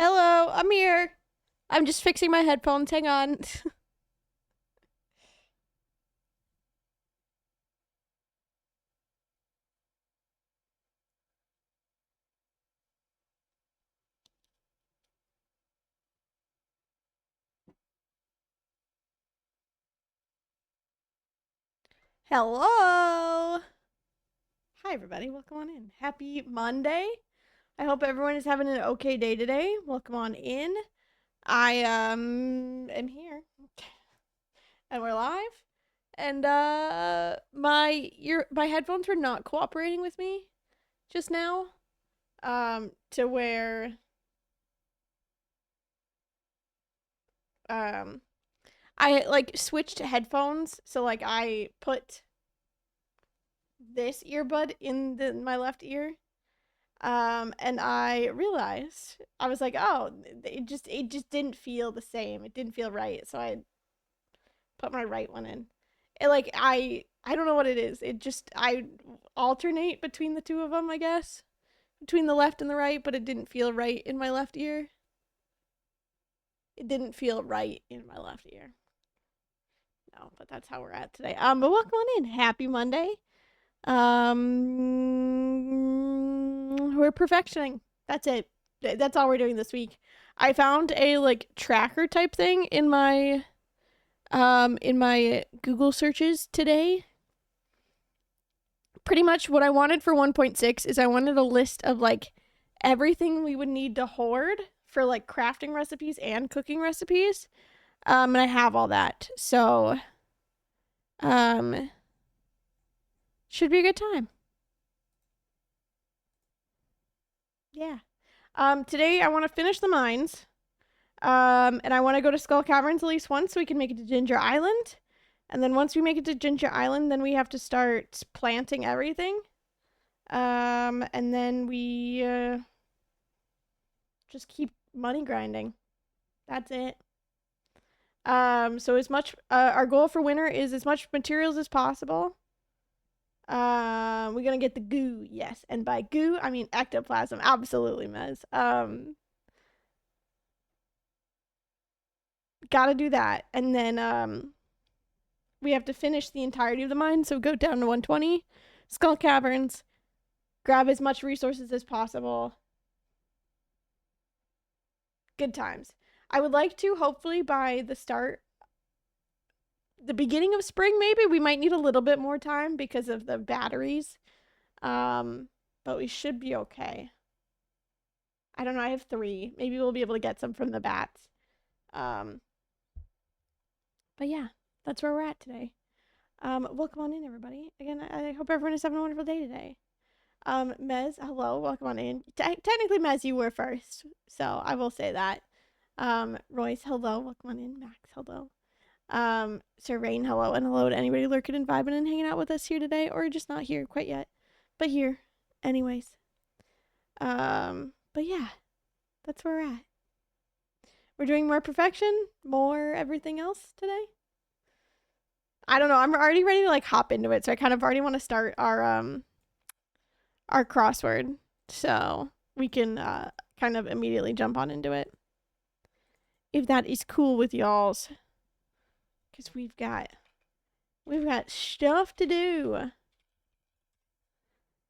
Hello, I'm here. I'm just fixing my headphones. Hang on. Hello. Hi, everybody. Welcome on in. Happy Monday. I hope everyone is having an okay day today. Welcome on in. I am here, and we're live. And my headphones were not cooperating with me just now. To where um I like switched headphones, so like I put this earbud in my left ear. And I realized I was like, oh, it just didn't feel the same. It didn't feel right, so I put my right one in. It like I don't know what it is. It just I alternate between the two of them, I guess, between the left and the right, but it didn't feel right in my left ear. It didn't feel right in my left ear. No, but that's how we're at today. But welcome on in. Happy Monday. We're perfectioning. That's it. That's all we're doing this week. I found a like tracker type thing in my Google searches today. Pretty much what I wanted for 1.6 is I wanted a list of like everything we would need to hoard for like crafting recipes and cooking recipes. And I have all that. So should be a good time. Yeah. Today I want to finish the mines. And I want to go to Skull Caverns at least once so we can make it to Ginger Island. And then once we make it to Ginger Island, then we have to start planting everything. And then we just keep money grinding. That's it. So as much our goal for winter is as much materials as possible. We're gonna get the goo, yes, and by goo I mean ectoplasm. Absolutely, Mez. Gotta do that, and then we have to finish the entirety of the mine. So go down to 120, Skull Caverns, grab as much resources as possible. Good times. I would like to hopefully by the beginning of spring, maybe we might need a little bit more time because of the batteries. But we should be okay. I don't know. I have 3. Maybe we'll be able to get some from the bats. But yeah, that's where we're at today. Welcome on in, everybody. Again, I hope everyone is having a wonderful day today. Mez, hello, welcome on in. Technically, Mez, you were first, so I will say that. Royce, hello, welcome on in. Max, hello. Sir Rain, hello, and hello to anybody lurking and vibing and hanging out with us here today, or just not here quite yet, but here, anyways. But yeah, that's where we're at. We're doing more perfection, more everything else today. I don't know. I'm already ready to like hop into it, so I kind of already want to start our crossword, so we can kind of immediately jump on into it, if that is cool with y'all's, because we've got stuff to do.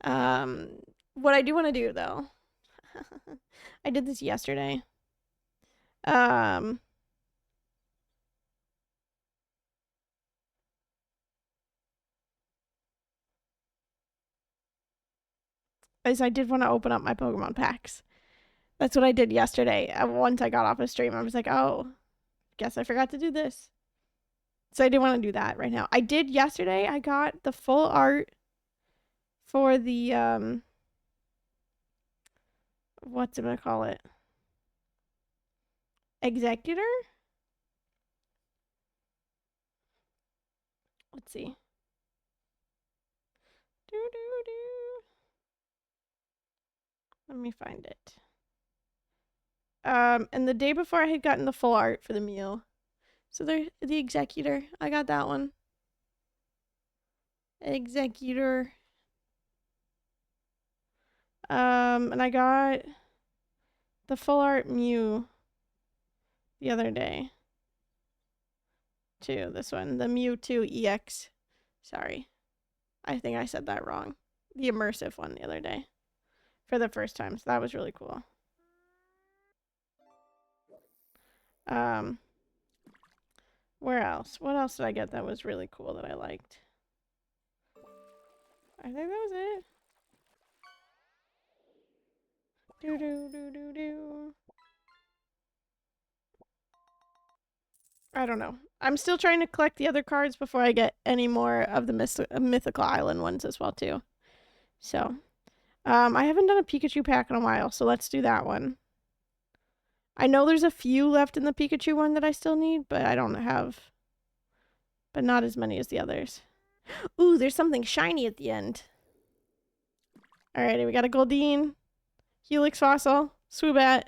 What I do want to do though, I did this yesterday. Is I did want to open up my Pokemon packs. That's what I did yesterday. Once I got off a stream, I was like, oh, guess I forgot to do this. So I didn't want to do that right now. I did yesterday. I got the full art for the what's it gonna call it? Executor? Let's see. Let me find it. And the day before I had gotten the full art for the Mew. So the Executor. I got that one. the full art Mew the other day. Too, this one. The Mewtwo EX. Sorry. I think I said that wrong. The immersive one the other day. For the first time. So that was really cool. Where else? What else did I get that was really cool that I liked? I think that was it. Do do do do do. I don't know. I'm still trying to collect the other cards before I get any more of the Mythical Island ones as well too. So, I haven't done a Pikachu pack in a while, so let's do that one. I know there's a few left in the Pikachu one that I still need, but I don't have, but not as many as the others. Ooh, there's something shiny at the end. Alrighty, we got a Goldeen, Helix Fossil, Swoobat,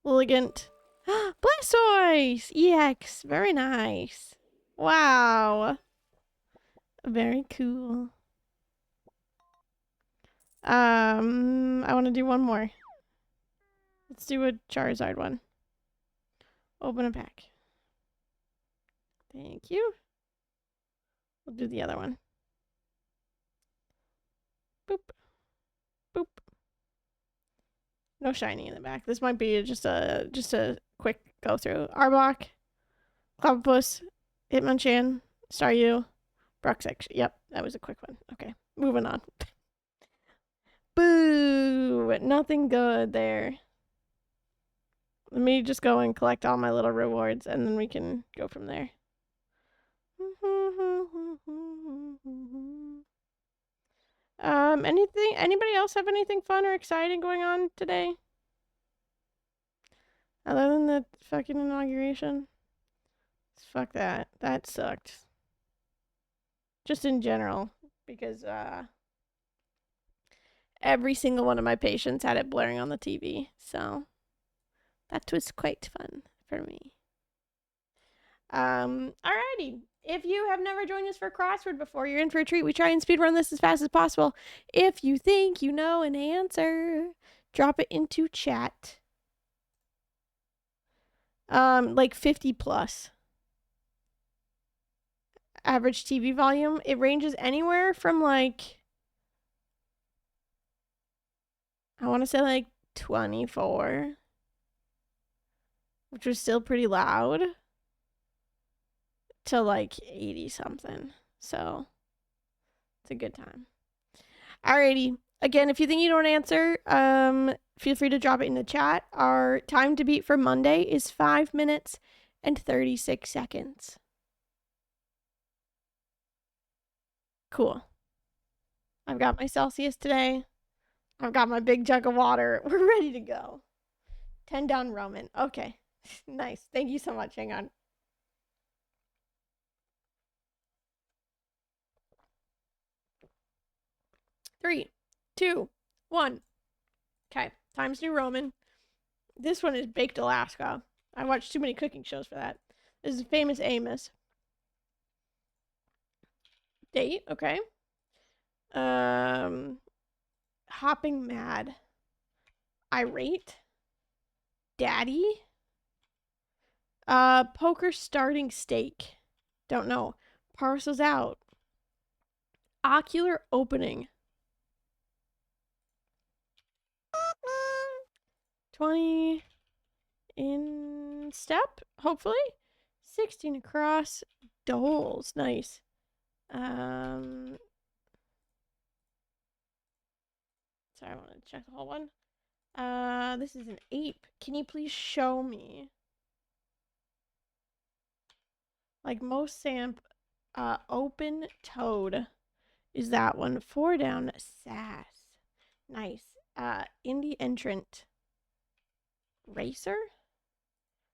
Lilligant, Blastoise! EX! Very nice. Wow. Very cool. I want to do one more. Let's do a Charizard one. Open a pack. Thank you. We'll do the other one. Boop. Boop. No shiny in the back. This might be just a quick go through. Arbok, Clobbopus, Hitmonchan, Staryu, Bruxish. Yep, that was a quick one. Okay, moving on. Boo! Nothing good there. Let me just go and collect all my little rewards, and then we can go from there. Anybody else have anything fun or exciting going on today? Other than the fucking inauguration? Fuck that. That sucked. Just in general, because every single one of my patients had it blaring on the TV, so that was quite fun for me. Alrighty. If you have never joined us for crossword before, you're in for a treat. We try and speedrun this as fast as possible. If you think you know an answer, drop it into chat. Like 50 plus. Average TV volume. It ranges anywhere from like, I want to say like 24, which was still pretty loud, to like 80 something. So it's a good time. Alrighty. Again, if you think you know an answer, feel free to drop it in the chat. Our time to beat for Monday is 5 minutes and 36 seconds. Cool. I've got my Celsius today. I've got my big jug of water. We're ready to go. 10 down Roman. Okay. Nice. Thank you so much. Hang on. Three, two, one. Okay. Times New Roman. This one is Baked Alaska. I watched too many cooking shows for that. This is Famous Amos. Date. Okay. Hopping Mad. Irate. Daddy. Poker Starting Stake. Don't know. Parcels Out. Ocular Opening. 20 in step, hopefully. 16 across. Doles. Nice. Sorry, I want to check the whole one. This is an ape. Can you please show me? Like most Samp, Open Toad is that one. 4 down, Sass. Nice. Indie Entrant. Racer?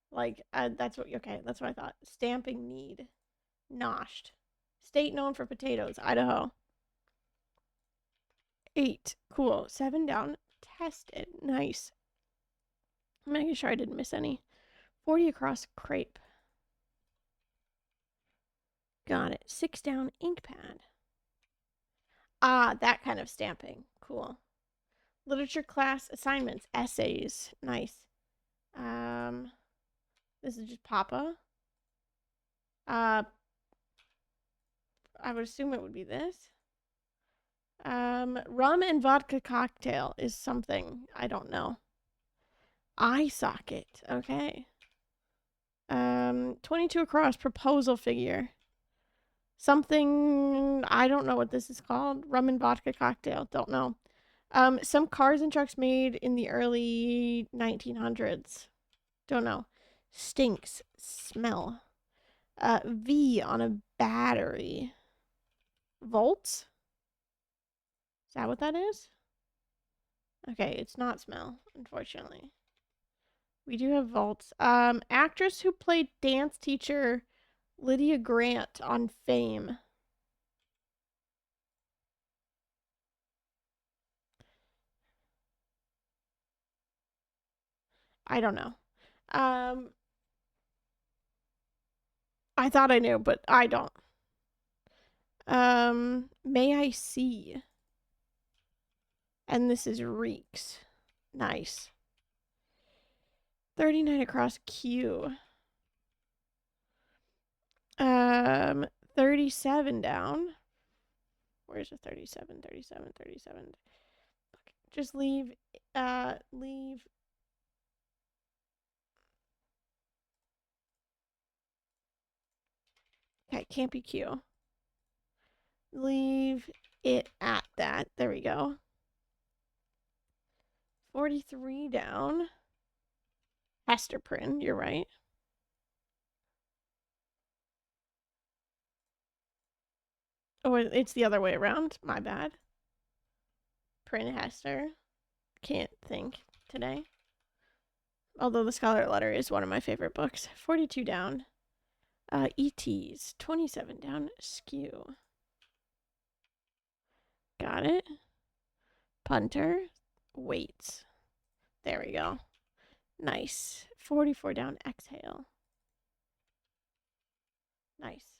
Like, that's what, okay, that's what I thought. Stamping Need. Noshed. State known for potatoes, Idaho. 8. Cool. 7 down. Tested. Nice. I'm making sure I didn't miss any. 40 across. Crepe. Got it. 6 down. Ink pad. Ah, that kind of stamping. Cool. Literature class assignments. Essays. Nice. This is just Papa. I would assume it would be this. Rum and vodka cocktail is something. I don't know. Eye socket. Okay. 22 across proposal figure. Something, I don't know what this is called. Rum and vodka cocktail. Don't know. Some cars and trucks made in the early 1900s. Don't know. Stinks. Smell. V on a battery. Volts? Is that what that is? Okay, it's not smell, unfortunately. We do have volts. Actress who played dance teacher Lydia Grant on Fame. I don't know. I thought I knew, but I don't. May I see? And this is Reeks. Nice. 39 across Q. 37 down. Where's the 37? 37, 37. Okay, just leave. Leave. Okay, can't be Q. Leave it at that. There we go. 43 down. Hester Prynne, you're right. Oh, it's the other way around. My bad. Prynne Hester. Can't think today. Although The Scarlet Letter is one of my favorite books. 42 down. ETs. 27 down. Skew. Got it. Punter. Weights. There we go. Nice. 44 down. Exhale. Nice.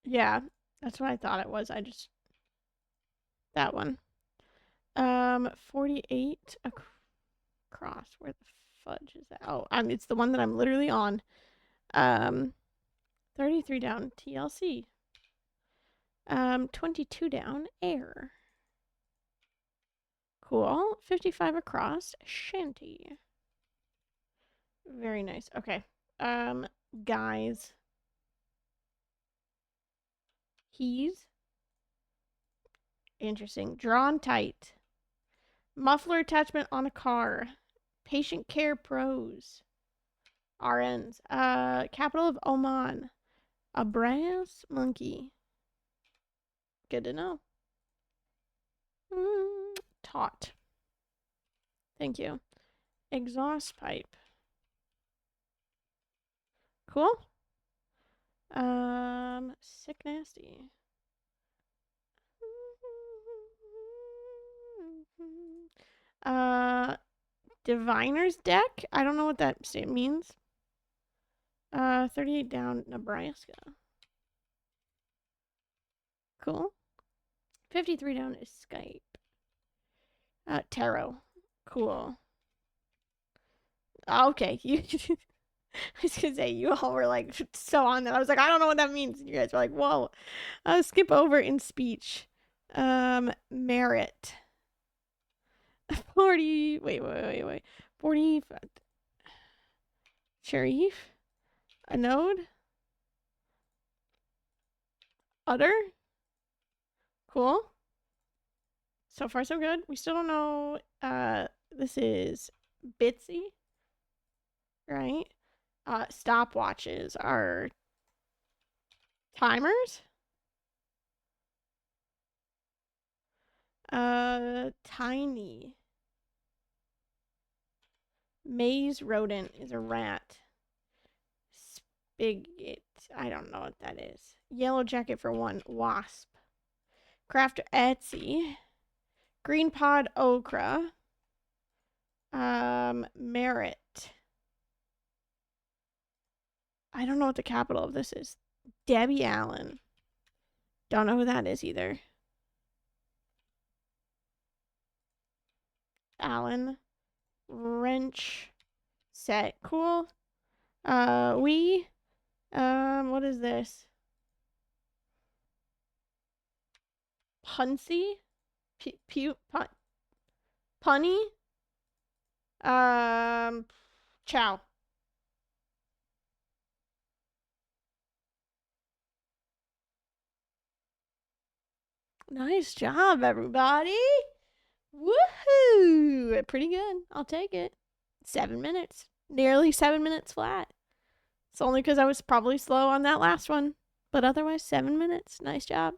Yeah, that's what I thought it was. That one. 48 across. Where the fudge is that? Oh, it's the one that I'm literally on. 33 down. TLC. 22 down. Air. Cool. 55 across. Shanty. Very nice. Okay. Guys. He's. Interesting. Drawn tight. Muffler attachment on a car. Patient care pros. RNs. Capital of Oman. A brass monkey. Good to know. Taut. Thank you. Exhaust pipe. Cool. Sick nasty. Diviner's deck? I don't know what that means. 38 down, Nebraska. Cool. 53 down is Skype. Tarot. Cool. Okay. I was gonna say, you all were like so on that. I was like, I don't know what that means. And you guys were like, whoa. Skip over in speech. Merit. 40. Wait. 40. Sharif. A node. Utter. Cool. So far, so good. We still don't know. This is Bitsy. Right? Stopwatches are timers. Tiny. Maze rodent is a rat. Spigot. I don't know what that is. Yellow jacket for one. Wasp. Crafter Etsy. Green pod okra. Merit. I don't know what the capital of this is. Debbie Allen. Don't know who that is either. Allen. Wrench. Set. Cool. What is this? Punsy? Punny? Chow. Nice job, everybody. Woohoo! Pretty good. I'll take it. 7 minutes. Nearly 7 minutes flat. It's only because I was probably slow on that last one. But otherwise, 7 minutes. Nice job.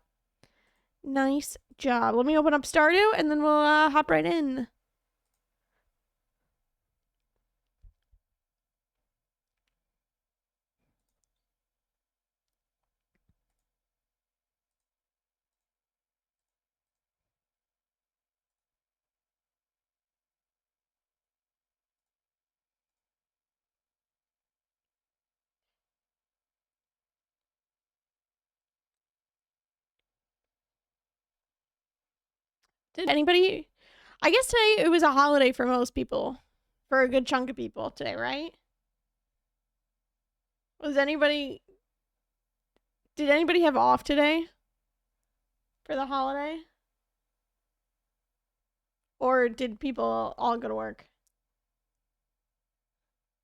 Nice job. Let me open up Stardew and then we'll hop right in. Did anybody... I guess today it was a holiday for most people. For a good chunk of people today, right? Was anybody... Did anybody have off today? For the holiday? Or did people all go to work?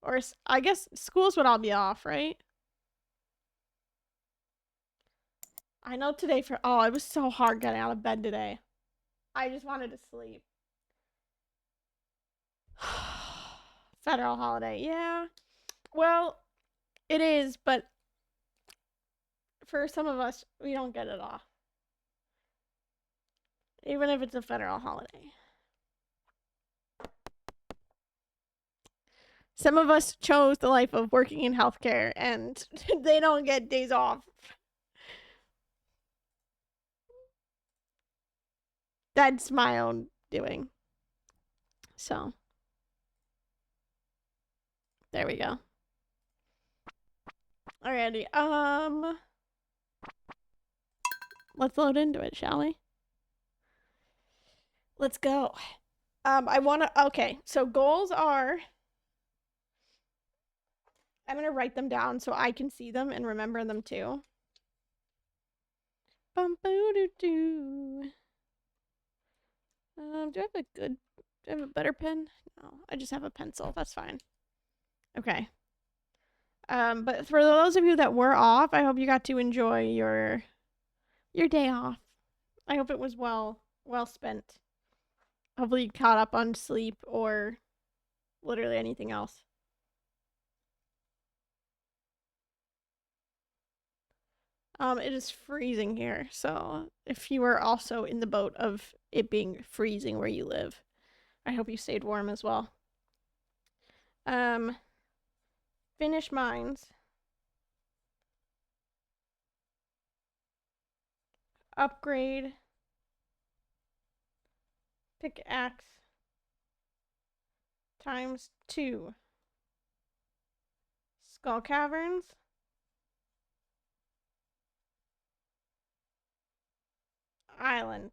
Or I guess schools would all be off, right? I know today for... Oh, it was so hard getting out of bed today. I just wanted to sleep. Federal holiday, yeah. Well, it is, but for some of us, we don't get it off. Even if it's a federal holiday. Some of us chose the life of working in healthcare, and they don't get days off. That's my own doing. So, there we go. Alrighty, let's load into it, shall we? Let's go. Okay, so goals are... I'm gonna write them down so I can see them and remember them too. Bum-boo-doo-doo. Do I have a better pen? No, I just have a pencil. That's fine. Okay. But for those of you that were off, I hope you got to enjoy your day off. I hope it was well spent. Hopefully you caught up on sleep or literally anything else. It is freezing here, so if you are also in the boat of it being freezing where you live, I hope you stayed warm as well. Finish mines. Upgrade. Pickaxe. ×2. Skull Caverns. Island.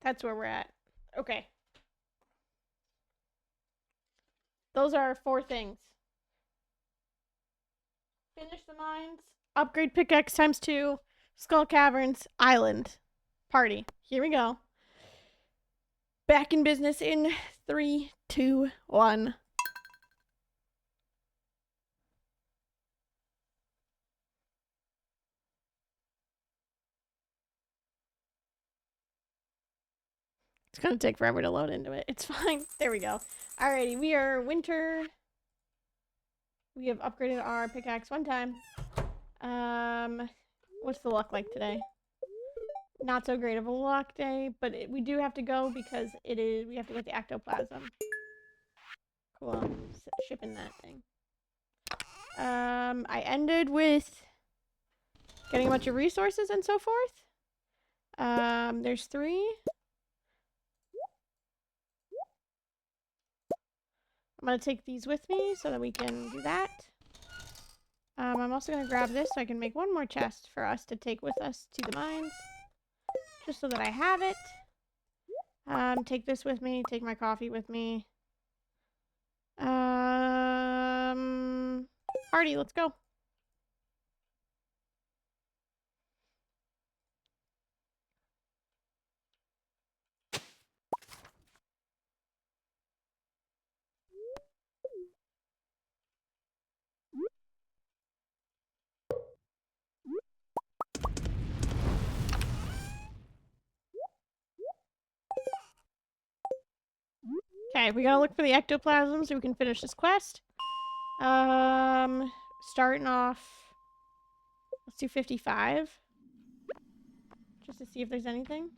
That's where we're at. Okay. Those are 4 things. Finish the mines. Upgrade pickaxe ×2. Skull Caverns. Island. Party. Here we go. Back in business in 3, 2, 1. It's gonna take forever to load into it. It's fine. There we go. Alrighty, we are winter. We have upgraded our pickaxe 1 time. What's the luck like today? Not so great of a luck day, but we do have to go because we have to get the ectoplasm. Cool. Shipping that thing. I ended with getting a bunch of resources and so forth. There's 3. I'm going to take these with me so that we can do that. I'm also going to grab this so I can make one more chest for us to take with us to the mines. Just so that I have it. Take this with me. Take my coffee with me. Party, let's go. Okay, we gotta look for the ectoplasm so we can finish this quest. Starting off, let's do 55. Just to see if there's anything.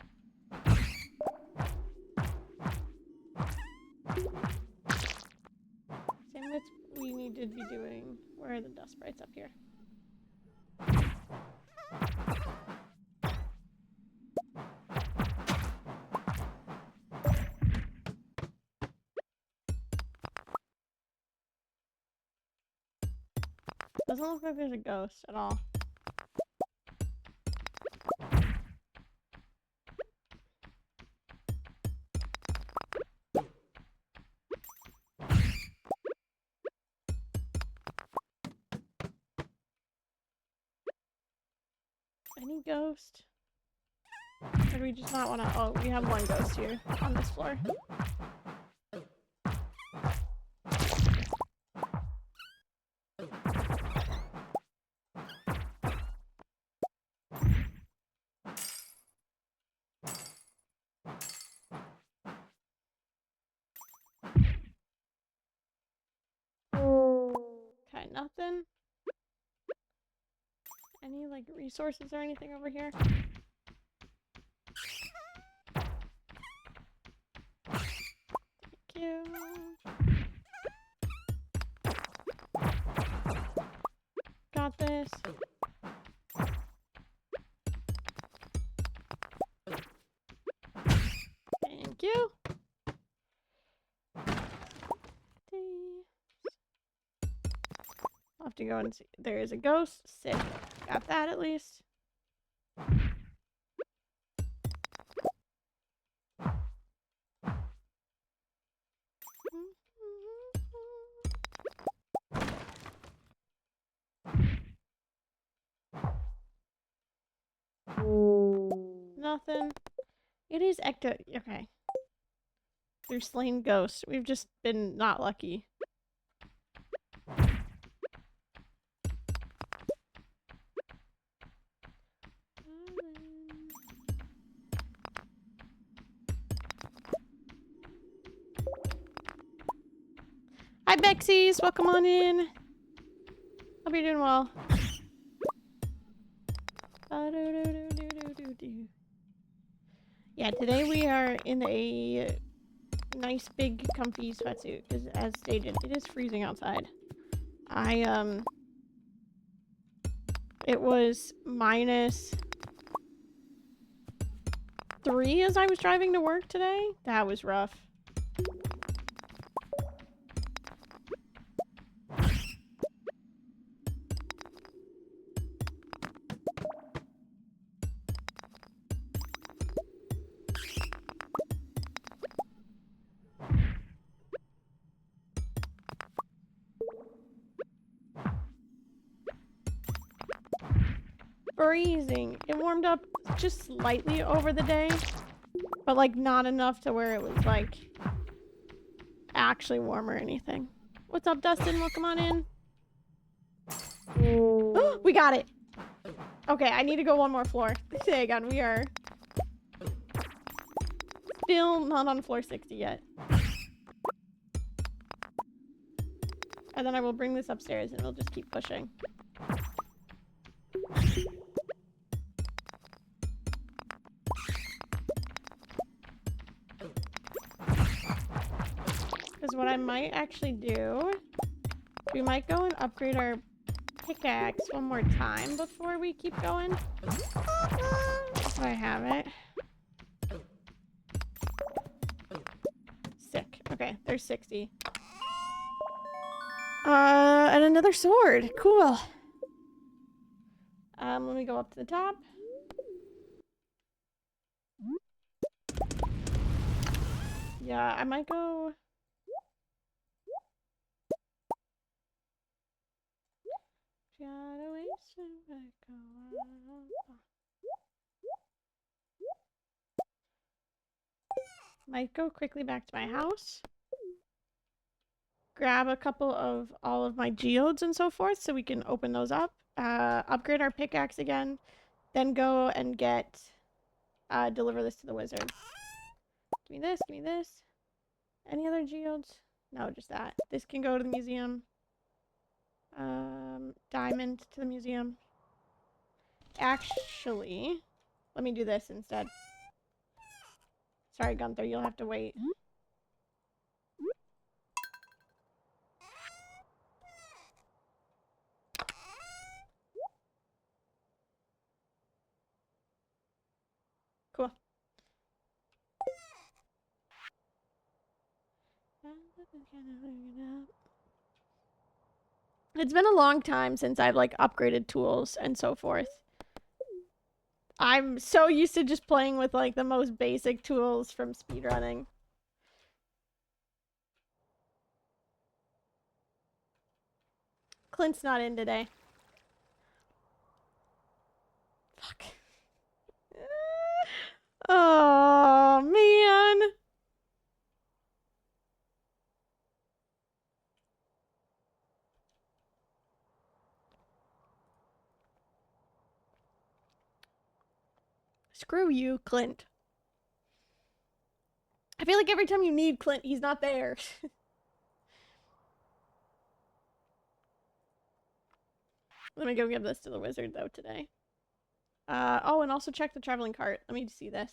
Same with we need to be doing. Where are the dust sprites up here? Doesn't look like there's a ghost at all. Any ghost? Or do we just not want to? Oh, we have one ghost here on this floor. Okay, nothing. Any, like, resources or anything over here? Thank you. Got this. Thank you. I'll have to go and see. There is a ghost. Sick. Got that at least. Nothing. It is ecto. Okay. They're slain ghosts. We've just been not lucky. Hi, Bexies. Welcome on in. Hope you're doing well. Yeah, today we are in a nice big comfy sweatsuit because as stated, it is freezing outside. It was -3 as I was driving to work today. That was rough. Freezing. It warmed up just slightly over the day, but like not enough to where it was like actually warm or anything. What's up, Dustin? Welcome on in. We got it. Okay, I need to go one more floor. Hang on, we are still not on floor 60 yet. And then I will bring this upstairs and we'll just keep pushing. Because what I might actually do, we might go and upgrade our pickaxe one more time before we keep going. So I have it. Sick. Okay, there's 60. And another sword. Cool. Let me go up to the top. Yeah, I might go... Might go quickly back to my house. Grab a couple of all of my geodes and so forth so we can open those up. Upgrade our pickaxe again. Then go and get... deliver this to the wizard. Give me this, give me this. Any other geodes? No, just that. This can go to the museum. Diamond to the museum. Actually, let me do this instead. Sorry, Gunther, you'll have to wait. Cool. It's been a long time since I've like upgraded tools and so forth. I'm so used to just playing with like the most basic tools from speedrunning. Clint's not in today. Fuck. Oh, man. Screw you, Clint. I feel like every time you need Clint, he's not there. Let me go give this to the wizard, though, today. Oh, and also check the traveling cart. Let me see this.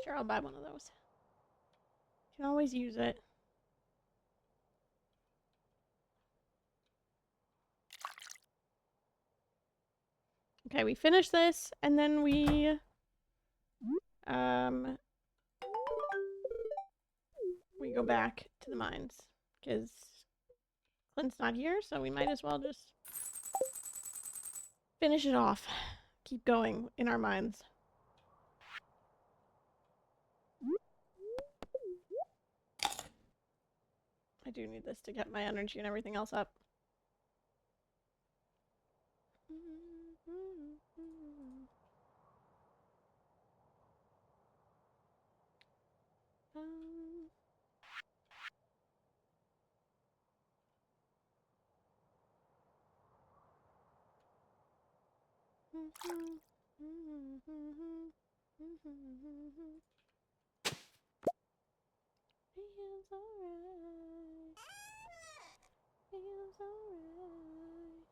Sure, I'll buy one of those. Can always use it. Okay, we finish this, and then we go back to the mines, because Clint's not here, so we might as well just finish it off. Keep going in our mines. I do need this to get my energy and everything else up. Feels alright. Feels alright.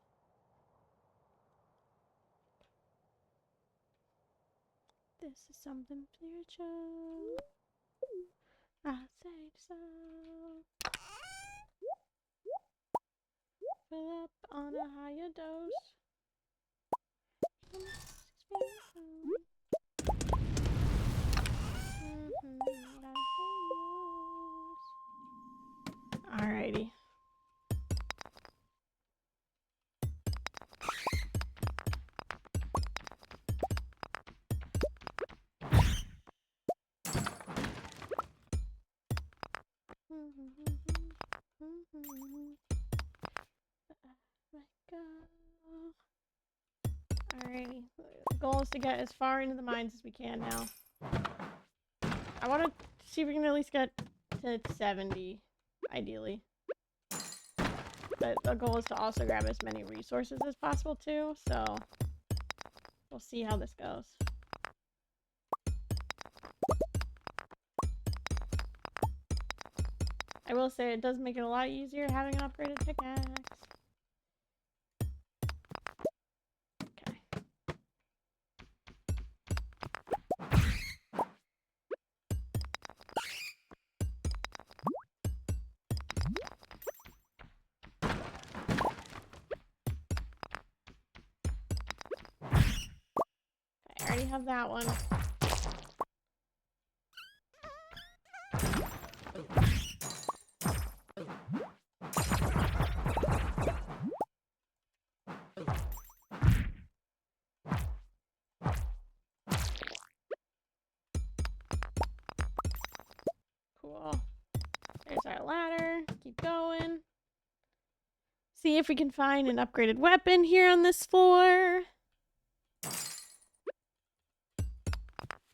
This is something spiritual. I say so. Fill up on a higher dose. Alrighty. Alrighty. The goal is to get as far into the mines as we can now. I want to see if we can at least get to 70, ideally. But the goal is to also grab as many resources as possible too, so we'll see how this goes. I will say it does make it a lot easier having an upgraded pickaxe. Okay. have that one. Cool. There's our ladder. Keep going. See if we can find an upgraded weapon here on this floor.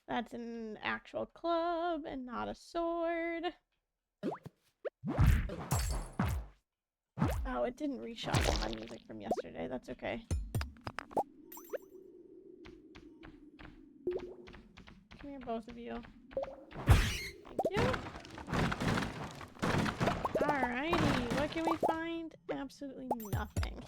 That's an actual club and not a sword. Oh, it didn't reshuffle my music from yesterday. That's okay. Come here, both of you. Thank you. Alrighty, what can we find? Absolutely nothing.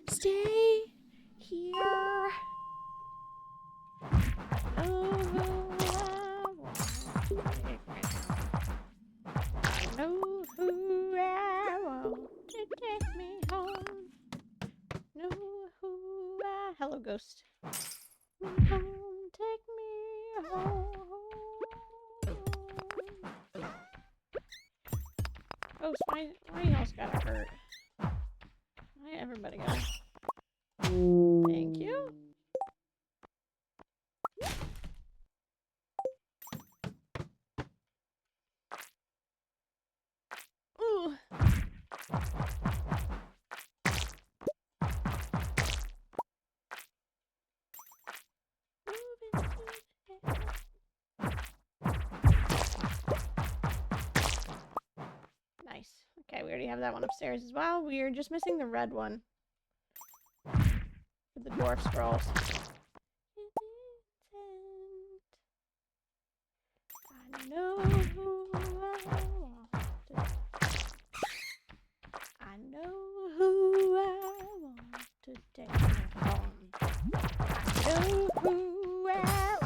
Stay here. I know who I want to take me home. Know who I... Hello, ghost. Home, take me home. Ghost, why y'all's gotta hurt? Why everybody gotta... Thank you. Ooh. Nice. Okay, we already have that one upstairs as well. We are just missing the red one. For the dwarf scrolls. I know who I want to... I know who I want to take me home. I know who I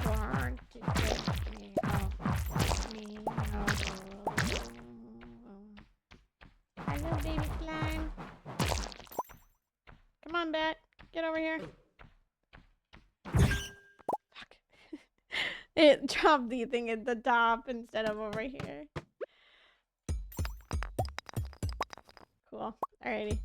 want to take me home. Me home. Hello, baby slime. Come on, Bat. Get over here. Fuck. It dropped the thing at the top instead of over here. Cool. Alrighty.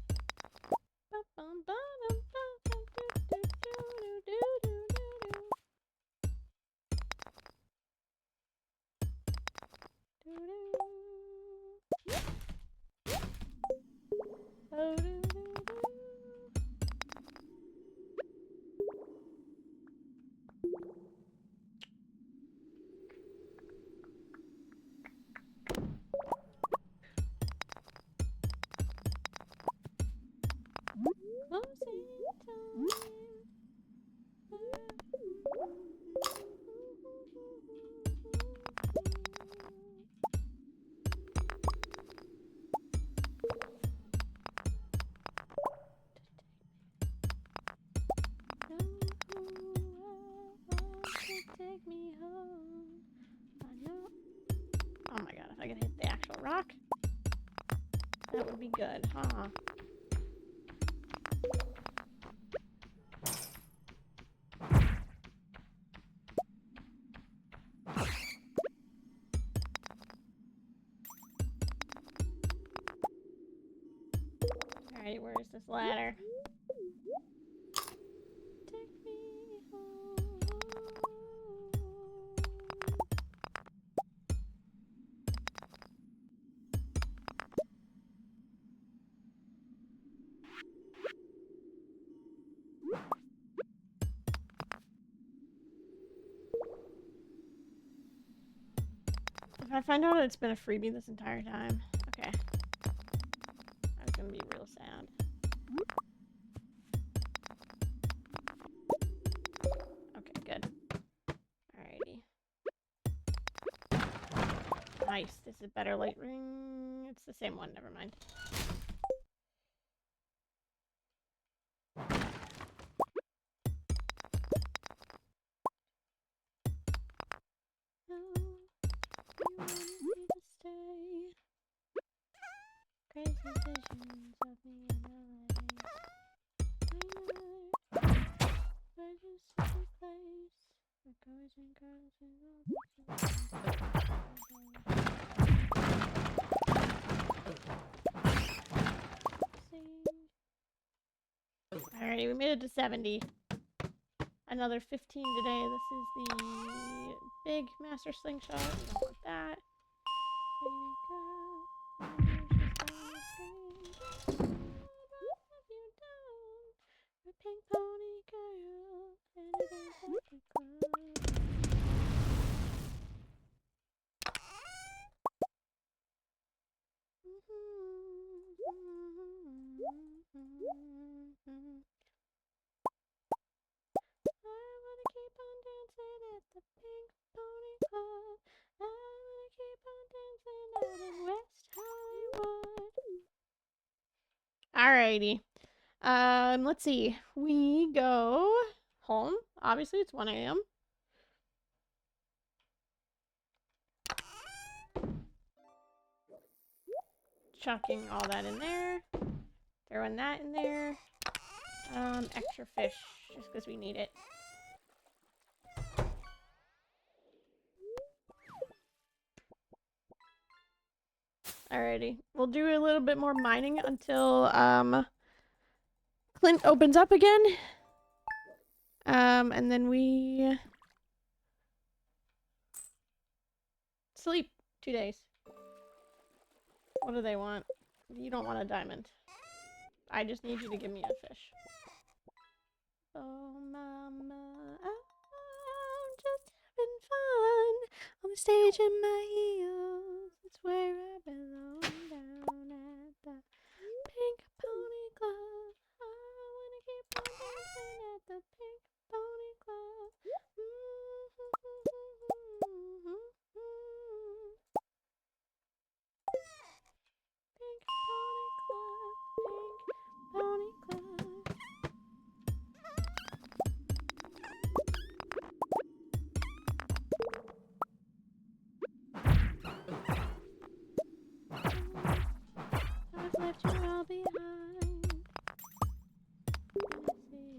Take me home. I know. Oh my god, if I could hit the actual rock, that would be good, huh? Alright, where is this ladder? Take me home. If I find out it's been a freebie this entire time, okay. I was gonna be real sad. Okay, good. Nice. This is better light ring. It's the same one. Never mind. No, you wanted me to stay. Crazy visions of me in LA. Where'd you see the place? Where boys and girls and Alrighty, we made it to 70. Another 15 today. This is the big master slingshot. We don't want that. Pink pony girl, anything's at the club. I wanna keep on dancing at the Pink Pony Club. I wanna keep on dancing out in West Hollywood. Alrighty. Let's see. We go home. Obviously, it's 1 a.m. Chucking all that in there. Throwing that in there. Extra fish, just because we need it. Alrighty. We'll do a little bit more mining until, Clint opens up again. And then we sleep 2 days. What do they want? You don't want a diamond. I just need you to give me a fish. Oh, mama, I'm just having fun on the stage in my heels. It's where I belong, down at the Pink Pony Club. I wanna keep on dancing at the Pink Pony Club. Pink Pony Club, Pink Pony Club. I've left you all behind. Let's see.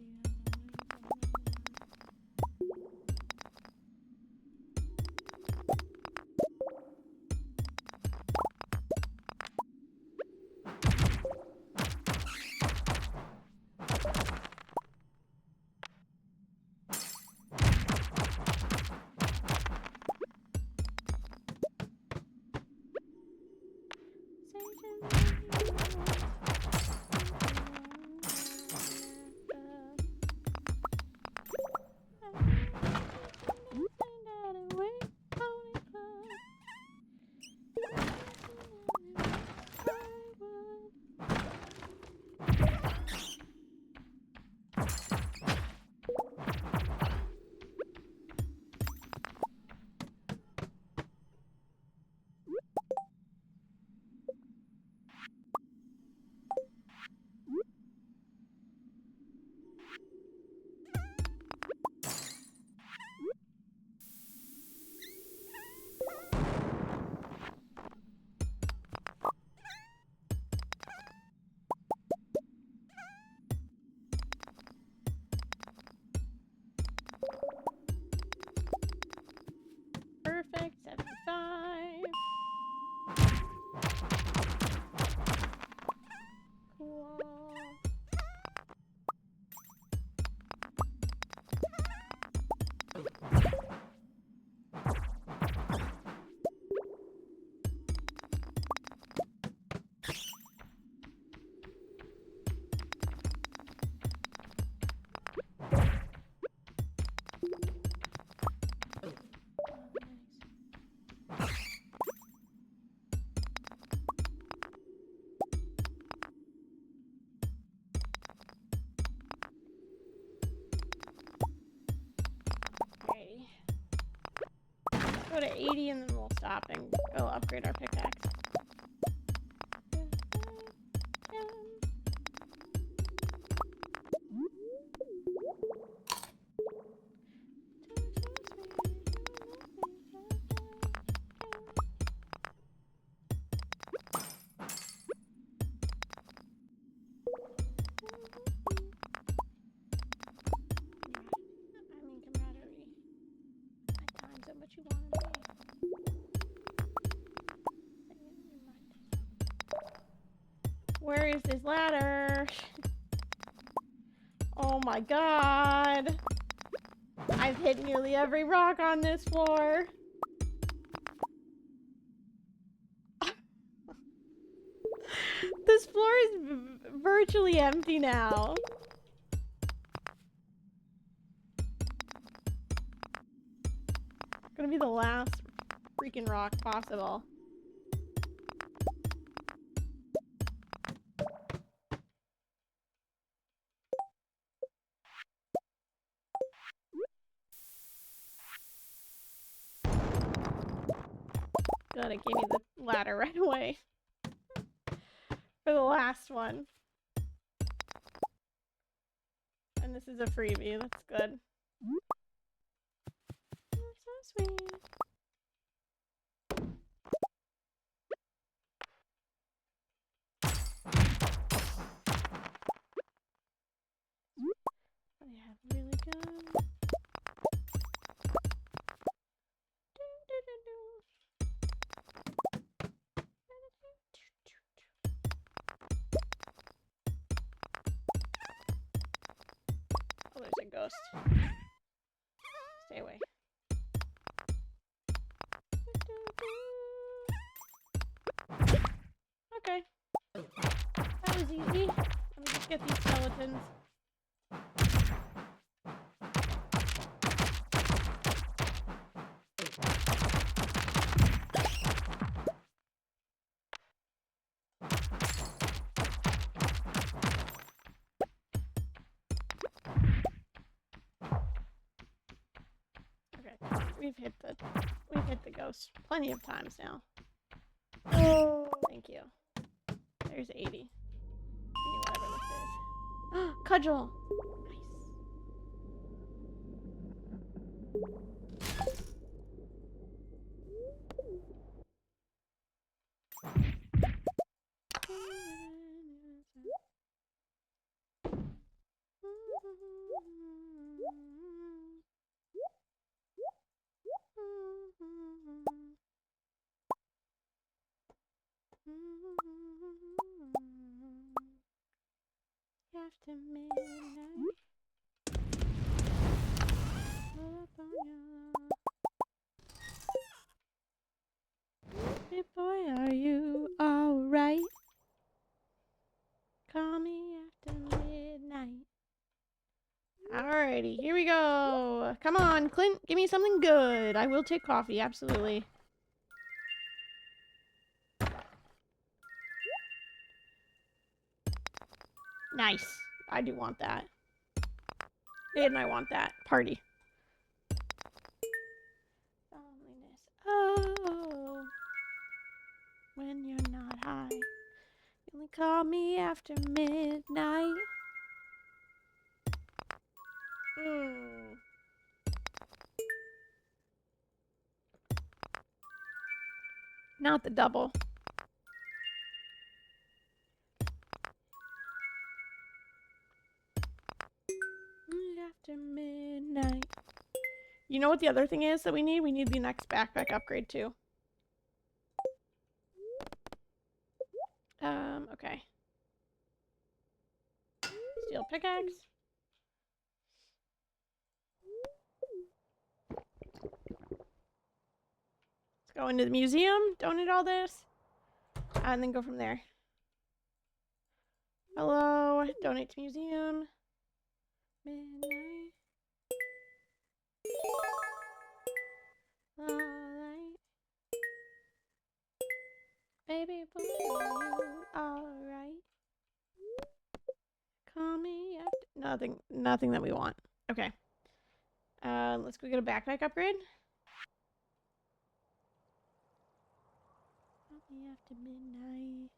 Go to 80 and then we'll stop and go upgrade our pickaxe. You want to be. Where is this ladder? Oh my god. I've hit nearly every rock on this floor. This floor is virtually empty now. It's gonna be the last freaking rock possible. God, it gave me the ladder right away. For the last one. And this is a freebie, that's good. That's so sweet. They have really good. Oh, there's a ghost. Stay away. Okay. That was easy. Let me just get these skeletons. Okay, we've hit the ghost plenty of times now. Oh, thank you. There's 80. Give me whatever this is. Cudgel! After midnight. Hey boy, are you alright? Call me after midnight. Alrighty, here we go. Come on, Clint, give me something good. I will take coffee, absolutely. Nice. I do want that. And I want that. Party. Loneliness. Oh. When you're not high. You only call me after midnight. Not the double. After midnight. You know what the other thing is that we need? We need the next backpack upgrade too. Okay. Steel pickaxe. Let's go into the museum, donate all this, and then go from there. Hello, donate to museum. Midnight. Alright. Baby boy, are you alright? Call me after... Nothing that we want. Okay. Let's go get a backpack upgrade. Shortly after midnight.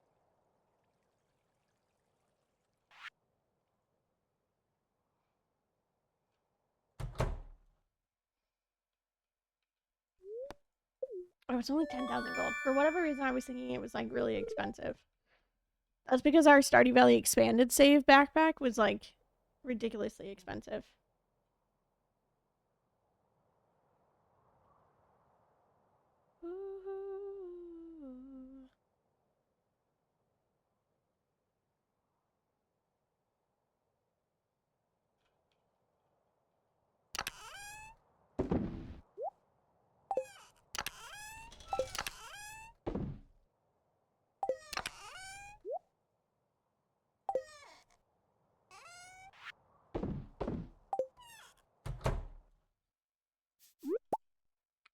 Oh, it's only 10,000 gold. For whatever reason, I was thinking it was like really expensive. That's because our Stardew Valley expanded save backpack was like ridiculously expensive.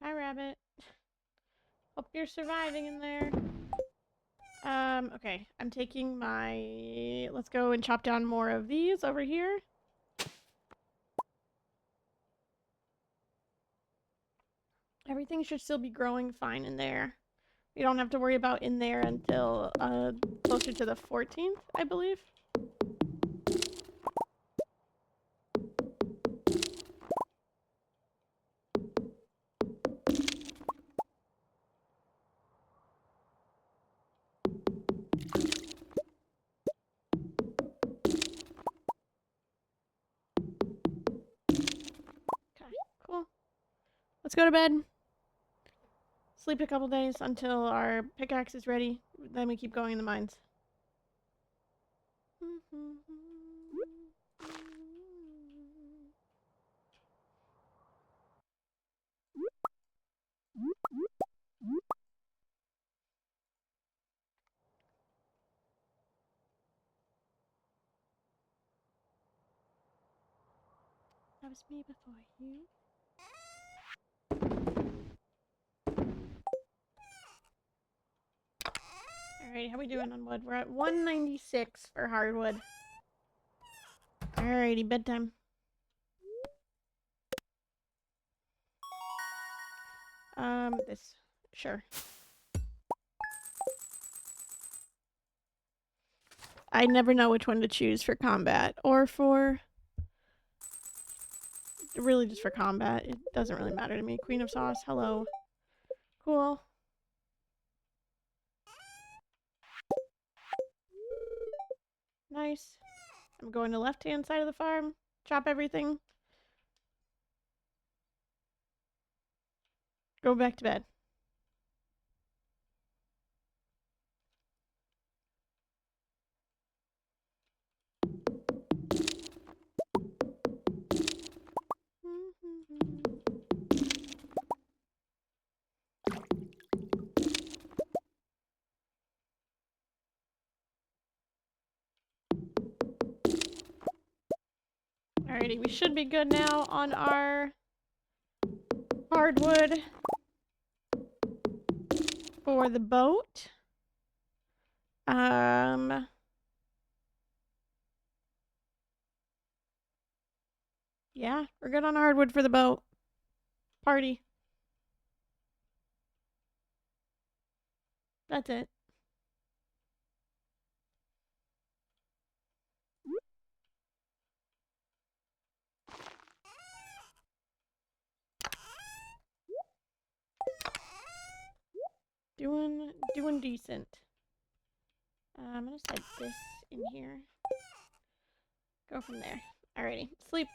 Hi, Rabbit. Hope you're surviving in there. Okay. I'm taking my... Let's go and chop down more of these over here. Everything should still be growing fine in there. We don't have to worry about in there until closer to the 14th, I believe. Okay, cool. Let's go to bed. Sleep a couple days until our pickaxe is ready. Then we keep going in the mines. That was me before you. Alright, how we doing on wood? We're at 196 for hardwood. Alrighty, bedtime. This. Sure. I never know which one to choose for combat or for... Really just for combat. It doesn't really matter to me. Queen of Sauce, hello. Cool. Nice. I'm going to left-hand side of the farm. Chop everything. Go back to bed. Alrighty, we should be good now on our hardwood for the boat. Yeah, we're good on hardwood for the boat. Party. That's it. Doing decent. I'm gonna set this in here. Go from there. Alrighty, sleep.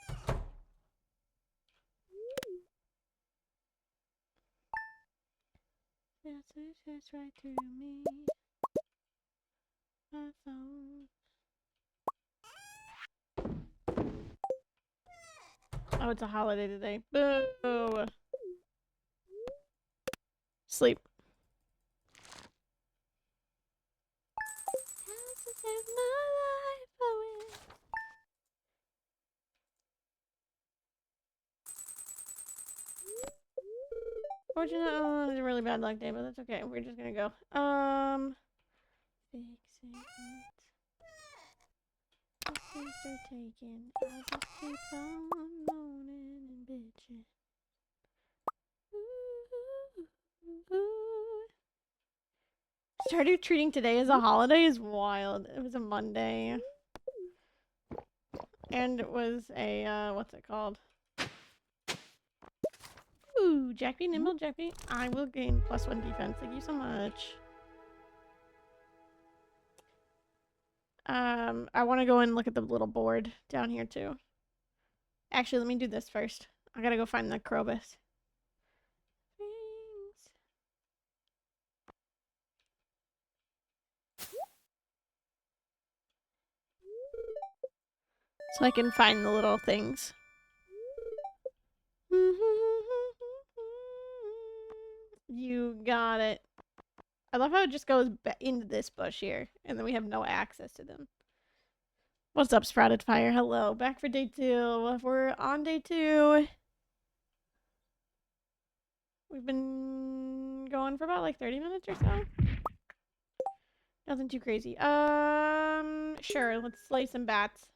That's right to me. My phone. Oh, it's a holiday today. Boo. Sleep. Fortunately, oh, it's a really bad luck day, but that's okay. We're just gonna go. Fix it. Things are taken. I'll just keep on moaning and bitching. Ooh, ooh, ooh. Started treating today as a holiday is wild. It was a Monday. And it was a, what's it called? Ooh, Jackby, nimble Jackby. I will gain +1 defense. Thank you so much. I want to go and look at the little board down here too. Actually, let me do this first. I gotta go find the Krobus. So I can find the little things. You got it. I love how it just goes into this bush here, and then we have no access to them. What's up, Sprouted Fire? Hello. Back for day 2. We're on day 2. We've been going for about like 30 minutes or so. Nothing too crazy. Sure. Let's slay some bats.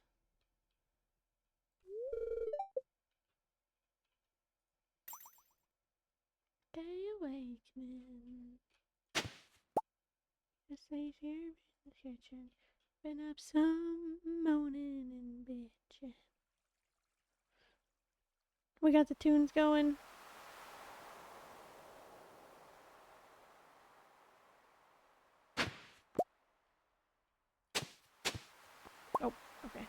Day awakening. Just leave here in the kitchen. Been up some moaning and bitching. We got the tunes going. Oh, okay.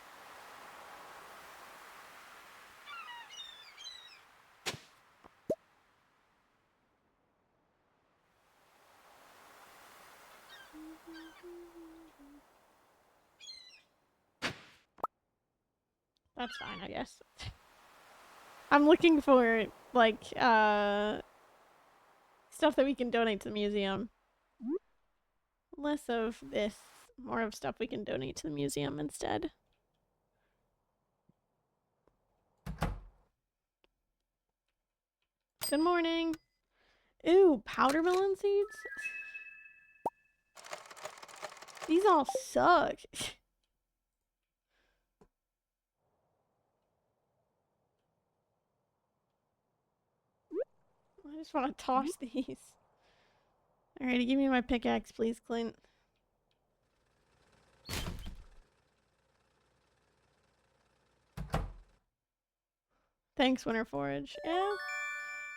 That's fine, I guess. I'm looking for, like, stuff that we can donate to the museum. Less of this, more of stuff we can donate to the museum instead. Good morning. Ooh, powder melon seeds? These all suck. I just want to toss these. Alrighty, give me my pickaxe, please, Clint. Thanks, Winter Forage. Yeah.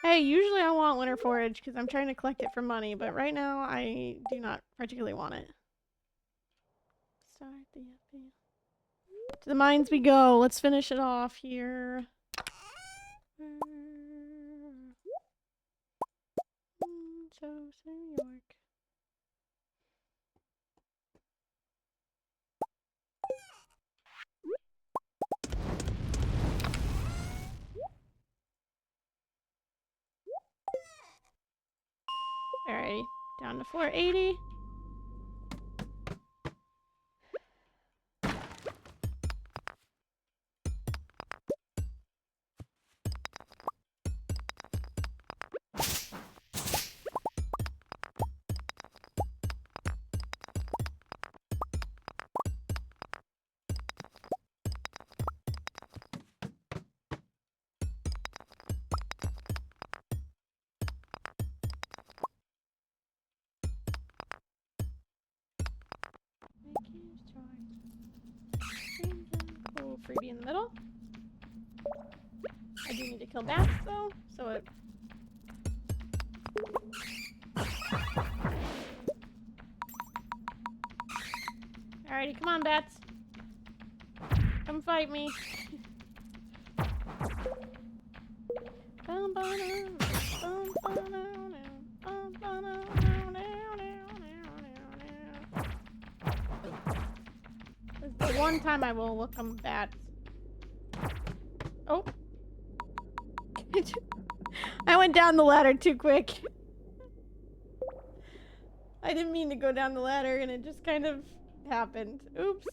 Hey, usually I want Winter Forage because I'm trying to collect it for money, but right now I do not particularly want it. Start the FB. To the mines we go. Let's finish it off here. New York. Alrighty, down to 480. Oh, freebie in the middle. I do need to kill bats though, so it. Alrighty, come on, bats. Come fight me. This is the one time I will welcome bats. Oh. I went down the ladder too quick. I didn't mean to go down the ladder and it just kind of happened. Oops.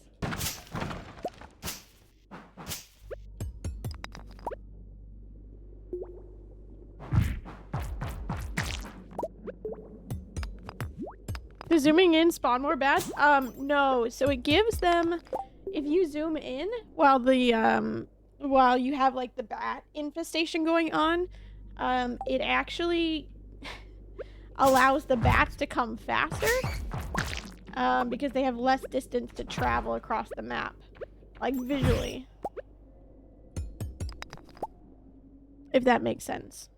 Does zooming in spawn more bats? No. So it gives them, if you zoom in while the while you have like the bat infestation going on, it actually allows the bats to come faster. because they have less distance to travel across the map, like visually. If that makes sense.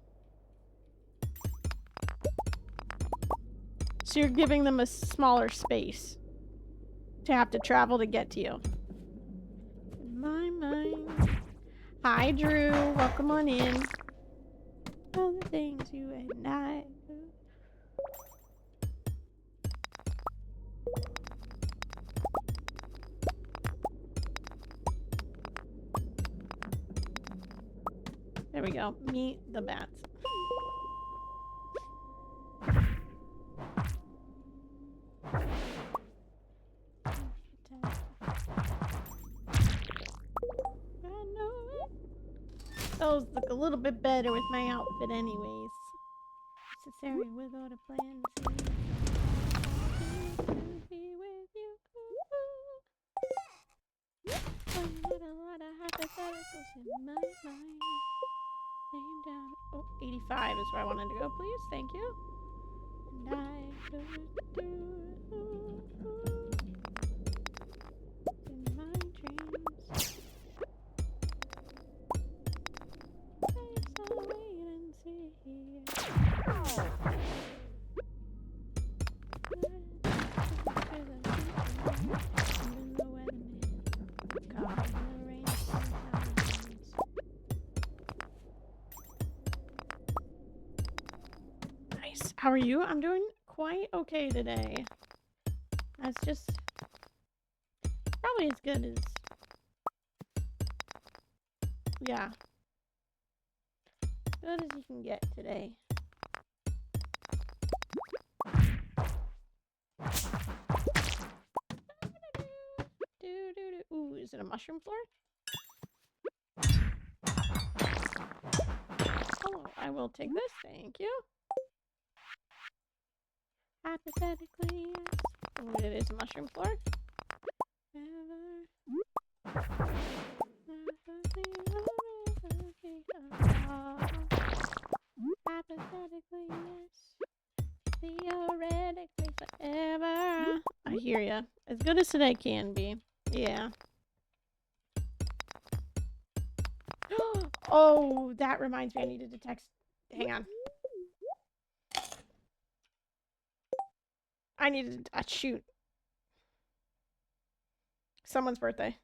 So you're giving them a smaller space to have to travel to get to you. In my mind. Hi, Drew. Welcome on in. All the things you and I do. There we go. Meet the bats. Those look a little bit better with my outfit anyways. Necessary without a plan. Be with you. A lot of hypotheticals in my mind. Name down. Oh, 85 is where I wanted to go, please. Thank you. And I in my dreams. So wait and see. Nice. How are you? I'm doing quite okay today. That's just probably as good as, yeah, good as you can get today. Ooh, is it a mushroom floor? Oh, I will take this, thank you. Hypothetically, yes. Oh, it is a mushroom floor. Hypothetically, yes. Theoretically, forever. I hear ya. As good as today can be. Yeah. Oh, that reminds me. I needed to text. Hang on. I needed to shoot. Someone's birthday.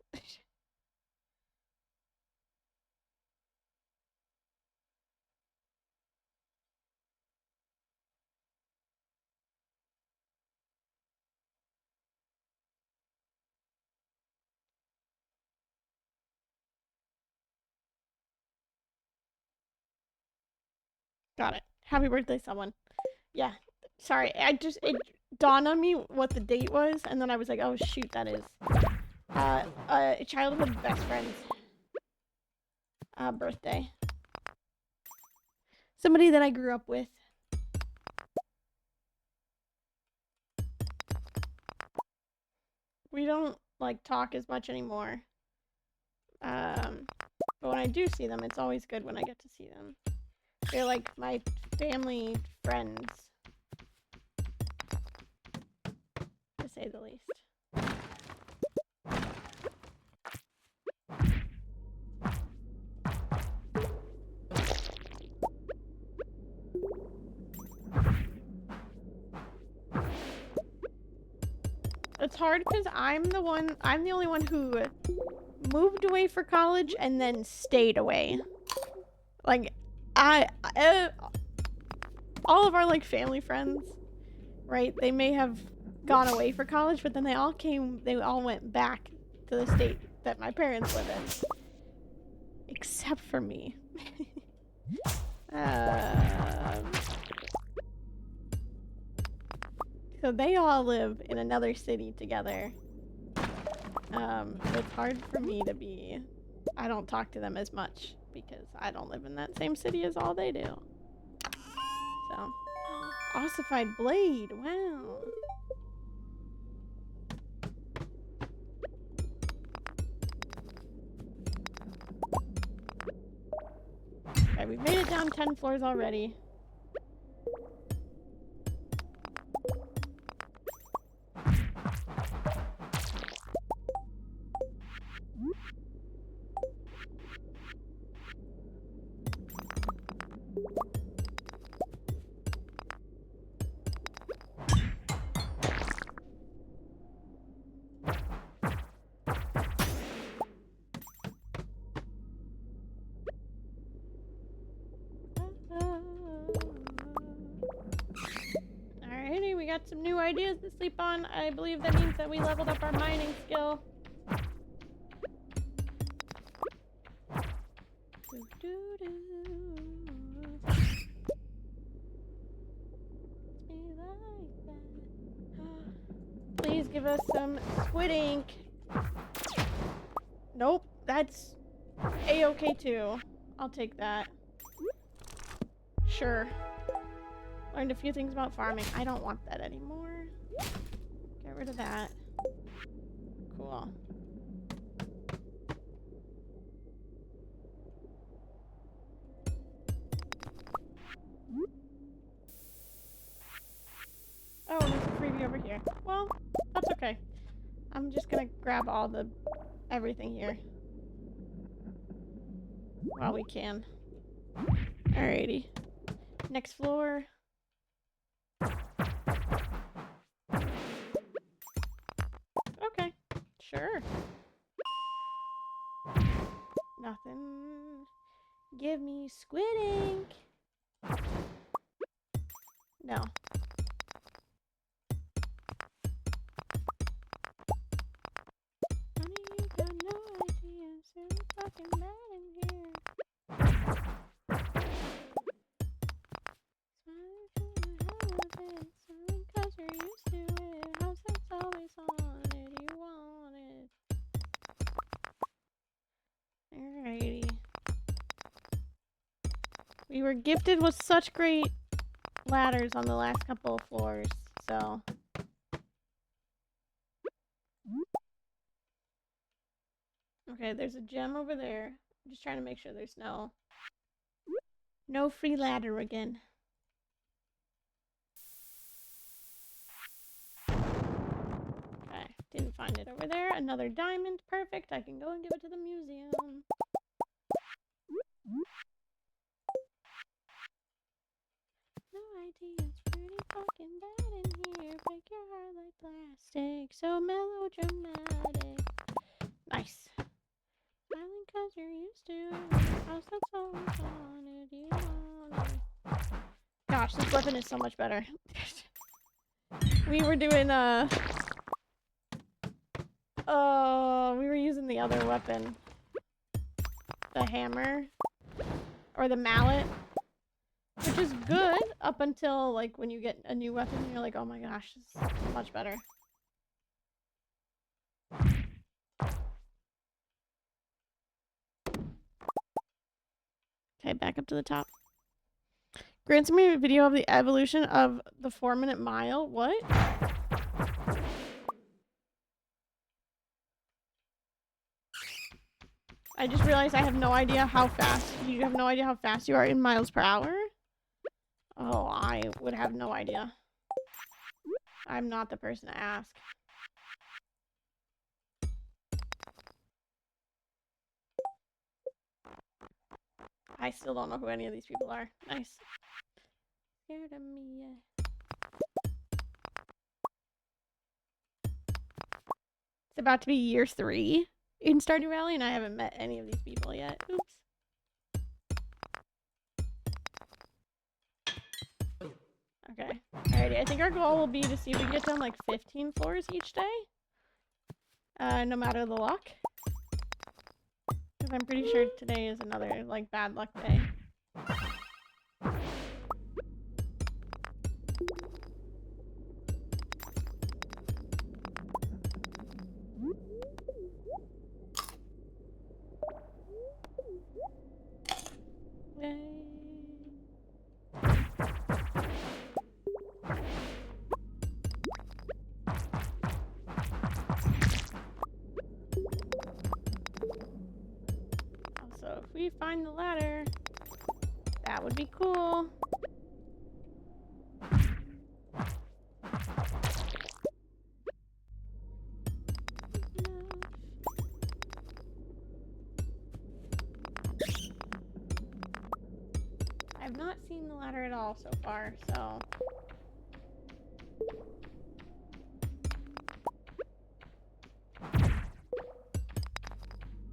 Got it. Happy birthday, someone. Yeah. Sorry, it dawned on me what the date was, and then I was like, oh shoot, that is a childhood best friend's birthday. Somebody that I grew up with. We don't like talk as much anymore. But when I do see them, it's always good when I get to see them. They're like my family friends, to say the least. It's hard because I'm the only one who moved away for college and then stayed away. Like, all of our like family friends, right? They may have gone away for college, but then they all went back to the state that my parents live in. Except for me. So they all live in another city together. It's hard for me to be... I don't talk to them as much because I don't live in that same city as all they do. So... Ossified blade, wow. Okay, we've made it down 10 floors already. got some new ideas to sleep on. I believe that means that we leveled up our mining skill. Please give us some squid ink. Nope, that's a-okay too. I'll take that. Sure. Learned a few things about farming. I don't want that anymore. Get rid of that. Cool. Oh, there's a freebie over here. Well, that's okay. I'm just gonna grab all the everything here while we can. Alrighty. Next floor. Okay. Sure. Nothing. Give me squid ink. No. Honey, you got no idea. So fucking bad in here. Smiling cause you're used to it. House that's always haunted. You want it. Alrighty. We were gifted with such great ladders on the last couple of floors, so. Okay, there's a gem over there. I'm just trying to make sure there's no free ladder again. Okay, didn't find it over there. Another diamond, perfect. I can go and give it to the museum. No idea, it's pretty fucking bad in here. Break your heart like plastic, so melodramatic. Nice. Smiling cause you're used to it. House that's always haunted. You want it. Gosh, this weapon is so much better. We were doing we were using the other weapon. The hammer. Or the mallet. Which is good up until, like, when you get a new weapon and you're like, oh my gosh, this is much better. Okay, back up to the top. Grant me a video of the evolution of the 4-minute mile. What? I just realized I have no idea how fast. You have no idea how fast you are in miles per hour? Oh, I would have no idea. I'm not the person to ask. I still don't know who any of these people are. Nice. Scared of me, yeah. It's about to be year 3 in Stardew Valley, and I haven't met any of these people yet. Oops. Okay. Alrighty, I think our goal will be to see if we can get done like 15 floors each day. No matter the luck. Because I'm pretty sure today is another, like, bad luck day. Yay. Also, if we find the ladder, that would be cool. I've not seen the ladder at all so far, so.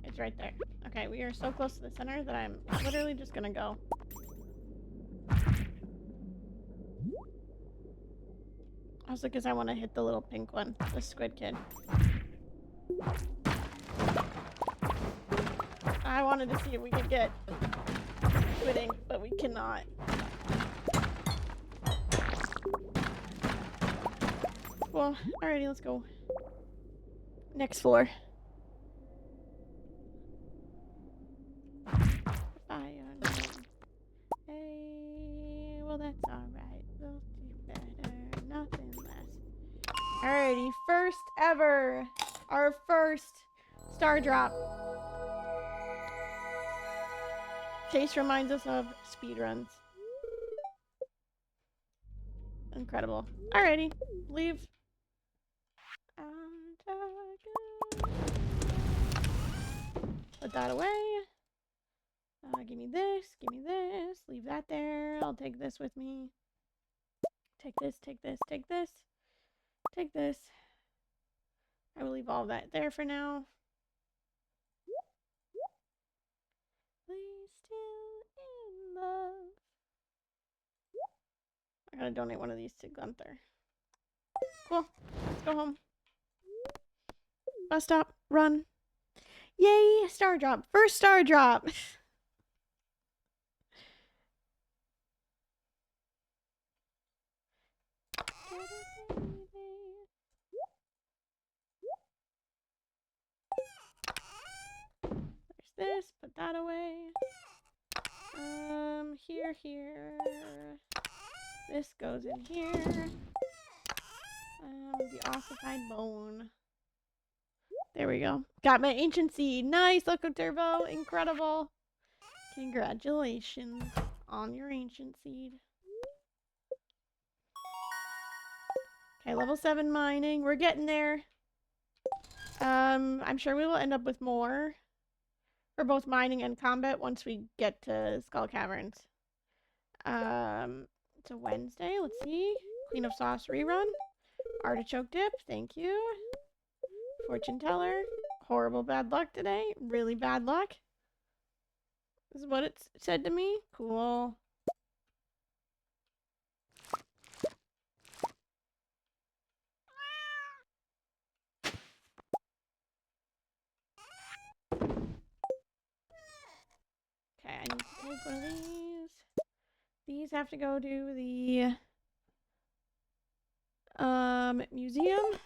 It's right there. Okay, we are so close to the center that I'm literally just gonna go. Also, because I want to hit the little pink one, the squid kid. I wanted to see if we could get squid ink, but we cannot. Well, alrighty, let's go. Next floor. Hey, well that's alright. We'll do better. Nothing less. Alrighty, first ever. Our first star drop. Chase reminds us of speedruns. Incredible. Alrighty, leave. Put that away. Give me this, give me this. Leave that there. I'll take this with me. Take this, take this, take this. Take this. I will leave all that there for now. Please still in love. I gotta donate one of these to Gunther. Cool. Let's go home. Bus stop. Run. Yay! Star drop. First star drop. There's this. Put that away. Here. This goes in here. The ossified bone. There we go. Got my ancient seed. Nice, Loco Turbo. Incredible. Congratulations on your ancient seed. Okay, level 7 mining. We're getting there. I'm sure we will end up with more for both mining and combat once we get to Skull Caverns. It's a Wednesday. Let's see. Queen of Sauce rerun. Artichoke dip. Thank you. Fortune teller. Horrible bad luck today. Really bad luck. This is what it said to me. Cool. Okay, I need to take one of these. These have to go to the museum.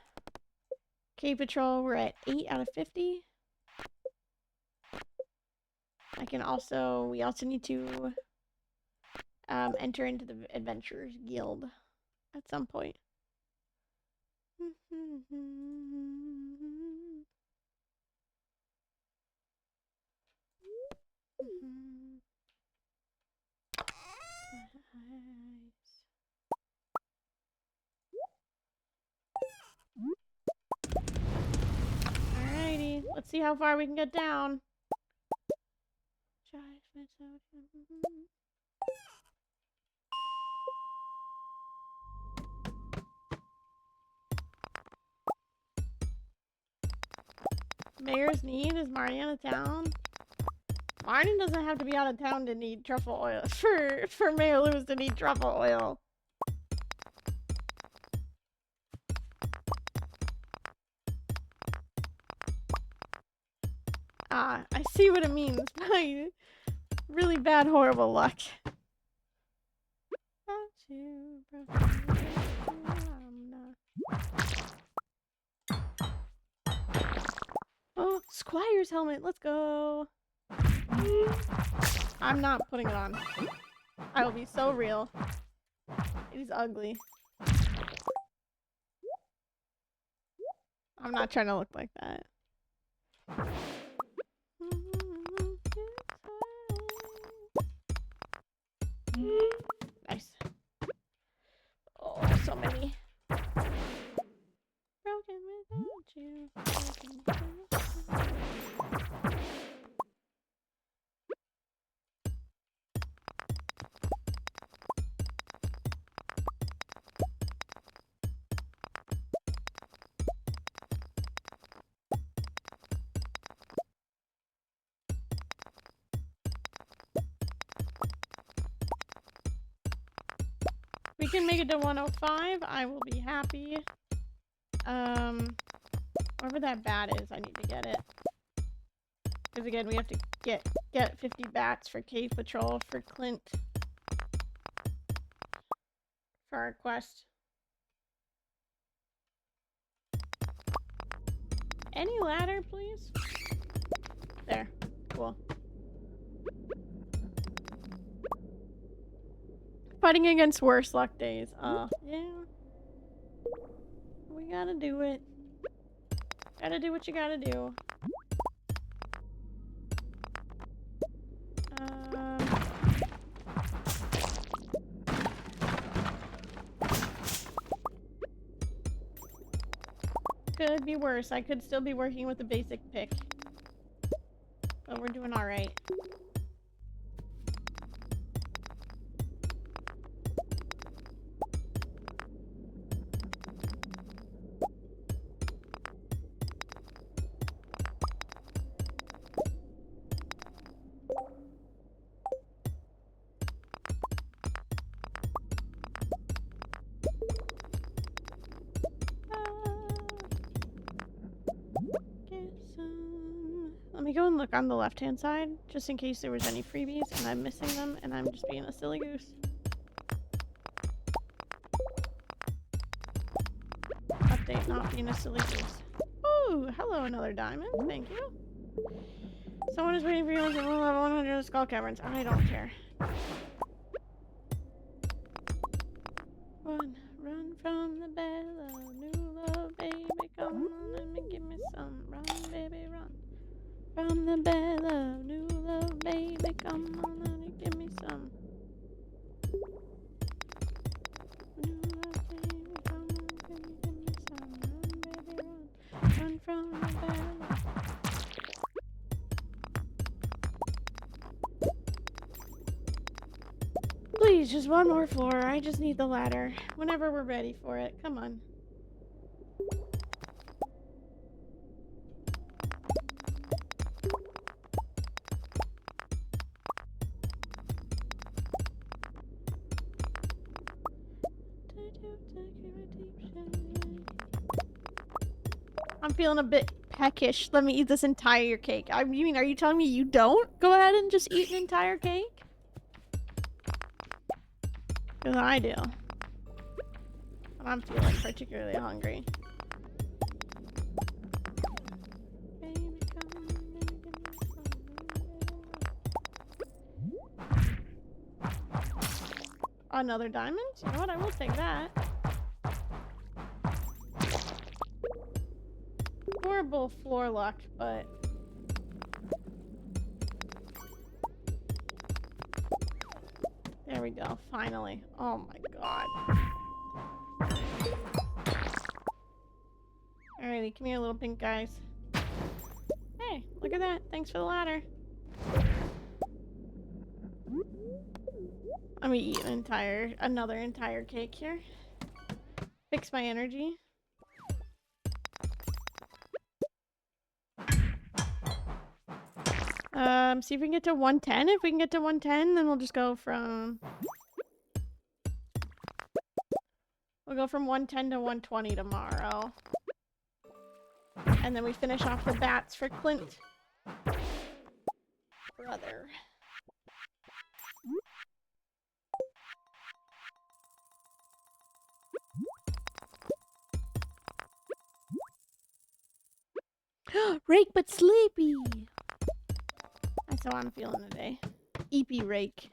Cave Patrol, we're at 8 out of 50. We also need to enter into the Adventurers Guild at some point. Alrighty, let's see how far we can get down. Mayor's need? Is Marnie out of town? Marnie doesn't have to be out of town to need truffle oil. For Mayor Lewis to need truffle oil. Ah, I see what it means by really bad, horrible luck. Oh, Squire's helmet. Let's go. I'm not putting it on. I will be so real. It is ugly. I'm not trying to look like that. Nice. Oh, so many. Broken without you. we can make it to 105, I will be happy. Wherever that bat is, I need to get it. Because again, we have to get 50 bats for cave patrol for Clint. For our quest. Any ladder, please? There. Cool. Fighting against worse luck days. Yeah. We gotta do it. Gotta do what you gotta do. Could be worse. I could still be working with a basic pick. But we're doing alright. Let me go and look on the left-hand side, just in case there was any freebies and I'm missing them and I'm just being a silly goose. Update, not being a silly goose. Ooh, hello, another diamond. Thank you. Someone is waiting for you on level 100 of Skull Caverns. I don't care. Run from the bell of new love, baby. Come on, let me give me some. Run, baby, run. From the bell of new love, baby, come on and give me some. New love, baby, come on and give me some. Run, baby, run. Run from the bell. Please, just one more floor. I just need the ladder. Whenever we're ready for it. Come on. I'm feeling a bit peckish. Let me eat this entire cake. I mean, are you telling me you don't go ahead and just eat an entire cake? Because I do. And I'm feeling particularly hungry. Another diamond? You know what? I will take that. Horrible floor luck, but... There we go, finally. Oh my god. Alrighty, come here, little pink guys. Hey, look at that. Thanks for the ladder. Let me eat another entire cake here. Fix my energy. See if we can get to 110. If we can get to 110, then we'll just go from... We'll go from 110 to 120 tomorrow. And then we finish off the bats for Clint. Brother. Rake but sleepy! That's how I'm feeling today. Eepy rake.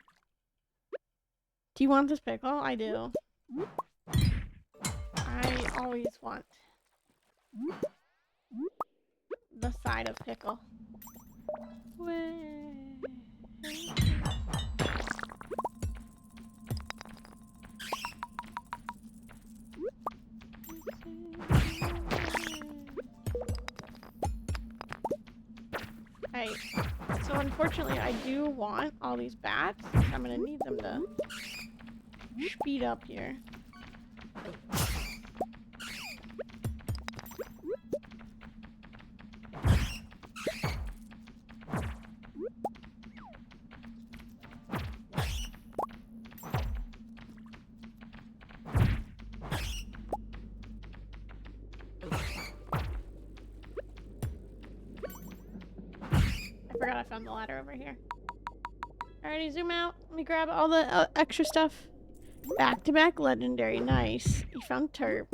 Do you want this pickle? I do. I always want the side of pickle. Right. So unfortunately, I do want all these bats. I'm gonna need them to speed up here. forgot I found the ladder over here. Alrighty, zoom out. Let me grab all the extra stuff. Back-to-back legendary. Nice. You found Terp.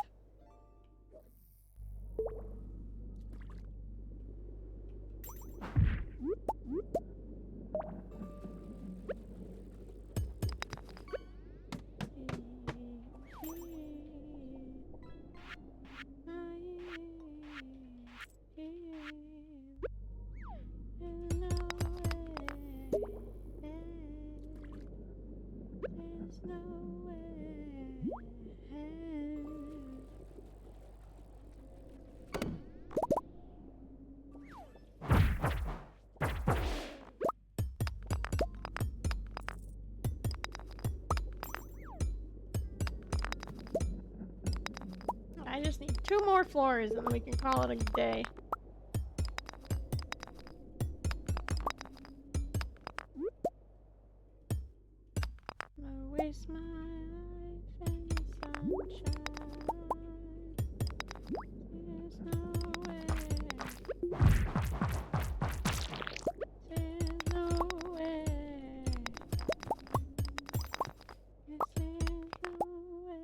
I just need 2 more floors and then we can call it a day. I waste my life in the sunshine. There's no way. There's no way. This is no way.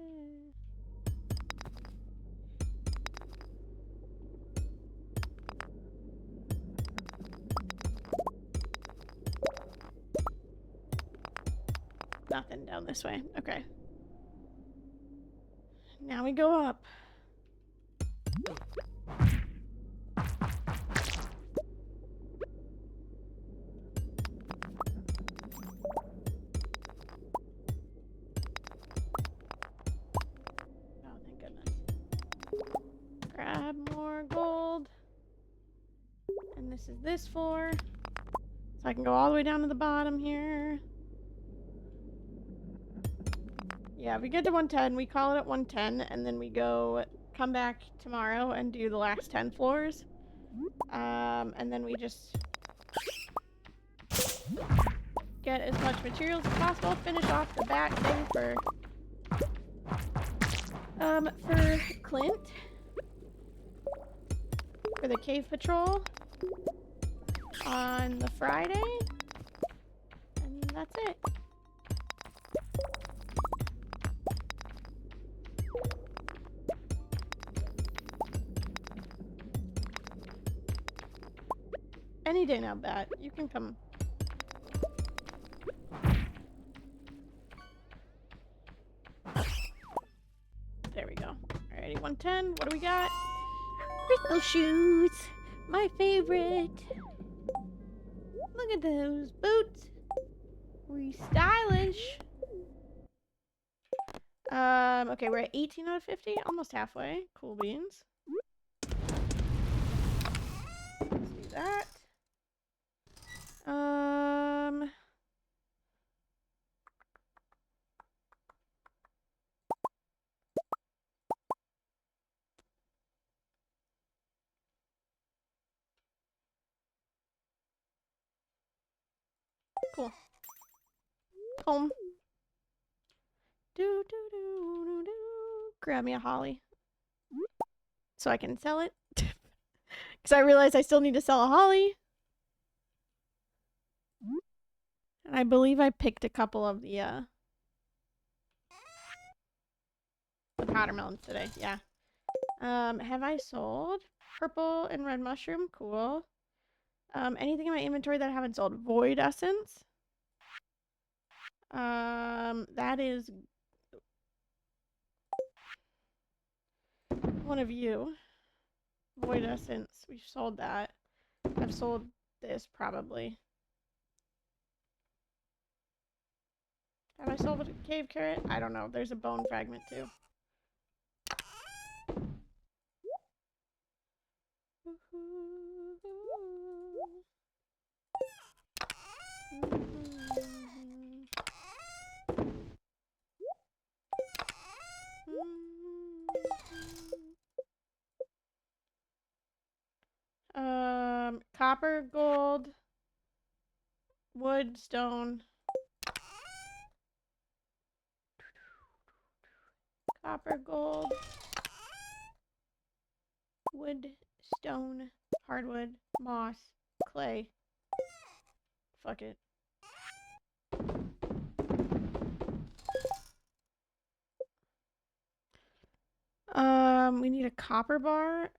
Nothing down this way. Okay. Now we go up. Oh, thank goodness. Grab more gold. And this is this floor. So I can go all the way down to the bottom here. Yeah, we get to 110, we call it at 110, and then we come back tomorrow and do the last 10 floors. And then we just get as much materials as possible, finish off the back thing for Clint. For the cave patrol on the Friday. And that's it. Any day now, Bat. You can come. There we go. Alrighty, 110. What do we got? Crystal shoes. My favorite. Look at those boots. We stylish. Okay, we're at 18 out of 50. Almost halfway. Cool beans. Let's do that. Cool. Home. Do do do do do. Grab me a holly. So I can sell it. Because I realized I still need to sell a holly. And I believe I picked a couple of the powder melons today. Yeah. Have I sold? Purple and red mushroom. Cool. Anything in my inventory that I haven't sold? Void essence. That is one of you. Void essence. We've sold that. I've sold this probably. Have I sold a cave carrot? I don't know. There's a bone fragment too. Copper, gold, wood, stone. Copper, gold, wood, stone, hardwood, moss, clay. fuck it. We need a copper bar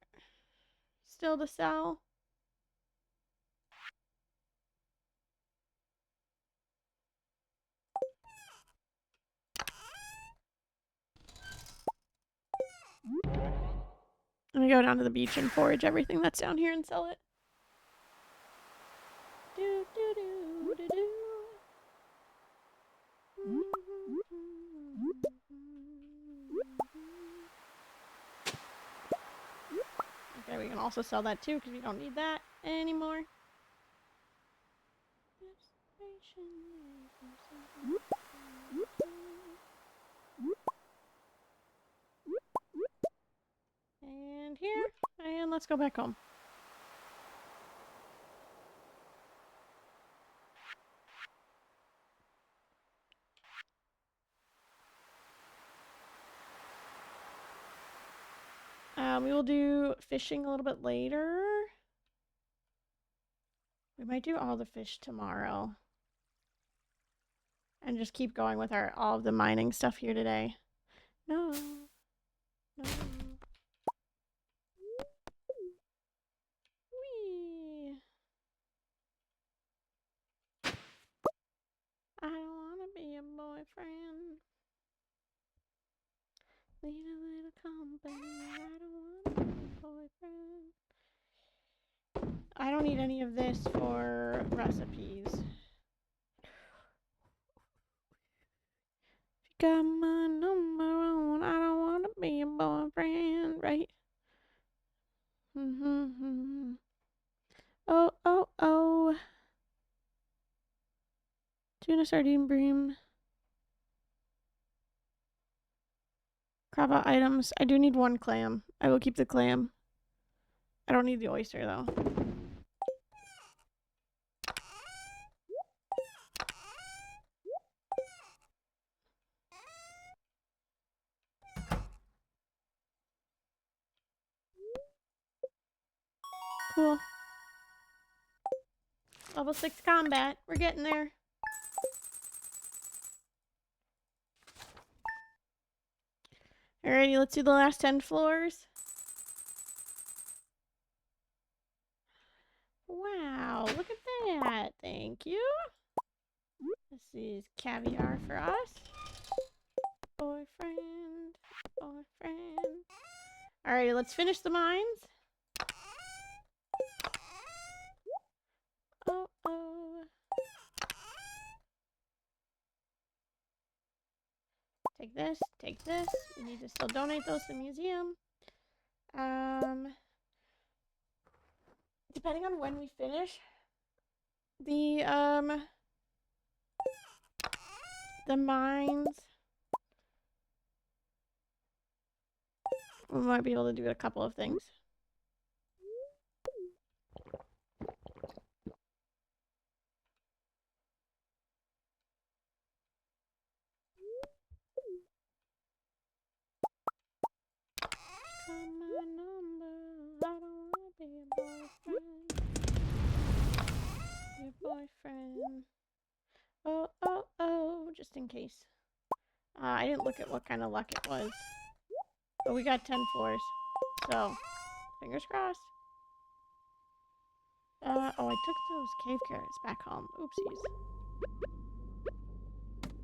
still to sell. I'm gonna go down to the beach and forage everything that's down here and sell it. Do, do, do, do, do. Okay, we can also sell that too because we don't need that anymore. And here, and let's go back home. We will do fishing a little bit later. We might do all the fish tomorrow. And just keep going with all of the mining stuff here today. No. No. Whee. I don't want to be a boyfriend. Need a little company. I don't want to be a boyfriend. I don't need any of this for recipes. If you got my number on, I don't want to be a boyfriend, right? Oh, oh, oh. Tuna sardine bream. Crab out items. I do need one clam. I will keep the clam. I don't need the oyster though. Cool. Level 6 combat. We're getting there. Alrighty, let's do the last 10 floors. Wow, look at that. Thank you. This is caviar for us. Boyfriend. Boyfriend. Alrighty, let's finish the mines. Oh, oh. Take this, take this. We need to still donate those to the museum. Depending on when we finish the mines, we might be able to do a couple of things. My number, I don't wanna be a boyfriend. Your boyfriend. Oh, oh, oh, just in case. I didn't look at what kind of luck it was. But we got 10 floors. So, fingers crossed. Oh, I took those cave carrots back home. Oopsies.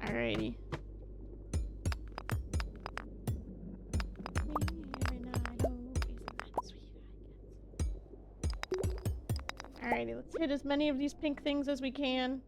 Alrighty. Alrighty, let's hit as many of these pink things as we can.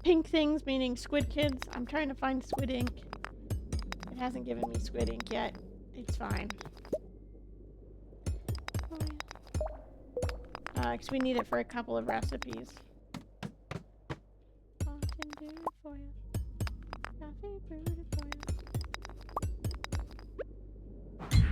Pink things meaning squid kids. I'm trying to find squid ink. It hasn't given me squid ink yet. It's fine. Because we need it for a couple of recipes. I can do it for you. Coffee brewed it for you.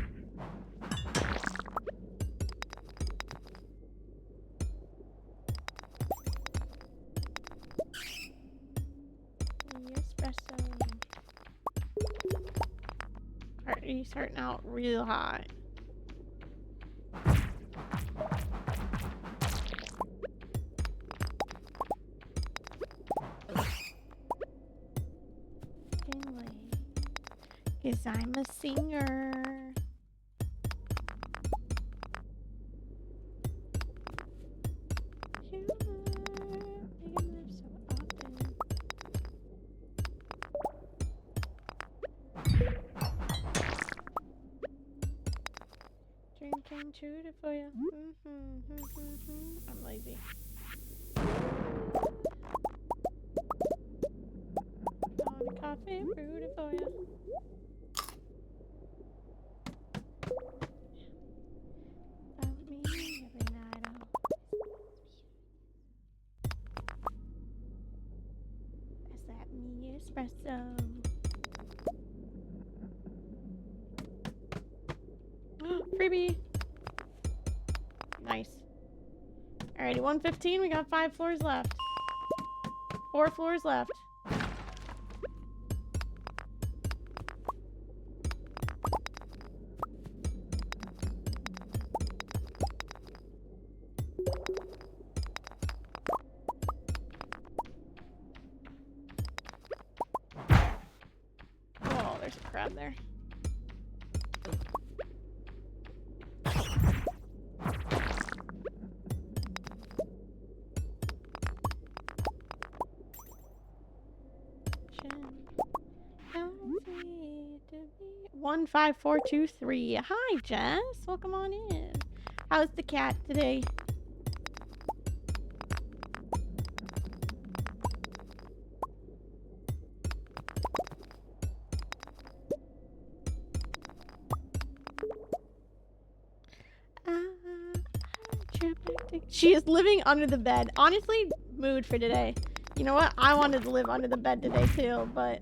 starting out real hot. Cause I'm a singer. Drinking tutor for you. I'm lazy. On a coffee brewed for you. Espresso. Freebie. Nice. Alrighty, 115. We got 5 floors left. 4 floors left. Oh, there's a crab there. One 5 4 2 3. Hi, Jess. Welcome on in. How's the cat today? She is living under the bed. Honestly, mood for today. You know what? I wanted to live under the bed today too, but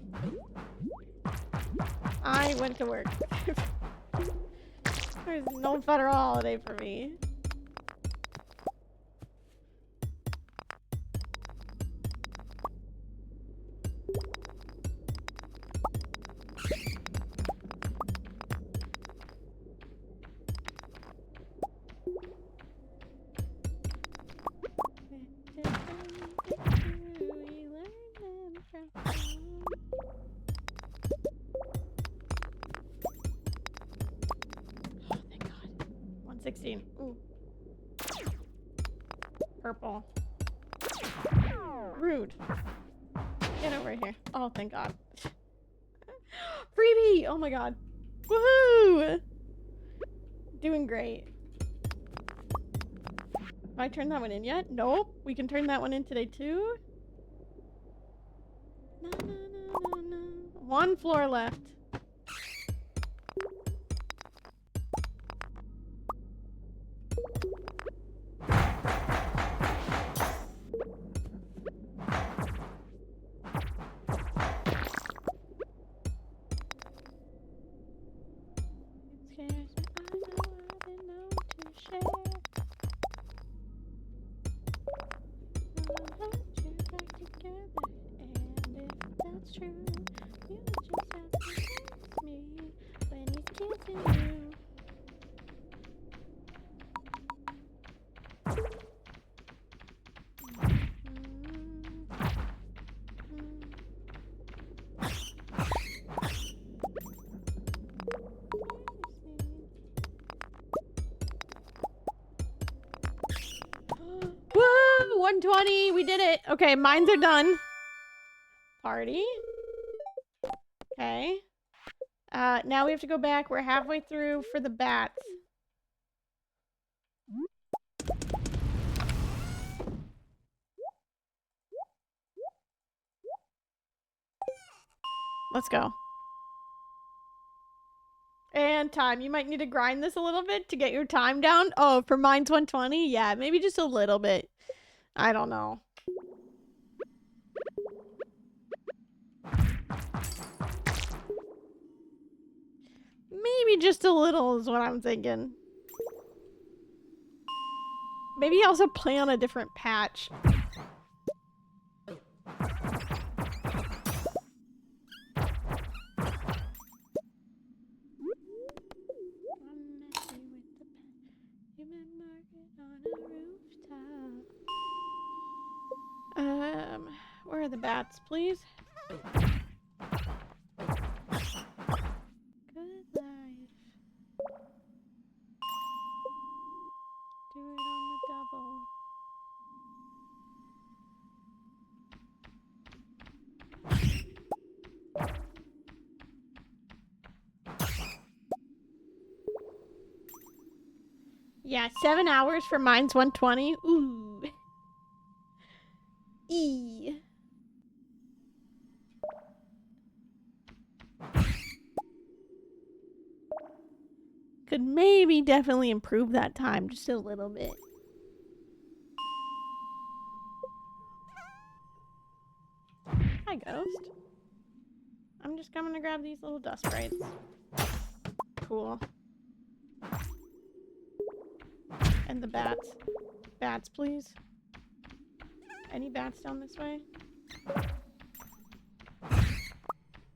I went to work. There's no federal holiday for me. Ooh. Purple. Rude. Get over here. Oh, thank God. Freebie! Oh my God. Woohoo! Doing great. Have I turned that one in yet? Nope. We can turn that one in today too. No, no, no, no, no. 1 floor left. Woo! 120! We did it! Okay, mines are done. Party. Okay. Now we have to go back. We're halfway through for the bats. Let's go. And time. You might need to grind this a little bit to get your time down. Oh, for mine's 120? Yeah, maybe just a little bit. I don't know. Maybe just a little is what I'm thinking. Maybe also play on a different patch. Where are the bats, please? Good life. Do it on the double. Yeah, 7 hours for mine's 120. Ooh. E. Could maybe definitely improve that time just a little bit. Hi, Ghost. I'm just coming to grab these little dust sprites. Cool. And the bats. Bats, please. Any bats down this way?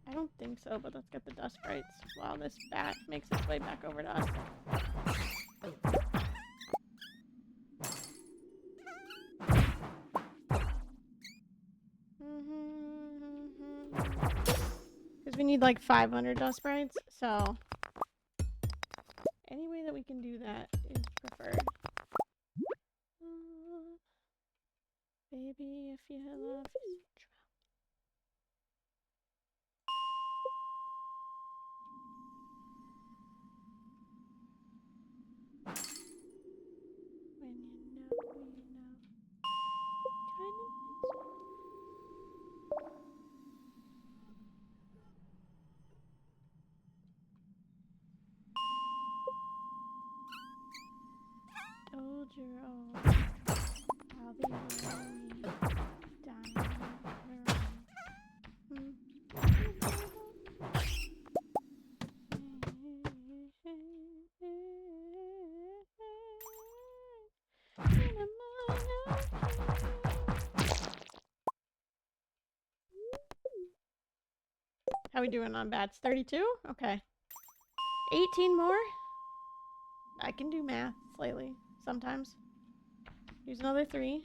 I don't think so, but let's get the dust sprites while this bat makes its way back over to us. Because we need like 500 dust sprites, so any way that we can do that is preferred. Baby, if you love when you know, kind of. Told your own. I'll be lonely. Dying on her own. How we doing on bats? 32? Okay. 18 more? I can do math slightly sometimes. Here's another 3.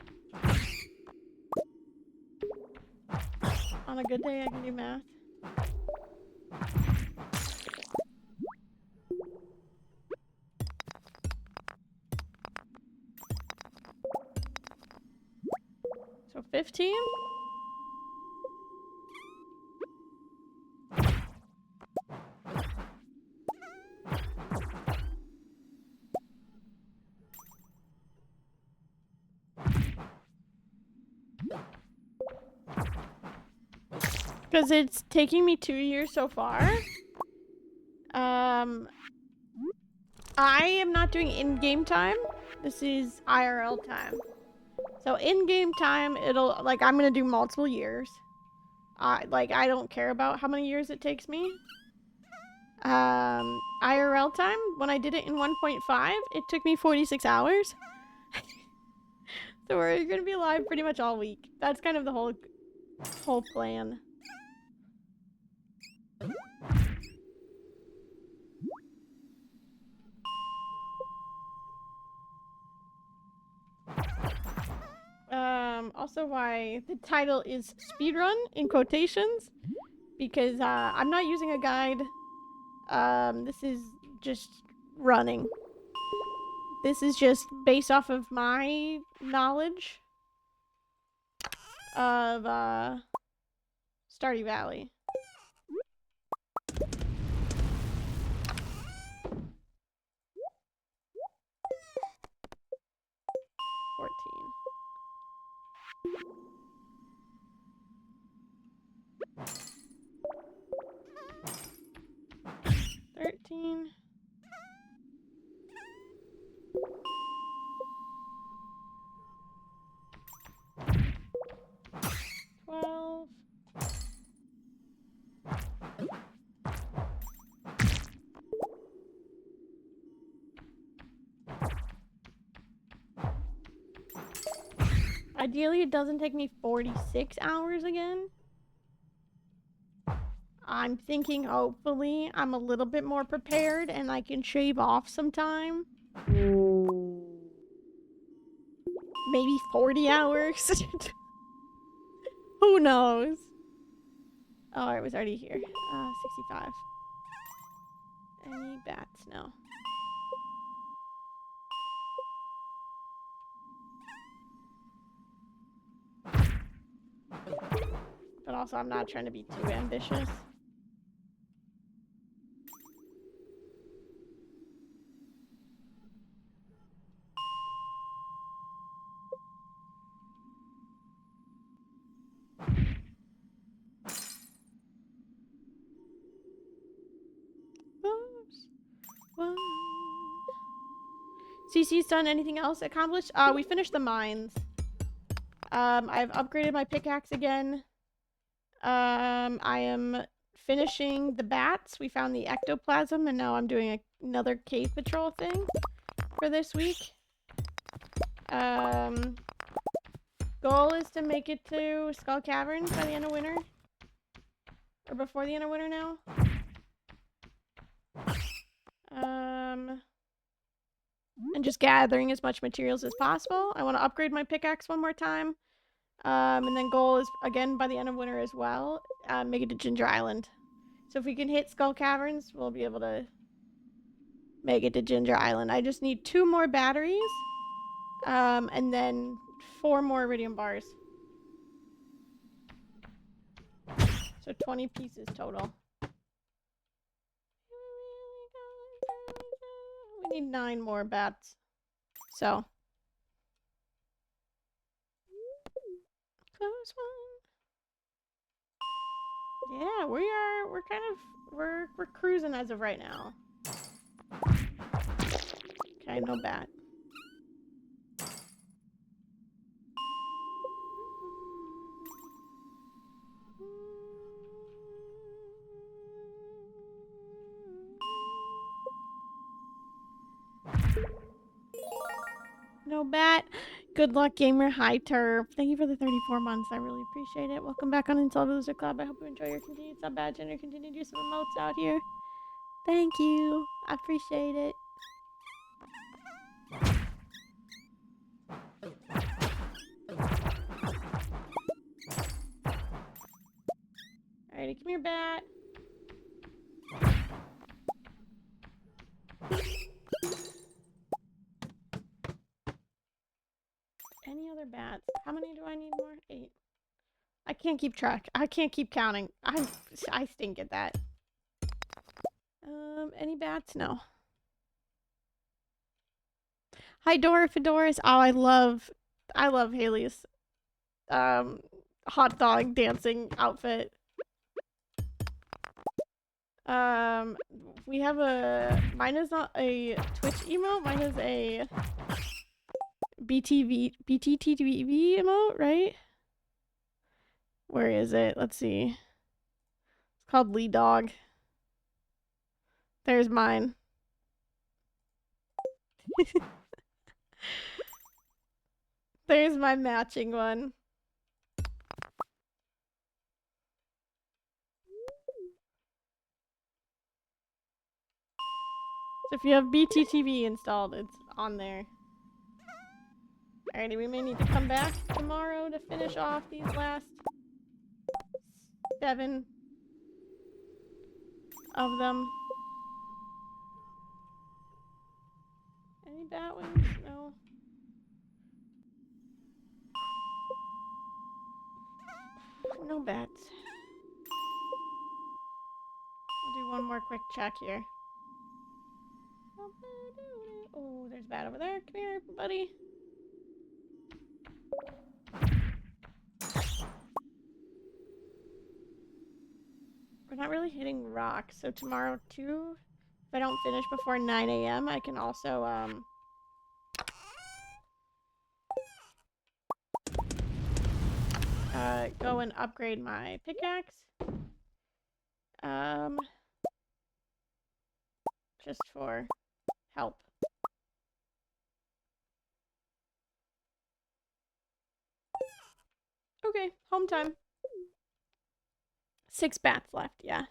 On a good day, I can do math. So 15? Because it's taking me 2 years so far. I am not doing in-game time. This is IRL time. So in-game time, it'll, like, I'm gonna do multiple years. I don't care about how many years it takes me. IRL time, when I did it in 1.5, it took me 46 hours. So we're gonna be live pretty much all week. That's kind of the whole plan. Also why the title is Speedrun in quotations, because I'm not using a guide. This is just running. This is just based off of my knowledge of Stardew Valley. $13. 12. Ideally, it doesn't take me 46 hours again. I'm thinking hopefully I'm a little bit more prepared and I can shave off some time. Maybe 40 hours. Who knows? Oh, I was already here. 65. Any bats? No. But also, I'm not trying to be too ambitious. CC's done anything else accomplished? We finished the mines. I've upgraded my pickaxe again. I am finishing the bats. We found the ectoplasm, and now I'm doing another cave patrol thing for this week. Goal is to make it to Skull Caverns by the end of winter. Or before the end of winter now. And just gathering as much materials as possible. I want to upgrade my pickaxe one more time. And then goal is, again, by the end of winter as well, make it to Ginger Island. So if we can hit Skull Caverns, we'll be able to make it to Ginger Island. I just need 2 more batteries. And then 4 more iridium bars. So 20 pieces total. We need 9 more bats. So. Close one. Yeah, we're cruising as of right now. Okay, no bat. No bat. Good luck, gamer. Hi, Turf. Thank you for the 34 months. I really appreciate it. Welcome back on Intel Loser Club. I hope you enjoy your continued sub badge and your continued use of emotes out here. Thank you. I appreciate it. Alrighty, come here, bat. Any other bats? How many do I need more? 8. I can't keep track. I can't keep counting. I stink at that. Any bats? No. Hi, Dora Fedoris. Oh, I love Haley's hot dog dancing outfit. We have mine is not a Twitch emote, mine is a BTTV emote, right? Where is it? Let's see. It's called Lee Dog. There's mine. There's my matching one. So if you have BTTV installed, it's on there. Alrighty, we may need to come back tomorrow to finish off these last 7 of them. Any bat wings? No. No bats. I'll do one more quick check here. Oh, there's a bat over there. Come here, buddy. We're not really hitting rocks, so tomorrow too, if I don't finish before 9 a.m., I can also go and upgrade my pickaxe. Just for help. Okay, home time. 6 bats left, yeah.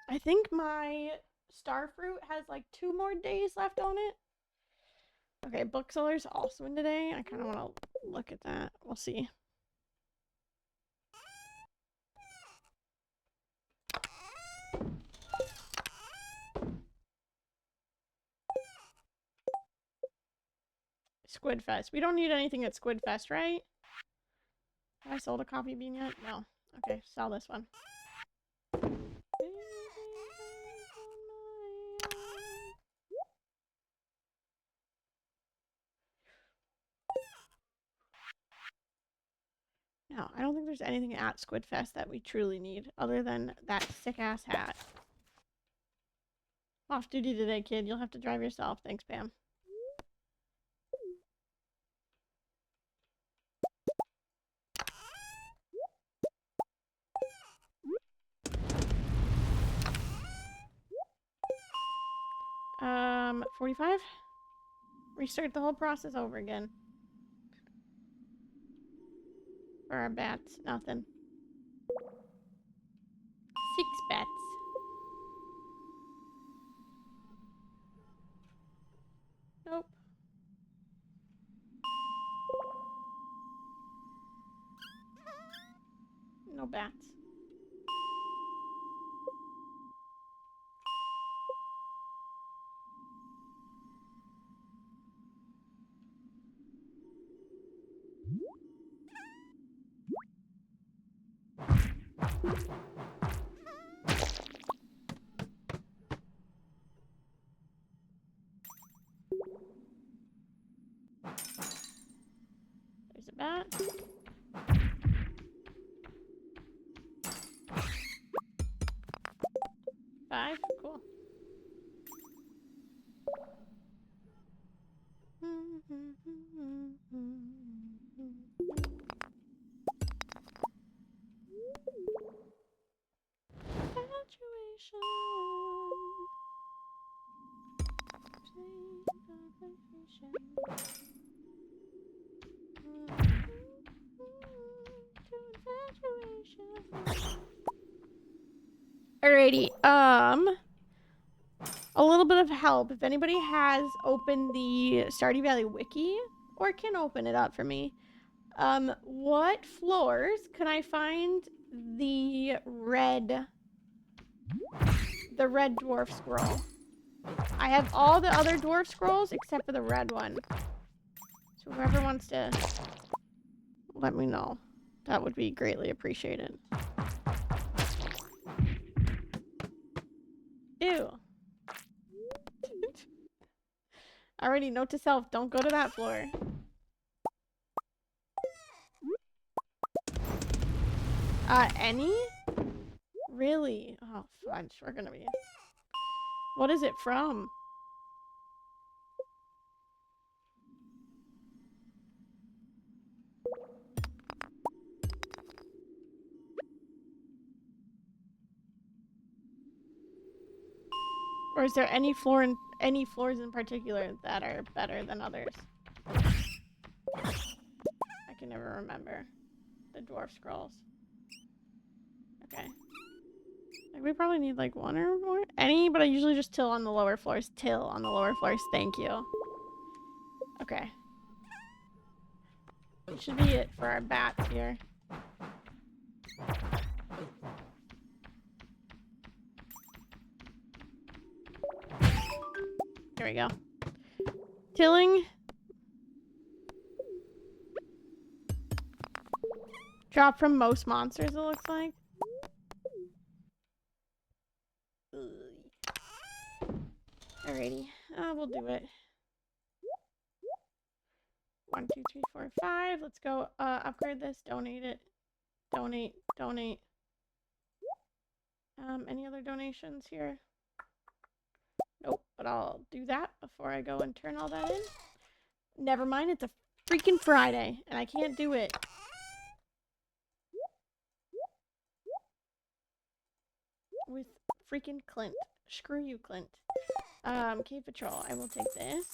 I think my star fruit has like 2 more days left on it. Okay, bookseller's also in today. I kind of want to look at that. We'll see. Squidfest. We don't need anything at Squidfest, right? Have I sold a coffee bean yet? No. Okay, sell this one. No, I don't think there's anything at Squidfest that we truly need other than that sick-ass hat. Off duty today, kid. You'll have to drive yourself. Thanks, Pam. Um, 45? Restart the whole process over again. For our bats. Nothing. 6 bats. Nope. No bats. There's a bat. Five. Cool. Alrighty, a little bit of help. If anybody has opened the Stardew Valley wiki or can open it up for me, what floors can I find the red dwarf scroll? I have all the other dwarf scrolls except for the red one. So whoever wants to let me know, that would be greatly appreciated. Ew. Alrighty, note to self, don't go to that floor. Any? Really? Oh, fudge, we're gonna be... What is it from? Or is there any floors in particular that are better than others? I can never remember the dwarf scrolls. Okay. Like, we probably need like one or more. Any, but I usually just till on the lower floors. Till on the lower floors. Thank you. Okay. That should be it for our bats here. There we go. Tilling. Drop from most monsters, it looks like. Alrighty. We'll do it. 1, 2, 3, 4, 5. Let's go upgrade this. Donate it. Donate. Any other donations here? Nope, but I'll do that before I go and turn all that in. Never mind, it's a freaking Friday, and I can't do it. With freaking Clint. Screw you, Clint. Cave Patrol, I will take this.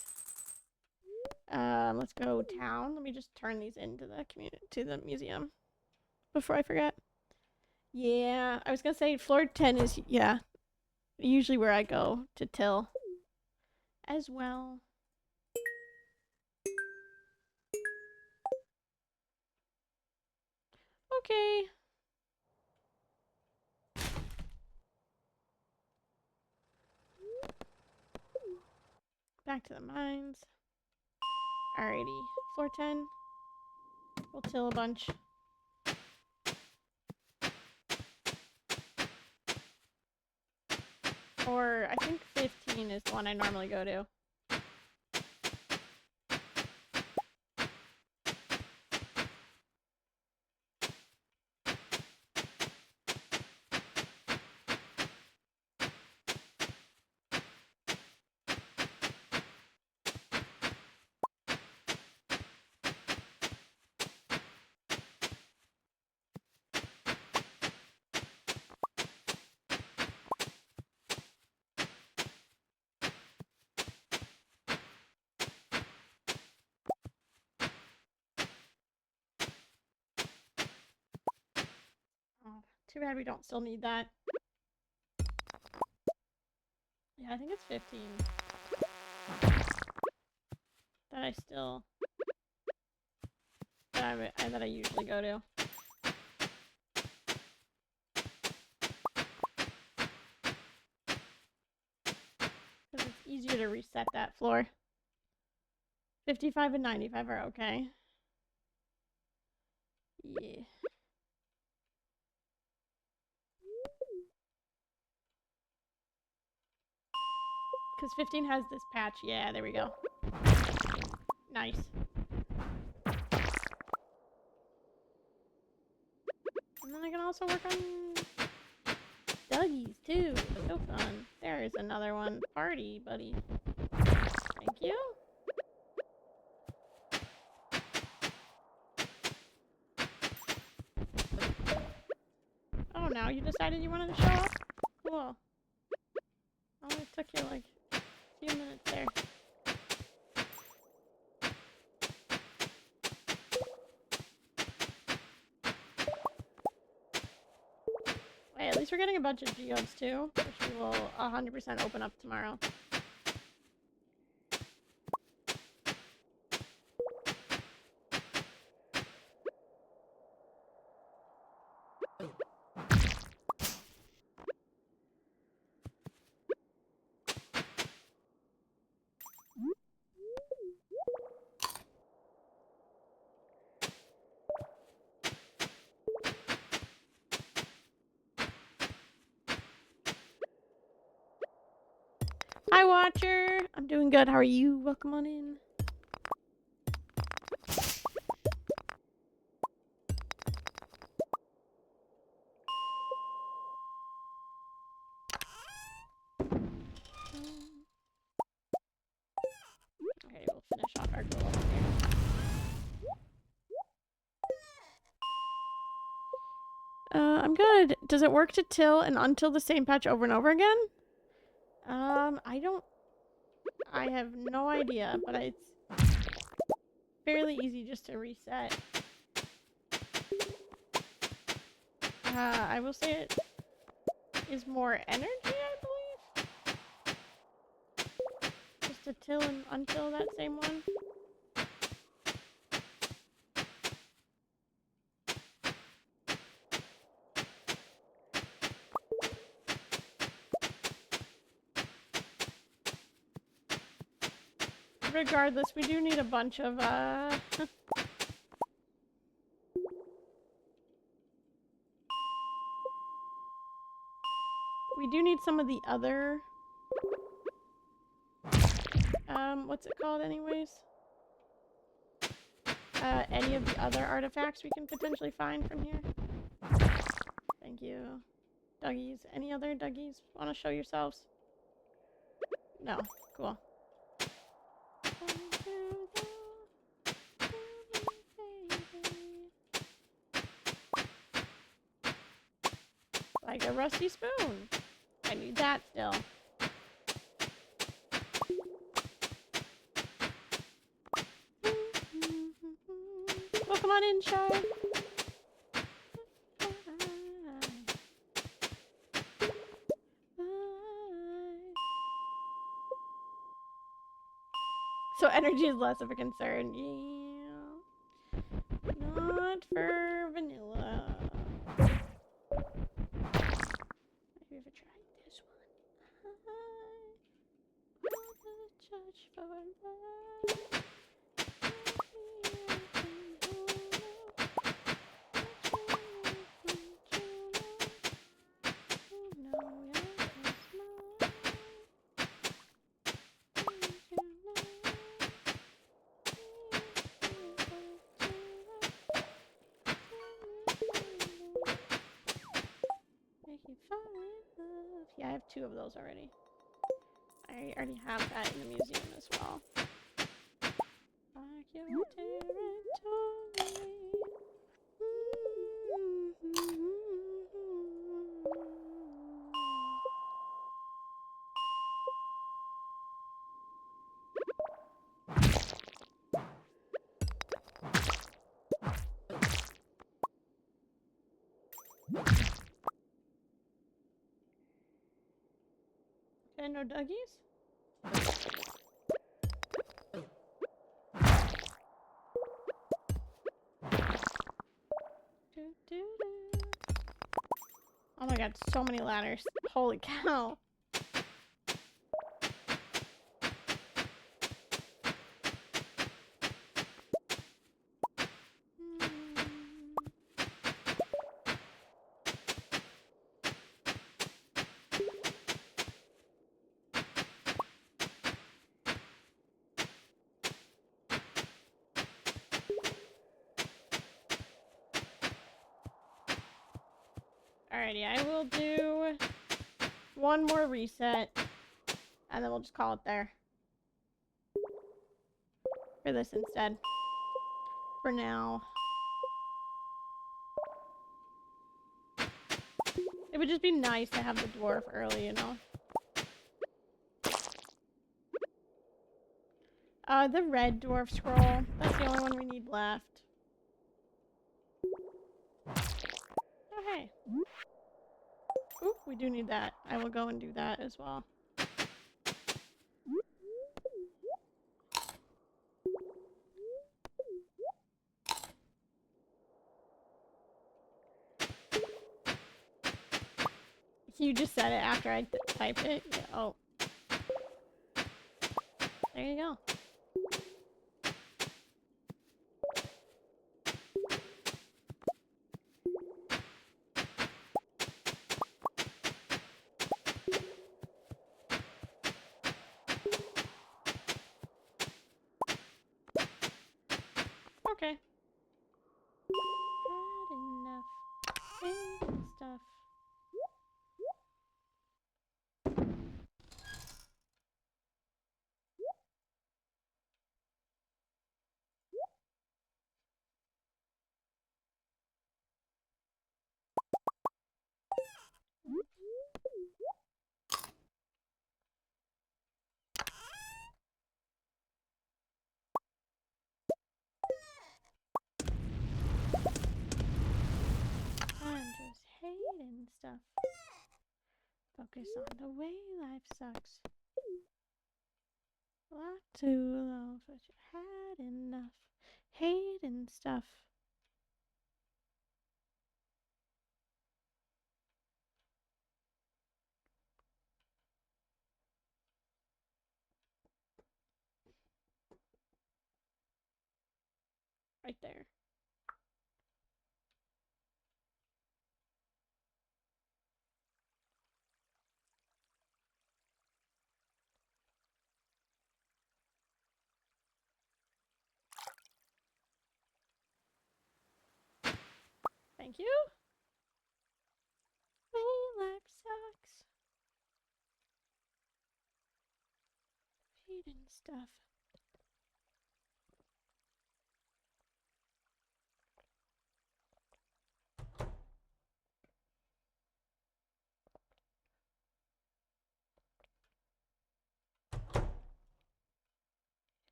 Let's go town. Let me just turn these into the museum before I forget. Yeah, I was gonna say floor 10 is, yeah. Usually where I go to till as well. Okay. Back to the mines. Alrighty. Floor 10. We'll till a bunch. Or I think 15 is the one I normally go to. Oh, too bad we don't still need that. Yeah, I think it's 15. That I still... that I usually go to. Because it's easier to reset that floor. 55 and 95 are okay. Yeah. Because 15 has this patch. Yeah, there we go. Nice. And then I can also work on Dougie's too. So fun. There is another one. Party, buddy. Thank you. Oh, now you decided you wanted to show up? Cool. Only took you like a few minutes there. Hey, at least we're getting a bunch of geodes too, which we will 100% open up tomorrow. Hi, Watcher. I'm doing good. How are you? Welcome on in. Okay, we'll finish off our goal here. I'm good. Does it work to till and untill the same patch over and over again? I have no idea, but it's fairly easy just to reset. I will say it is more energy, I believe. Just to till and untill that same one. Regardless, we do need a bunch of, we do need some of the other, what's it called anyways? Any of the other artifacts we can potentially find from here. Thank you. Duggies. Any other Duggies? Want to show yourselves? No. Cool. Like a rusty spoon. I need that still. Well, come on in, Shy. So energy is less of a concern. Yeah. Not for vanilla. Have you ever tried this one? Judge for love. Yeah, I have 2 of those already. I already have that in the museum as well. Like your territory. Okay, no doggies? Oh my god, so many ladders. Holy cow. Alrighty, I will do one more reset, and then we'll just call it there. For this instead. For now. It would just be nice to have the dwarf early, you know? The red dwarf scroll. That's the only one we need left. Oh, hey. Oop, we do need that. I will go and do that as well. You just said it after I typed it? Yeah, oh. There you go. Okay. Had enough stuff. I'm just hating stuff. Focus on the way life sucks. Lot too low, but you had enough. Hating stuff. Right there. Thank you. My life sucks. Hating stuff.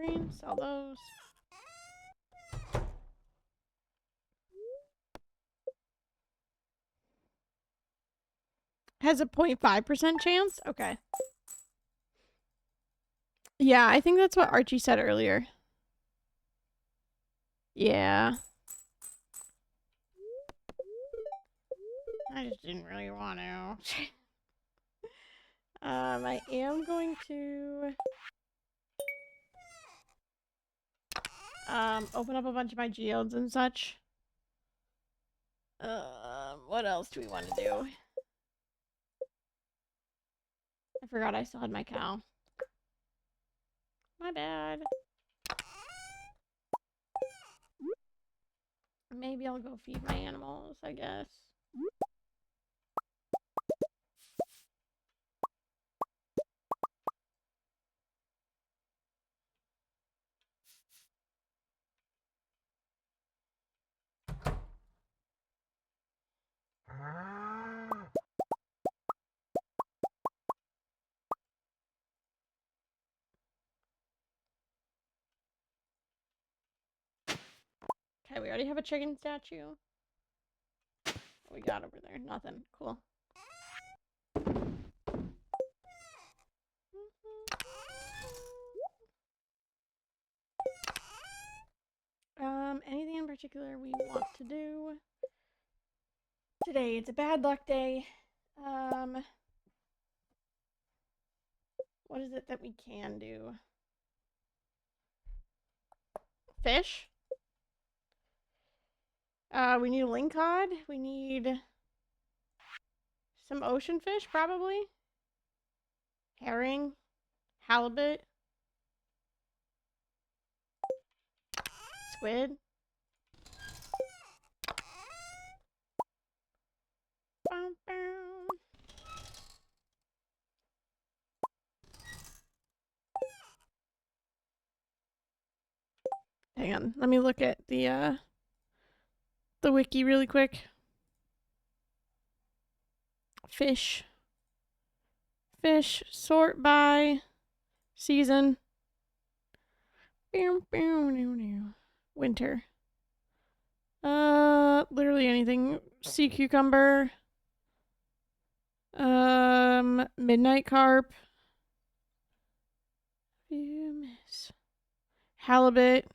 green. Sell those. Has a 0.5% chance? Okay. Yeah, I think that's what Archie said earlier. Yeah. I just didn't really want to. I am going to open up a bunch of my geodes and such. What else do we want to do? I forgot I still had my cow. My bad. Maybe I'll go feed my animals, I guess. Okay, we already have a chicken statue. What we got over there? Nothing. Cool. Anything in particular we want to do today? It's a bad luck day. What is it that we can do? Fish? We need a lingcod. We need some ocean fish, probably. Herring. Halibut. Squid. Bum, bum. Hang on, let me look at the wiki really quick. Fish. Fish, sort by season. Winter. Literally anything. Sea cucumber. Midnight carp. Halibut.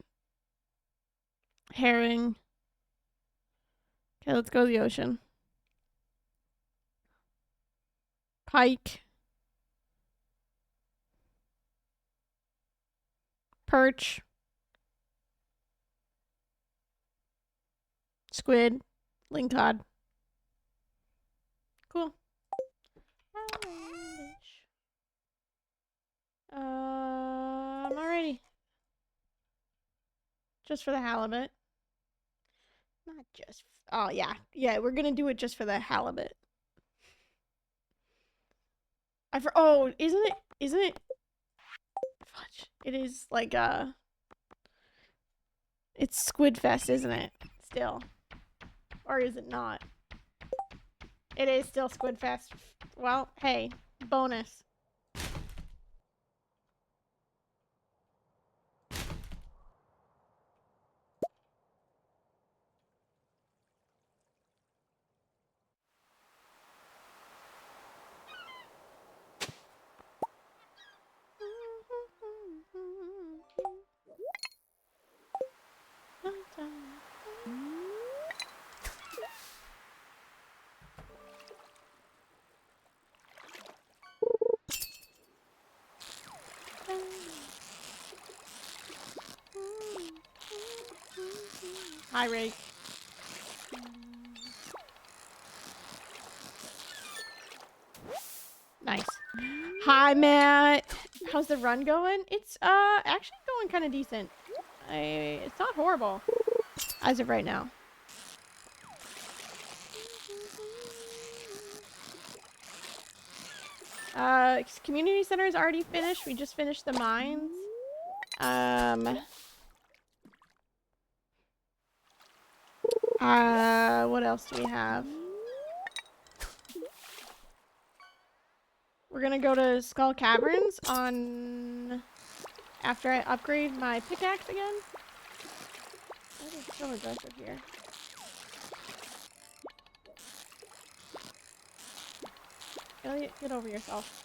Herring. Okay, let's go to the ocean. Pike. Perch. Squid. Lingcod. Cool. Alrighty. Just for the halibut. Not just. Oh, yeah. Yeah, we're gonna do it just for the halibut. Oh, isn't it? Fudge. It is like, it's Squid Fest, isn't it? Still. Or is it not? It is still Squid Fest. Well, hey, bonus. Hi, Ray. Nice. Hi, Matt. How's the run going? It's actually going kind of decent. It's not horrible as of right now. Community center is already finished. We just finished the mines. What else do we have? We're gonna go to Skull Caverns on After I upgrade my pickaxe again. That is so aggressive here. Elliot, get over yourself.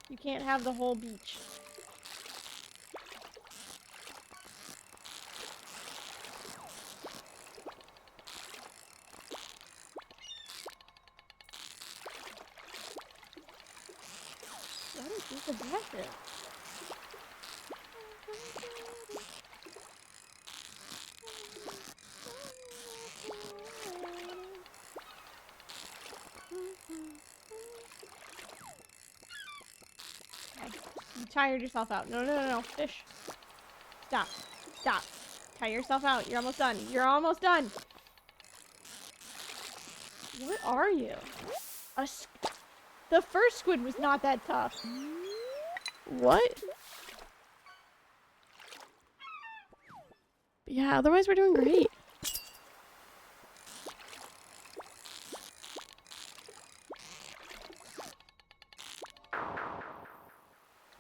You can't have the whole beach. What is this aggressive? Okay. You tired yourself out. No, no, no, no. Fish. Stop. Stop. Tire yourself out. You're almost done. You're almost done. What are you? The first squid was not that tough. What? Yeah, otherwise we're doing great.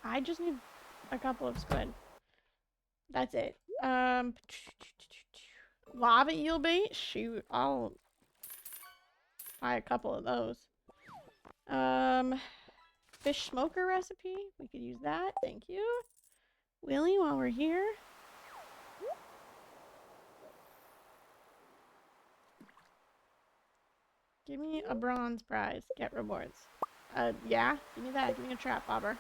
I just need a couple of squid. That's it. Lava eel bait? Shoot, I'll buy a couple of those. Fish smoker recipe? We could use that. Thank you. Willie, while we're here. Give me a bronze prize. Get rewards. Yeah. Give me that. Give me a trap bobber.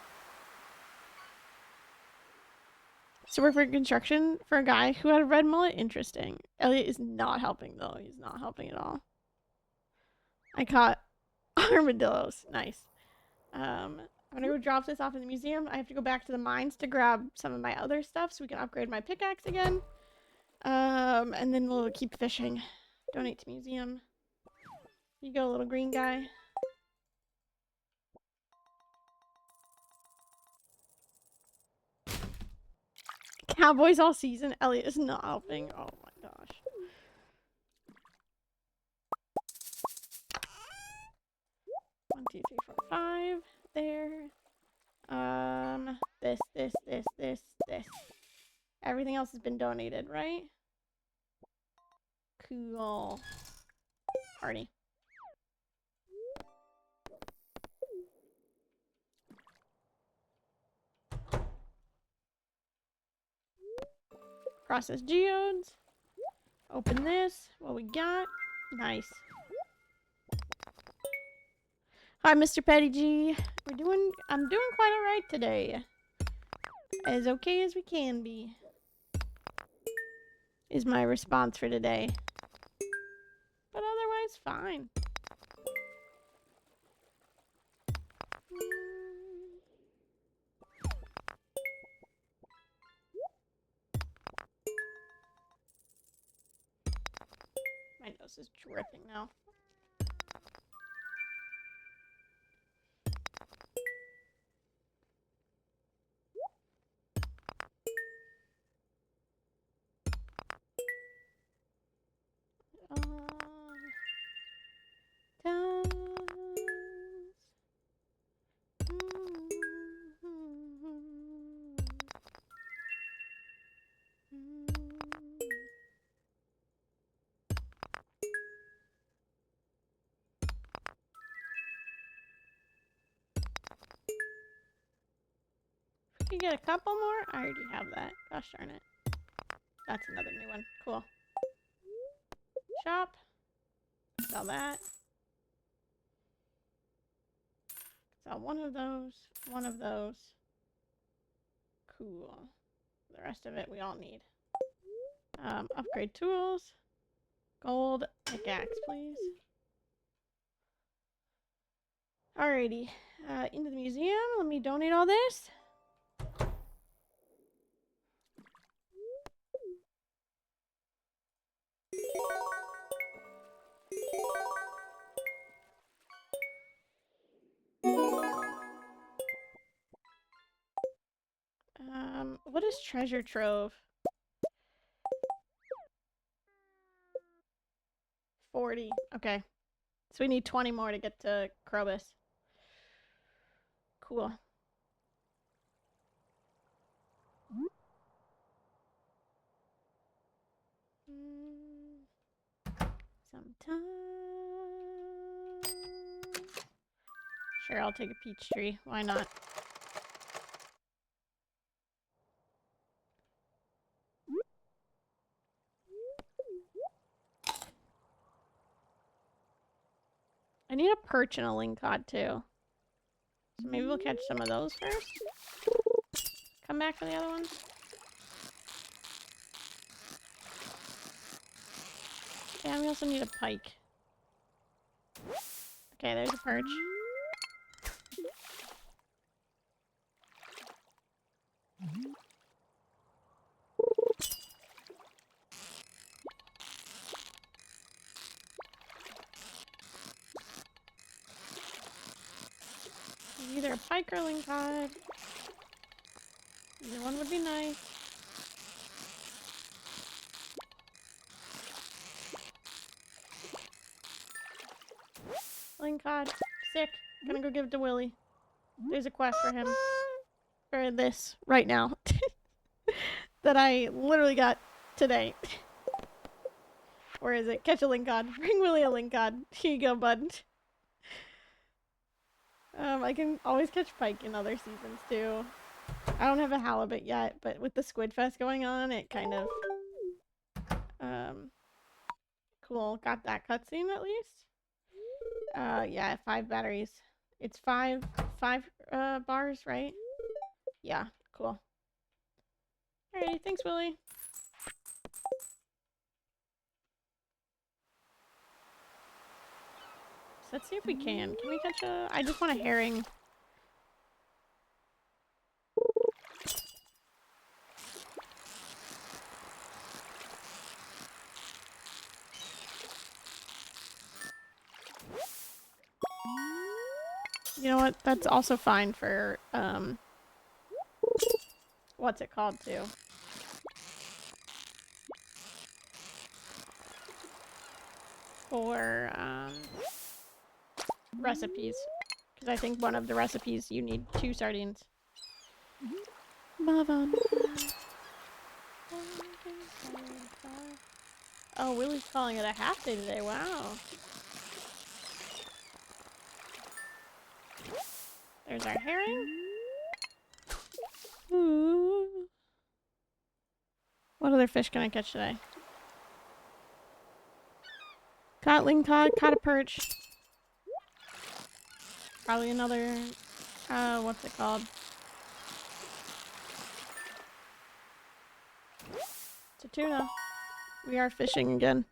So we're for construction for a guy who had a red mullet. Interesting. Elliot is not helping though. He's not helping at all. I caught armadillos. Nice. I'm gonna go drop this off in the museum. I have to go back to the mines to grab some of my other stuff so we can upgrade my pickaxe again. And then we'll keep fishing. Donate to museum. You go, little green guy. Cowboys all season. Elliot is not helping. Oh my gosh. One, two, three, four, five. There. This. Everything else has been donated, right? Cool. Party. Process geodes. Open this. What we got? Nice. Hi, Mr. Petty G. I'm doing quite alright today. As okay as we can be. Is my response for today. But otherwise, fine. My nose is dripping now. You get a couple more? I already have that. Gosh darn it. That's another new one. Cool. Shop. Sell that. Sell one of those. One of those. Cool. The rest of it we all need. Upgrade tools. Gold pickaxe, please. Alrighty. Into the museum. Let me donate all this. What is treasure trove? 40. Okay. So we need 20 more to get to Krobus. Cool. time. Sure, I'll take a peach tree. Why not? I need a perch and a lingcod too. So maybe we'll catch some of those first. Come back for the other ones. Yeah, we also need a pike. Okay, there's a perch. Either a pike or lingcod. Either one would be nice. Lingcod. Sick. Gonna go give it to Willy. There's a quest for him. For this. Right now. That I literally got today. Where is it? Catch a lingcod. Bring Willy a lingcod. Here you go, bud. I can always catch pike in other seasons too. I don't have a halibut yet, but with the Squid Fest going on, it kind of cool. Got that cutscene at least. Yeah, 5 batteries. It's five bars, right? Yeah, cool. Alright, thanks, Willy. So let's see if we can. Can we catch a... I just want a herring. You know what? That's also fine for, what's it called, too? For, recipes. Because I think one of the recipes you need 2 sardines. Oh, Willy's calling it a half day today. Wow. There's our herring. Ooh. What other fish can I catch today? Caught lingcod, caught a perch. Probably another, what's it called? It's a tuna. We are fishing again.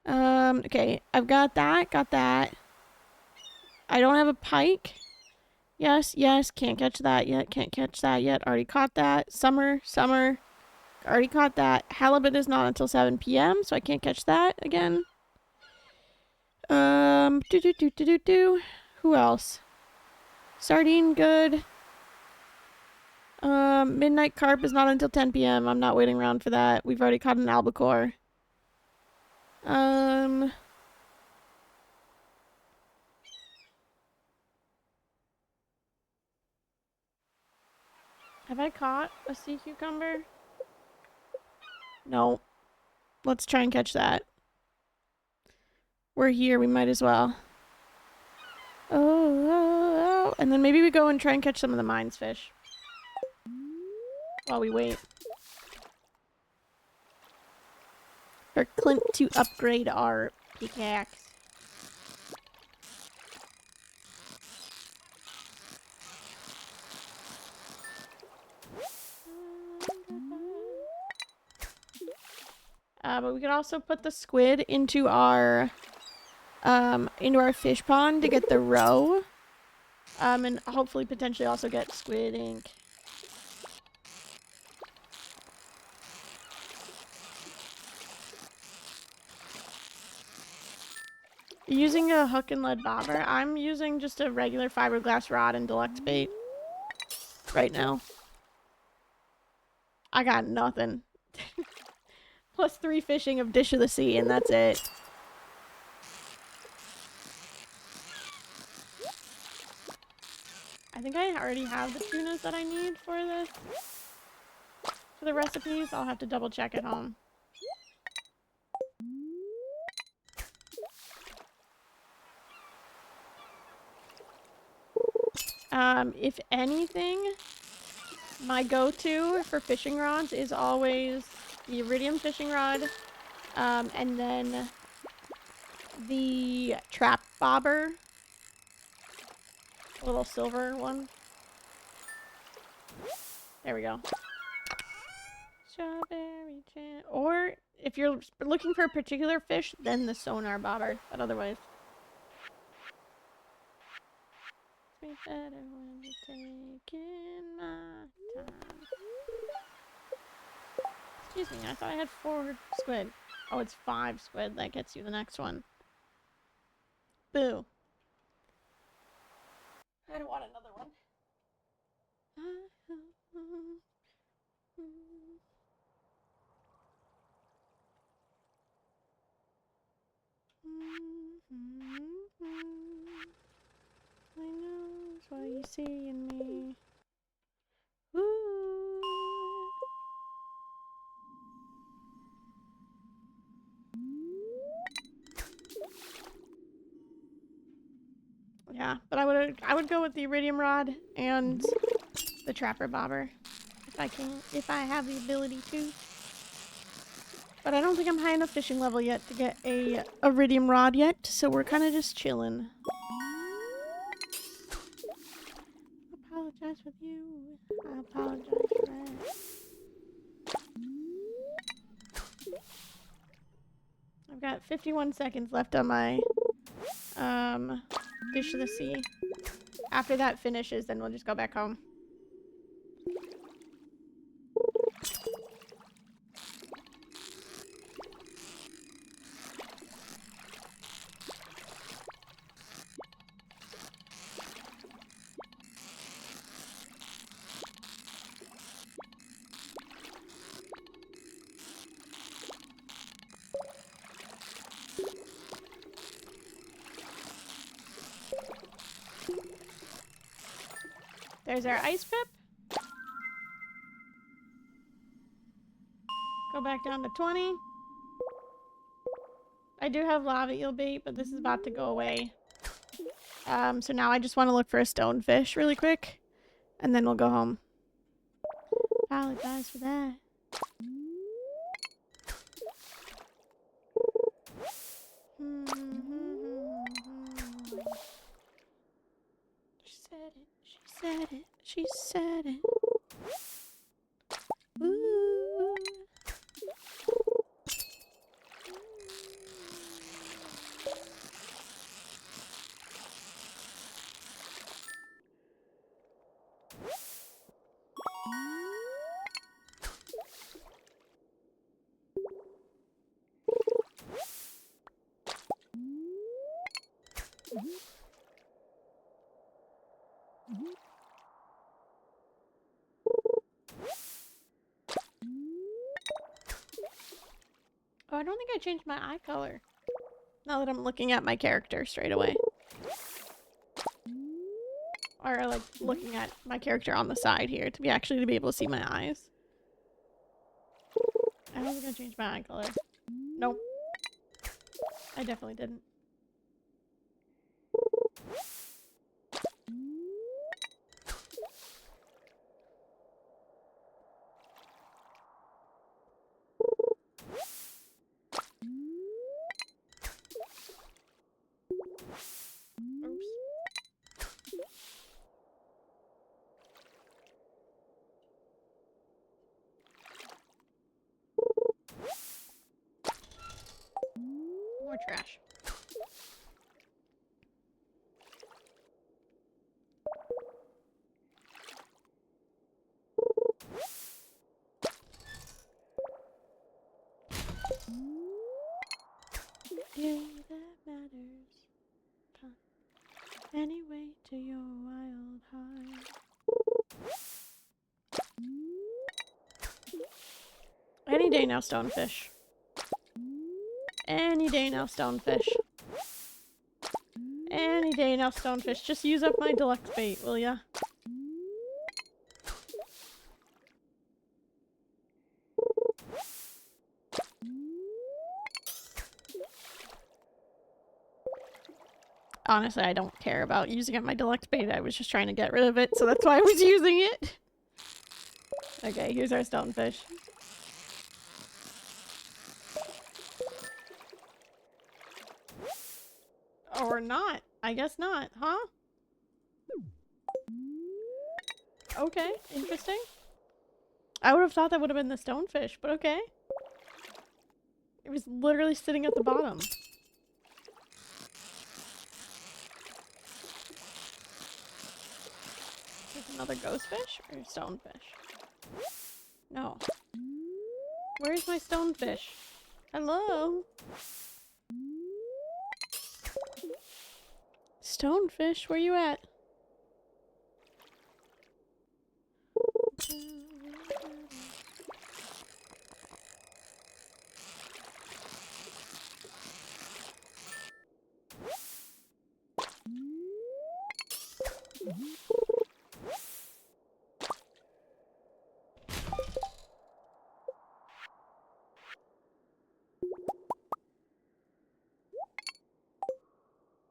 Okay, I've got that. I don't have a pike. Yes, can't catch that yet, already caught that. Summer, already caught that. Halibut is not until 7 p.m., so I can't catch that again. Who else? Sardine, good. Midnight carp is not until 10 p.m. I'm not waiting around for that. We've already caught an albacore. Have I caught a sea cucumber? No. Let's try and catch that. We're here, we might as well. Oh. And then maybe we go and try and catch some of the mines fish. While we wait. For Clint to upgrade our pickaxe. But we could also put the squid into our fish pond to get the roe. And hopefully potentially also get squid ink. Using a hook and lead bobber, I'm using just a regular fiberglass rod and deluxe bait right now. I got nothing. Plus 3 fishing of Dish of the Sea, and that's it. I think I already have the tunas that I need for this. For the recipes, I'll have to double check at home. If anything, my go-to for fishing rods is always the iridium fishing rod, and then the trap bobber, little silver one. There we go. Strawberry jam. Or if you're looking for a particular fish, then the sonar bobber. But otherwise, it's better when you're taking my time. Excuse me, I thought I had 4 squid. Oh, it's 5 squid. That gets you the next one. Boo. I don't want another one. I know what you see in me. Ooh. Yeah, but I would go with the iridium rod and the trapper bobber if I have the ability to. But I don't think I'm high enough fishing level yet to get a iridium rod yet, so we're kind of just chilling. Apologize with you. I apologize for that. I've got 51 seconds left on my Fish of the Sea. After that finishes, then we'll just go back home. There's our ice pip. Go back down to 20. I do have lava eel bait, but this is about to go away. So now I just want to look for a stonefish really quick, and then we'll go home. Apologize for that. She said it. She said it. She said it. Ooh. Oh, I don't think I changed my eye color. Now that I'm looking at my character straight away. Or like looking at my character on the side here to be able to see my eyes. I wasn't gonna change my eye color. Nope. I definitely didn't. Oops. More trash. You that matters. Anyway to your wild heart. Any day now, stonefish. Any day now, stonefish. Any day now, stonefish. Just use up my deluxe bait, will ya? honestly, I don't care about using up my deluxe bait. I was just trying to get rid of it, so that's why I was using it. Okay, here's our stonefish. Or not. I guess not, huh? Okay, interesting. I would have thought that would have been the stonefish, but okay. It was literally sitting at the bottom. There's another ghost fish or stonefish? No. Where's my stonefish? Hello? Stonefish, where you at?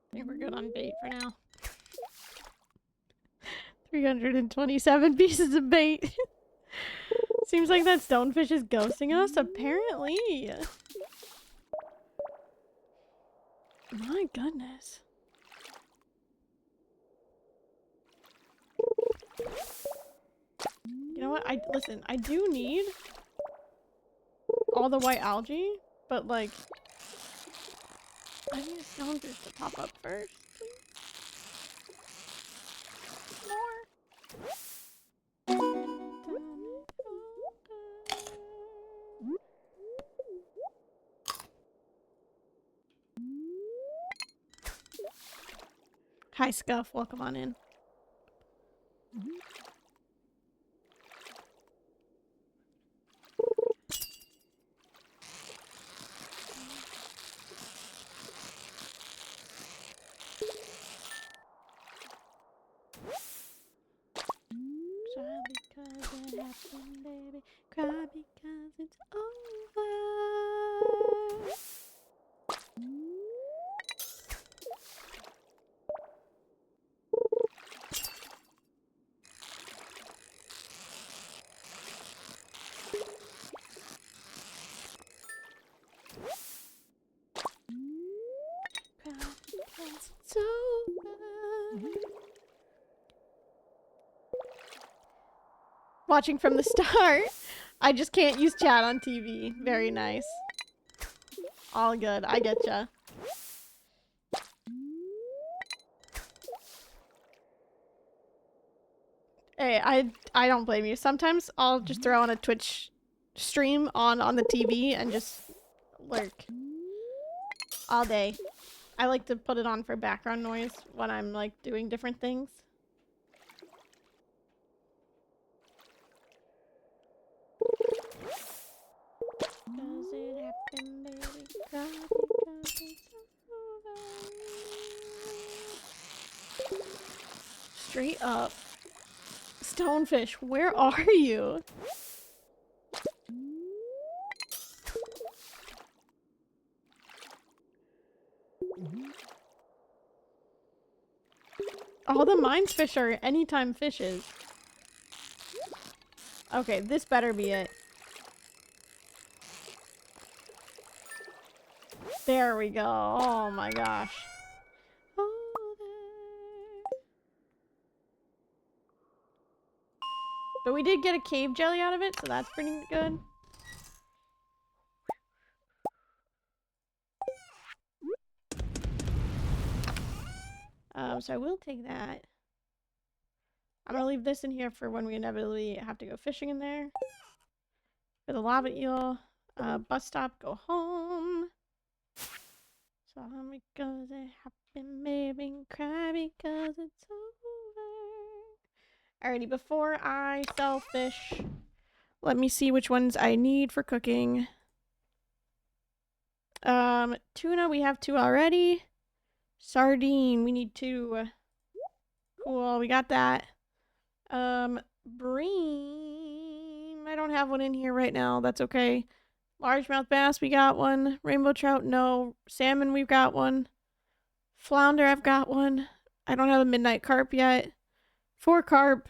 I think we're good on bait for now. 327 pieces of bait. Seems like that stonefish is ghosting us, apparently. My goodness. You know what? Listen, I do need all the white algae, but like, I need a stonefish to pop up first. Hi, Scuff. Welcome on in. Cry because it happened, baby. Cry because it's over. Cry because it's over. Watching from the start. I just can't use chat on TV. Very nice. All good. I getcha. Hey, I don't blame you. Sometimes I'll just throw on a Twitch stream on the TV and just lurk all day. I like to put it on for background noise when I'm like doing different things. Does it happen, baby? Cry because it's over. Straight up. Stonefish, where are you? All the mines fish are anytime fishes. Okay, this better be it. There we go. Oh my gosh. But we did get a cave jelly out of it, so that's pretty good. So I will take that. I'm gonna leave this in here for when we inevitably have to go fishing in there. For the lava eel, bus stop, go home. So because it happened, baby, cry because it's over. Alrighty, before I sell fish, let me see which ones I need for cooking. Tuna, we have 2 already. Sardine, we need 2. Cool, we got that. Bream, I don't have one in here right now. That's okay. Largemouth bass, we got one. Rainbow trout, no. Salmon, we've got one. Flounder, I've got one. I don't have a midnight carp yet. 4 carp.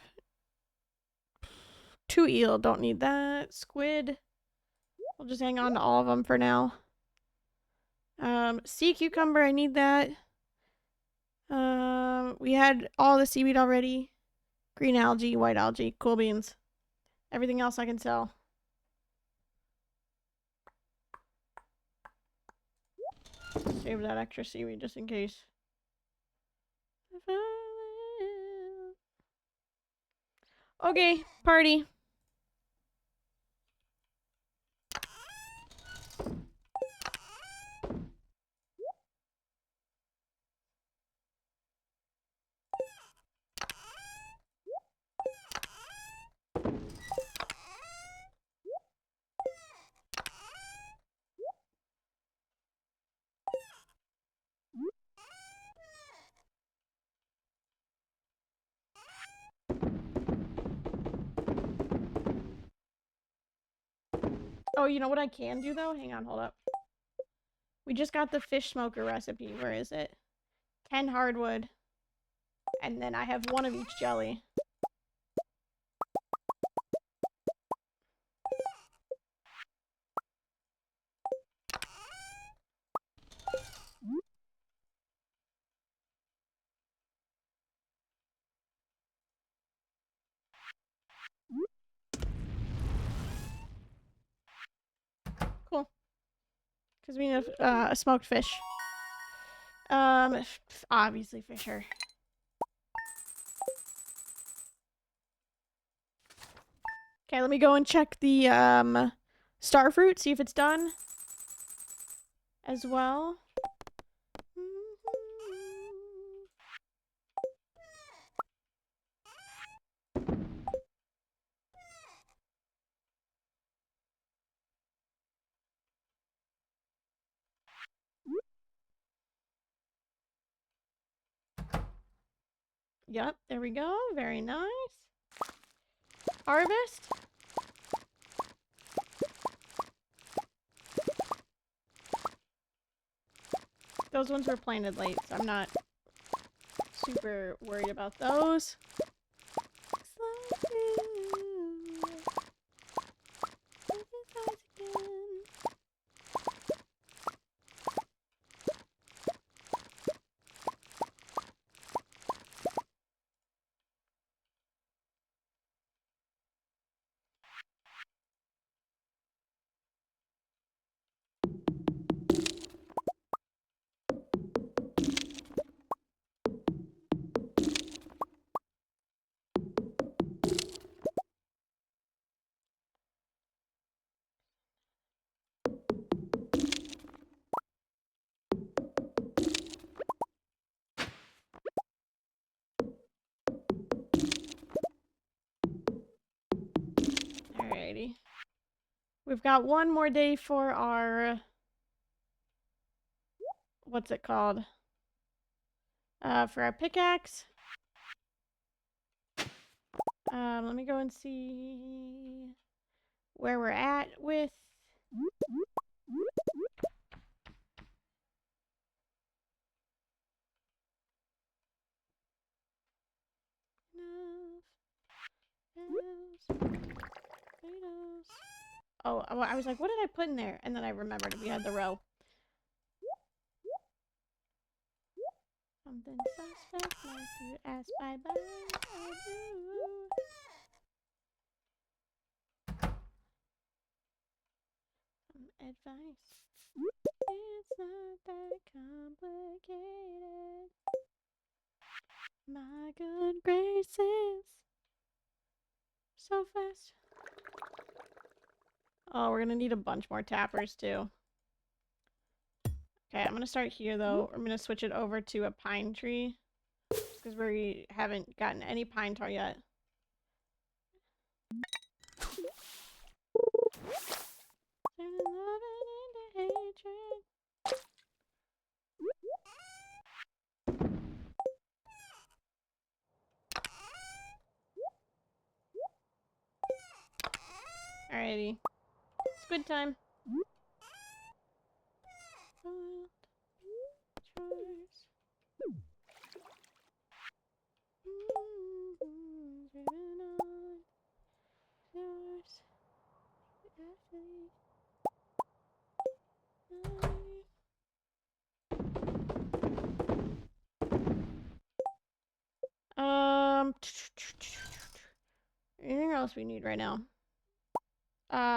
2 eel, don't need that. Squid. We'll just hang on to all of them for now. Sea cucumber, I need that. We had all the seaweed already. Green algae, white algae, cool beans. Everything else I can sell. Save that extra seaweed just in case. Okay, party. Oh, you know what I can do though? Hang on, hold up. We just got the fish smoker recipe. Where is it? 10 hardwood. And then I have 1 of each jelly. Cool. Because we need a smoked fish. Obviously Fisher. Okay, let me go and check the star fruit, see if it's done as well. Yep, there we go. Very nice. Harvest. Those ones were planted late, so I'm not super worried about those. Alrighty. We've got 1 more day for our... What's it called? For our pickaxe. Let me go and see where we're at with... Oh, I was like, what did I put in there? And then I remembered we had the row. Something suspect, like you ask bye-bye, I do. Some advice. It's not that complicated. My good graces. So fast. Oh, we're gonna need a bunch more tappers too. Okay, I'm gonna start here though. I'm gonna switch it over to a pine tree. Because we haven't gotten any pine tar yet. Alrighty. Squid time. Anything else we need right now?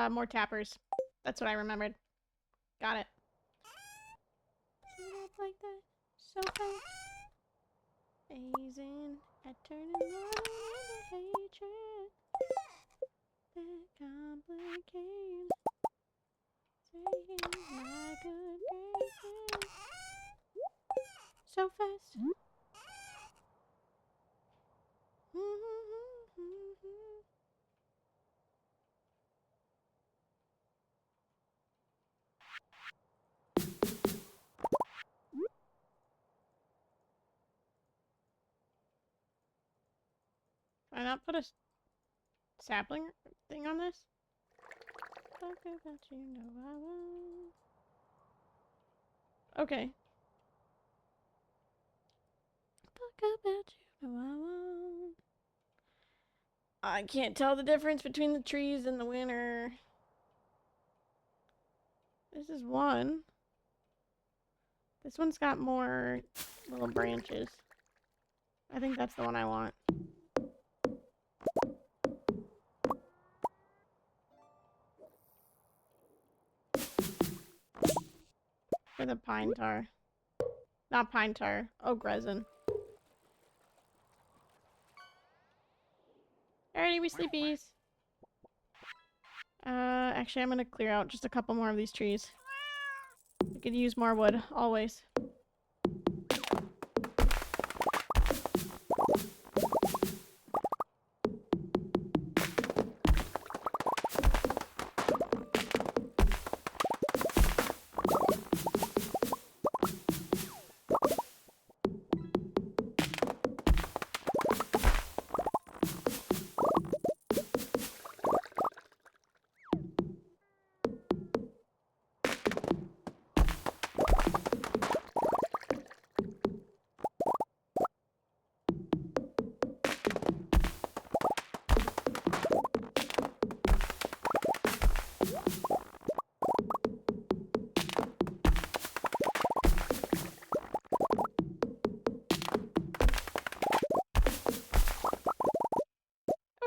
More tappers. That's what I remembered. Got it. Like that. So fast. Amazing at turning love into hatred. That complicated. Saying my good graces. So fast. Why not put a sapling thing on this? Talk about you know I won't. Okay. Talk about you know I won't. I can't tell the difference between the trees in the winter. This is one. This one's got more little branches. I think that's the one I want. For the pine tar. Not pine tar. Oak resin. Alrighty, we sleepies. Actually, I'm gonna clear out just a couple more of these trees. We could use more wood, always.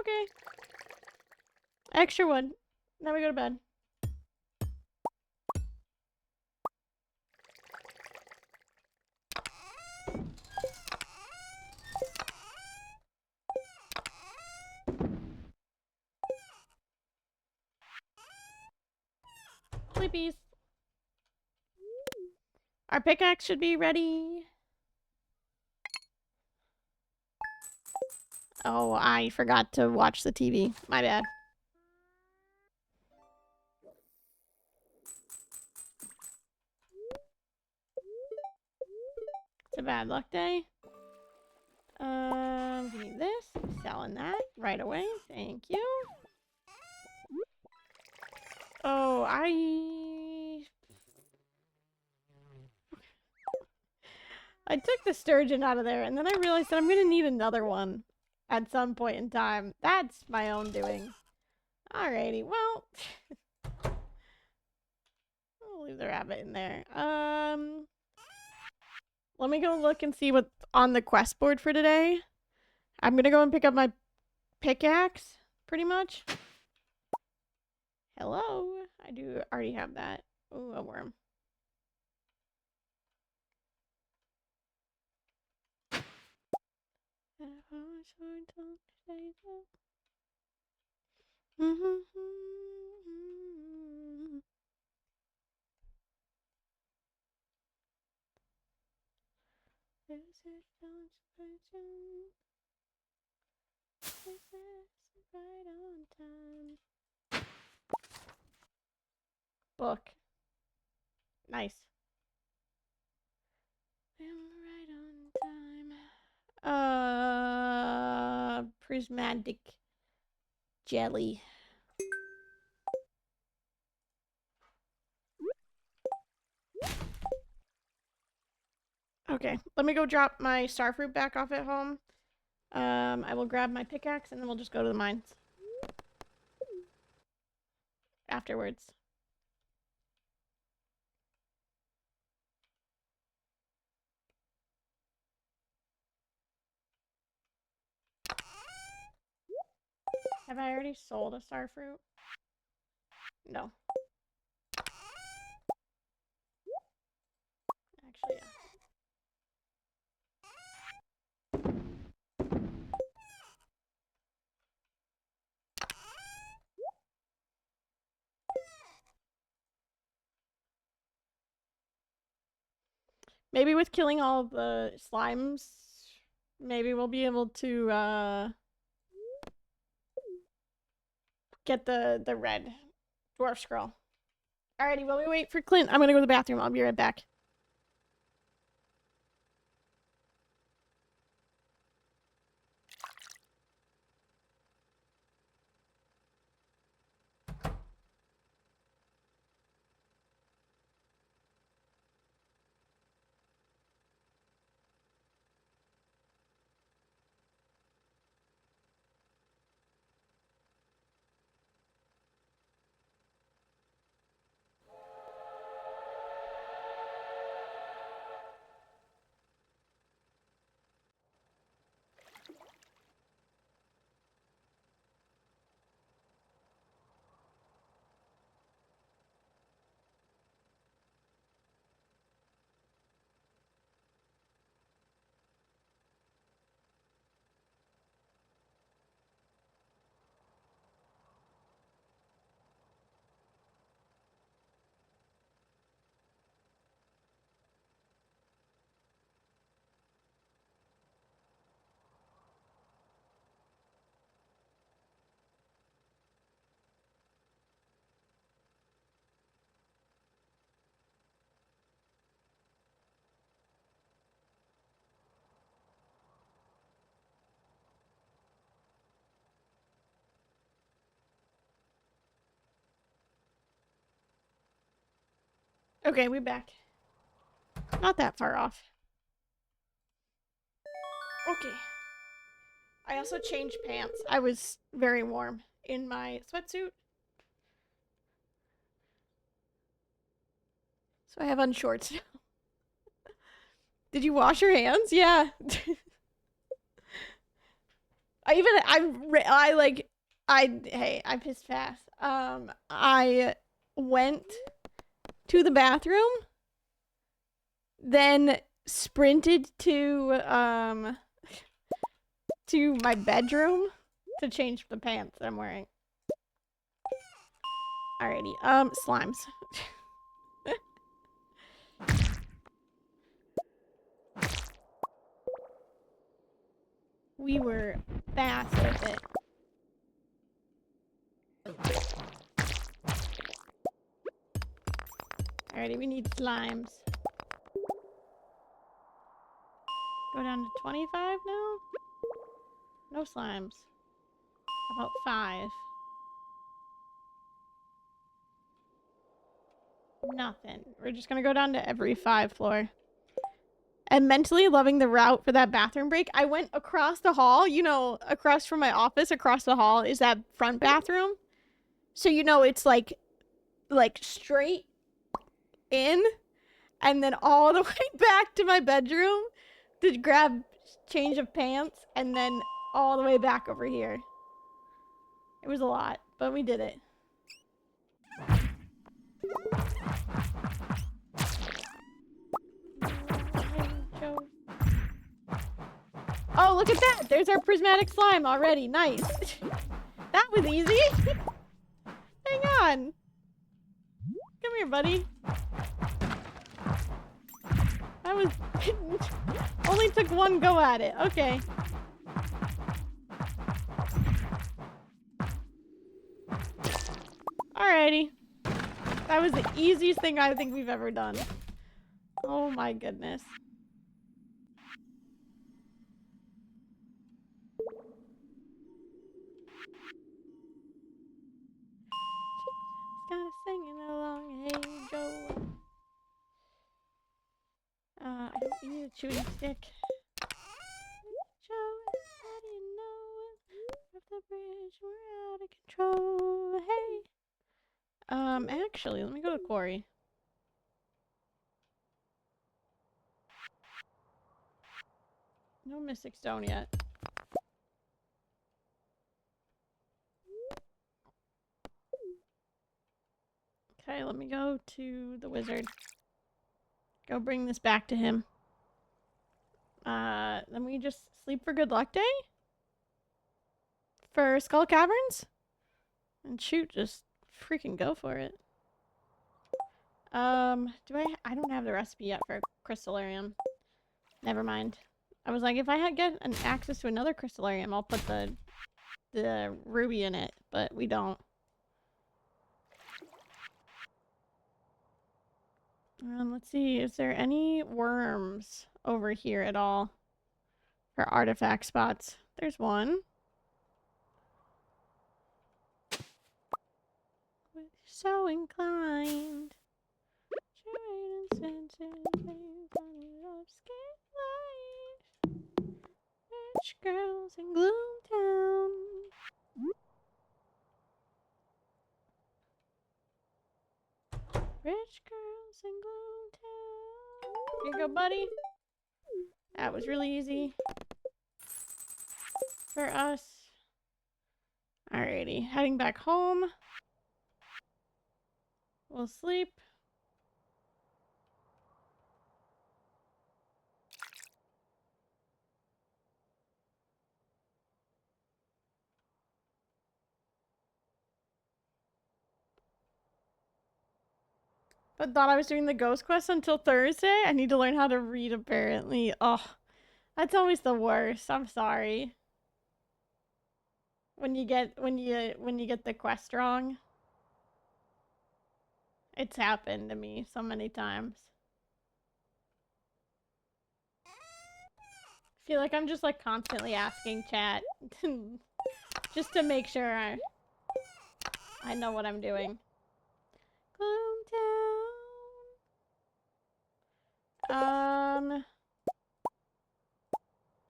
Okay. Extra wood. Now we go to bed. Sleepies. Our pickaxe should be ready. Oh, I forgot to watch the TV. My bad. It's a bad luck day. We need this. Selling that right away. Thank you. Oh, I took the sturgeon out of there, and then I realized that I'm gonna need another one at some point in time. That's my own doing. Alrighty, well, I'll leave the rabbit in there. Let me go look and see what's on the quest board for today. I'm gonna go and pick up my pickaxe, pretty much. Hello, I do already have that. Ooh, a worm. Book. Nice. Right on time. Prismatic jelly. Okay, let me go drop my starfruit back off at home. I will grab my pickaxe and then we'll just go to the mines afterwards. Have I already sold a star fruit? No. Actually, yeah. Maybe with killing all the slimes, maybe we'll be able to get the red dwarf scroll. Alrighty, while we wait for Clint, I'm gonna go to the bathroom. I'll be right back. Okay, we're back. Not that far off. Okay. I also changed pants. I was very warm in my sweatsuit. So I have on shorts now. Did you wash your hands? Yeah. I pissed fast. I went to the bathroom, then sprinted to my bedroom to change the pants that I'm wearing. Alrighty, slimes. We were fast with it. Alrighty, we need slimes. Go down to 25 now? No slimes. About 5. Nothing. We're just gonna go down to every 5 floor. And mentally loving the route for that bathroom break. I went across the hall, you know, across from my office, across the hall is that front bathroom. So you know it's like straight in and then all the way back to my bedroom to grab change of pants and then all the way back over here. It was a lot, but we did it. Oh, look at that! There's our prismatic slime already. Nice. That was easy. Hang on. Come here, buddy. That was... only took one go at it. Okay. Alrighty. That was the easiest thing I think we've ever done. Oh my goodness. Kind of singing along, hey Joe. I don't need a chewing stick. Joe, how do you know? Off the bridge, we're out of control. Hey. Actually, let me go to Quarry. No Mystic Stone yet. let me go to the wizard. Go bring this back to him. Then we just sleep for good luck day? For Skull Caverns? And shoot, just freaking go for it. I don't have the recipe yet for Crystallarium. Never mind. I was like, if I had get an access to another Crystallarium, I'll put the ruby in it, but we don't. Let's see, is there any worms over here at all for artifact spots? There's one. We're so inclined. Rich girls in Gloomtown. Rich girls in Gloomtown. Here you go, buddy. That was really easy for us. Alrighty, heading back home. We'll sleep. But thought I was doing the ghost quest until Thursday. I need to learn how to read apparently. Oh, that's always the worst. I'm sorry. When you get the quest wrong. It's happened to me so many times. I feel like I'm just like constantly asking chat just to make sure I know what I'm doing. Gloomtown.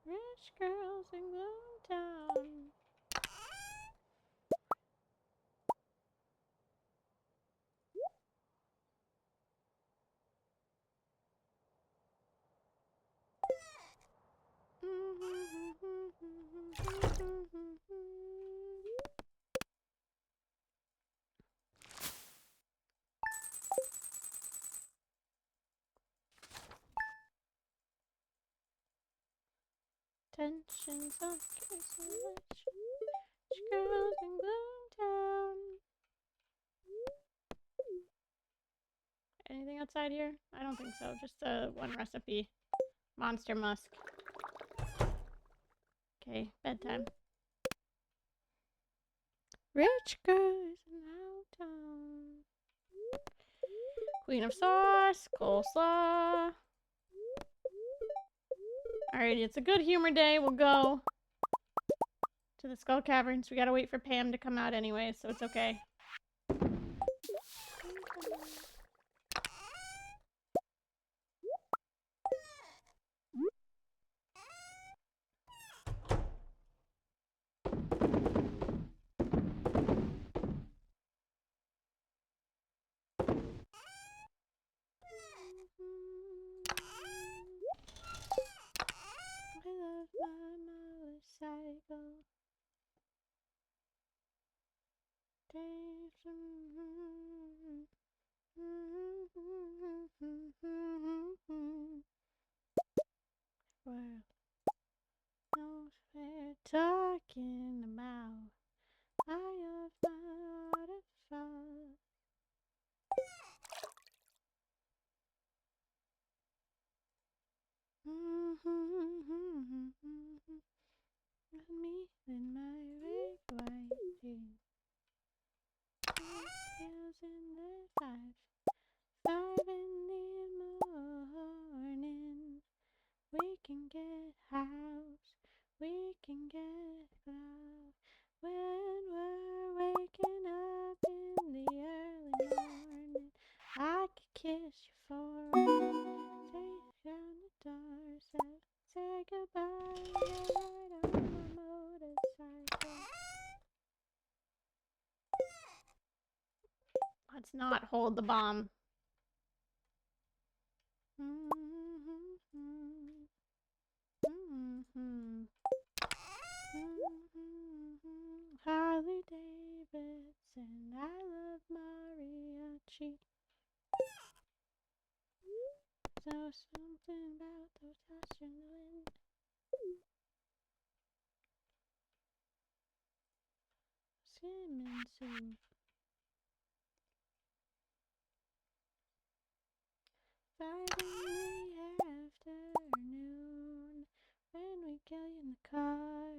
Rich girls in Gloomtown. Tensions of kissing rich girls in Gloomtown. Anything outside here? I don't think so. Just one recipe. Monster musk. Okay, bedtime. Rich girls in Howtown. Queen of sauce, coleslaw. Alrighty, it's a good humor day. We'll go to the Skull Caverns. We gotta wait for Pam to come out anyway, so it's okay. I love my motorcycle. World knows we're talking about. I love my waterfall. Me in my red white jeans. Hills in the five in the morning. We can get house, we can get cloud. When we're waking up in the early morning, I could kiss you for a minute. Take down the doorstep, say goodbye, get right on my motorcycle. Let's not hold the bomb. Harley Davidson, I love mariachi. So something about those touch in the wind. Cinnamon soup. Friday afternoon, when we kill you in the car.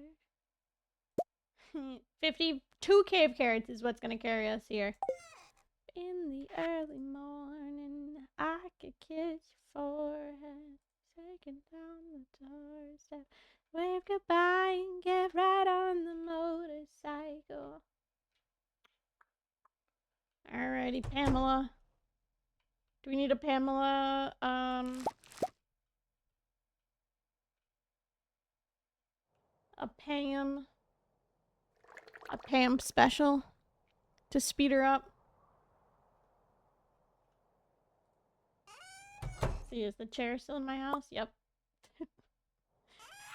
52 cave carrots is what's gonna carry us here. In the early morning, I could kiss your forehead, taking down the doorstep, wave goodbye and get right on the motorcycle. Alrighty, Pamela. Do we need a Pamela, a Pam special to speed her up? See, is the chair still in my house? Yep.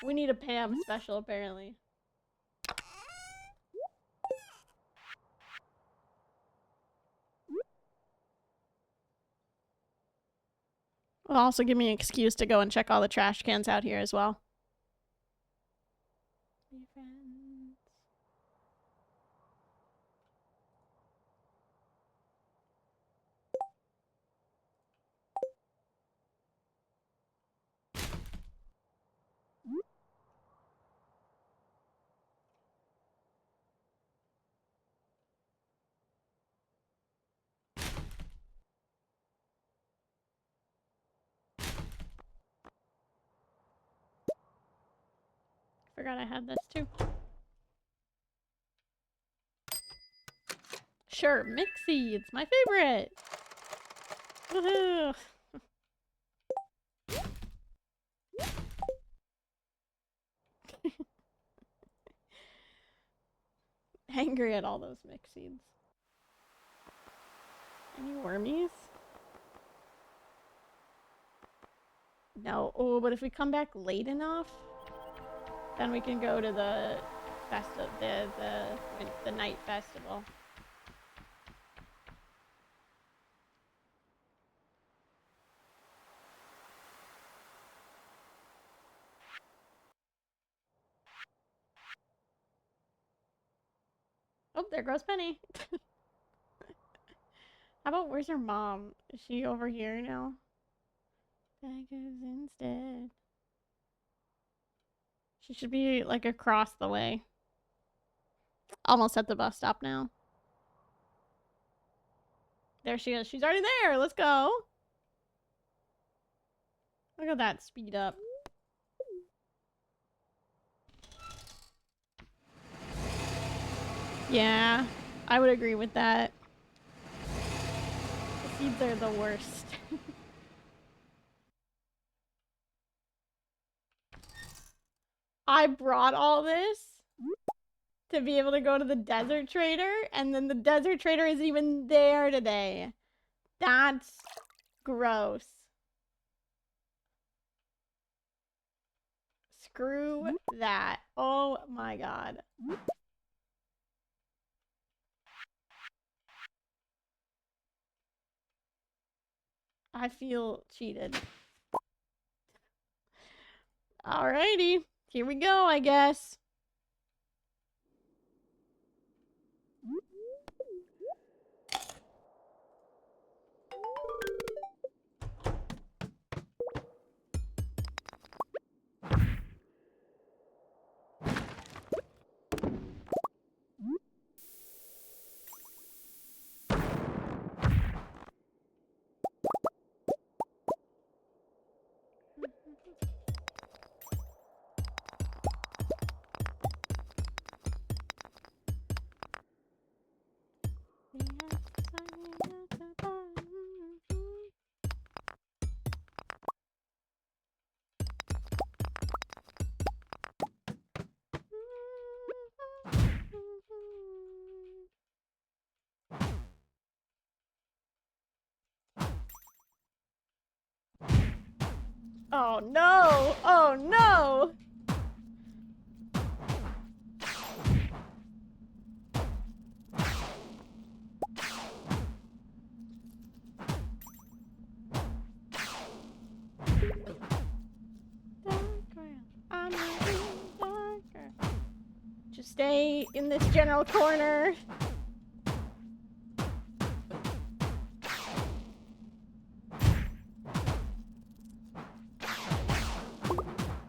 We need a Pam special, apparently. It'll also give me an excuse to go and check all the trash cans out here as well. Be friends. Forgot I had this too. Sure, Mixie, it's my favorite. Woohoo! Angry at all those mix seeds. Any wormies? No. Oh, but if we come back late enough, then we can go to the the night festival. Oh, there goes Penny. How about, where's her mom? Is she over here now? Beggars instead. She should be like across the way. Almost at the bus stop now. There she is. She's already there. Let's go. Look at that speed up. Yeah, I would agree with that. The seeds are the worst. I brought all this to be able to go to the desert trader, and then the desert trader isn't even there today. That's gross. Screw that. Oh my god. I feel cheated. Alrighty. Here we go, I guess. Oh no! Oh no! Just stay in this general corner.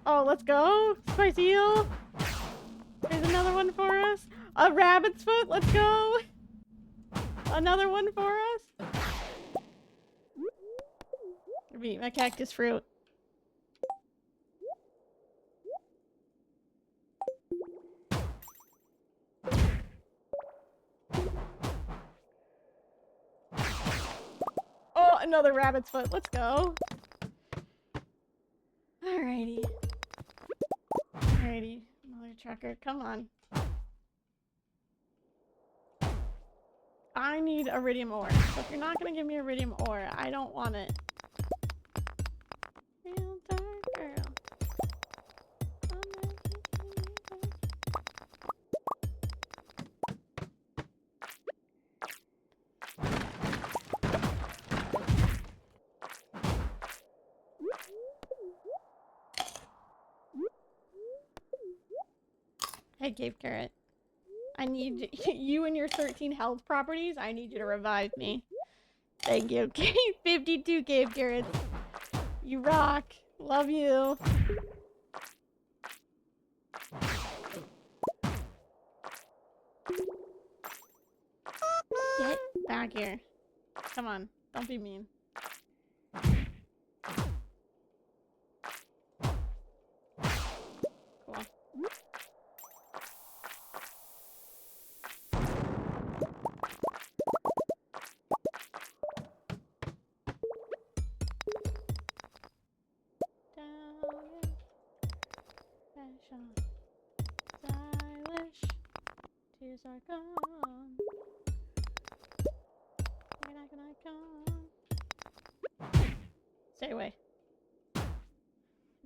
Oh, let's go. Spicy eel. There's another one for us. A rabbit's foot. Let's go. Another one for us. Eat my cactus fruit. Oh, another rabbit's foot. Let's go. Alrighty. Alrighty. Another trucker. Come on. I need iridium ore. So if you're not gonna give me iridium ore, I don't want it. Real dark girl. Hey, Cave Carrot. I need you and your 13 health properties. I need you to revive me. Thank you. 52 Cave Carrots. You rock. Love you. Get back here. Come on. Don't be mean. Cool. Stylish. Tears are gone. Stay away.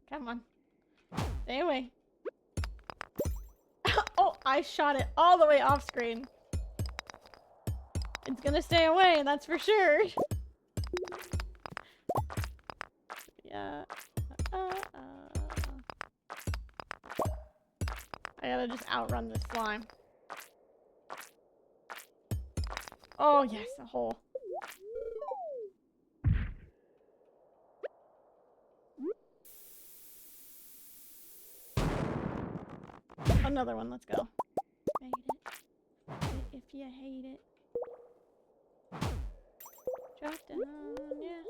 Come on. Stay away. Oh, I shot it all the way off screen. It's gonna stay away, that's for sure. Yeah. I gotta just outrun this slime. Oh, yes, a hole. Another one, let's go. Made it. If you hate it. Drop down, yeah.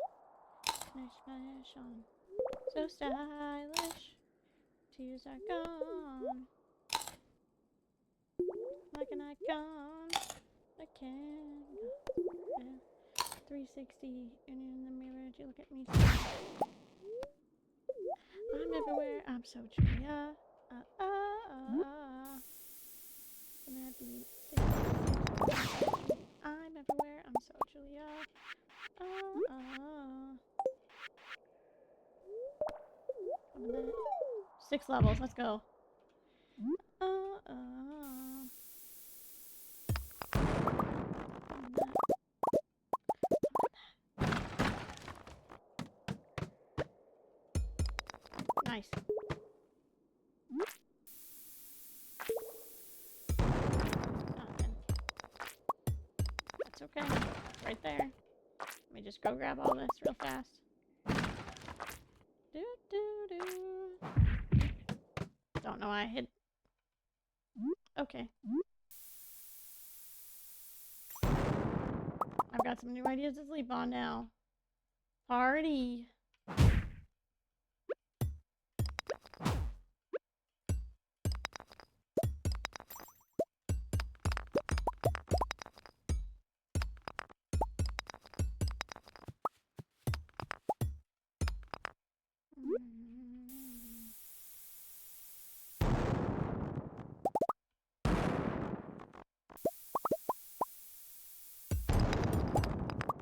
Nice splash on. So stylish. Tears are gone. Like an icon. I can go. Yeah. 360. And in the mirror, do you look at me? I'm everywhere. I'm so Julia. Gonna be I'm everywhere. I'm so Julia. 6 levels. Let's go. Nice. That's okay. It's right there. Let me just go grab all this real fast. Don't know why I hit. Okay. I've got some new ideas to sleep on now. Party.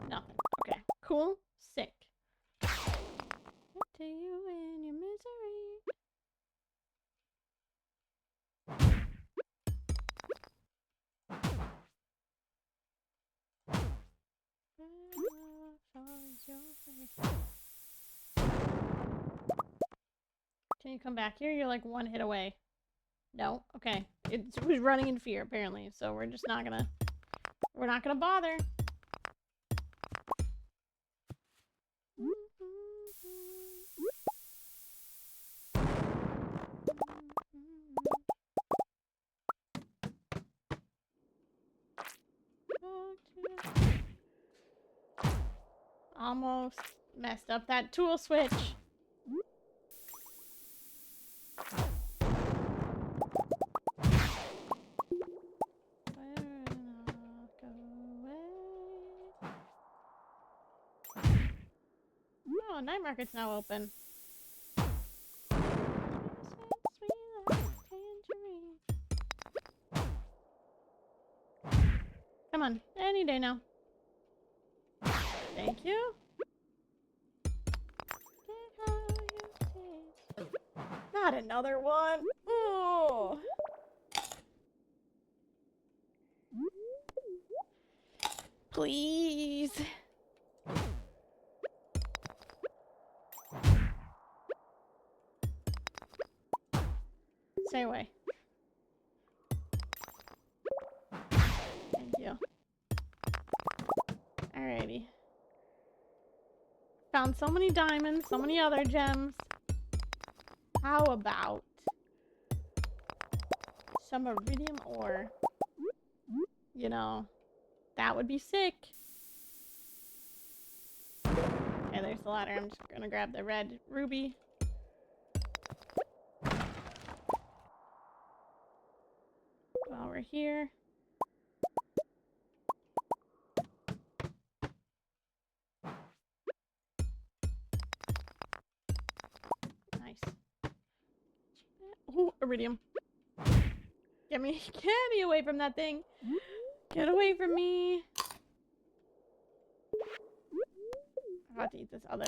Nothing. Okay. Cool. Sick. What to you in your misery? Can you come back here? You're like 1 hit away. No? Okay. It was running in fear, apparently. So we're just not gonna... We're not gonna bother. Almost messed up that tool switch. Oh, night market's now open. Come on, any day now. Thank you. Not another one. Oh. Please. Stay away. Thank you. Alrighty. Found so many diamonds, so many other gems. How about some iridium ore? You know, that would be sick. Okay, there's the ladder. I'm just gonna grab the red ruby. While we're here. Nice. Ooh, iridium. Get me away from that thing. Get away from me. I'm about to eat this other.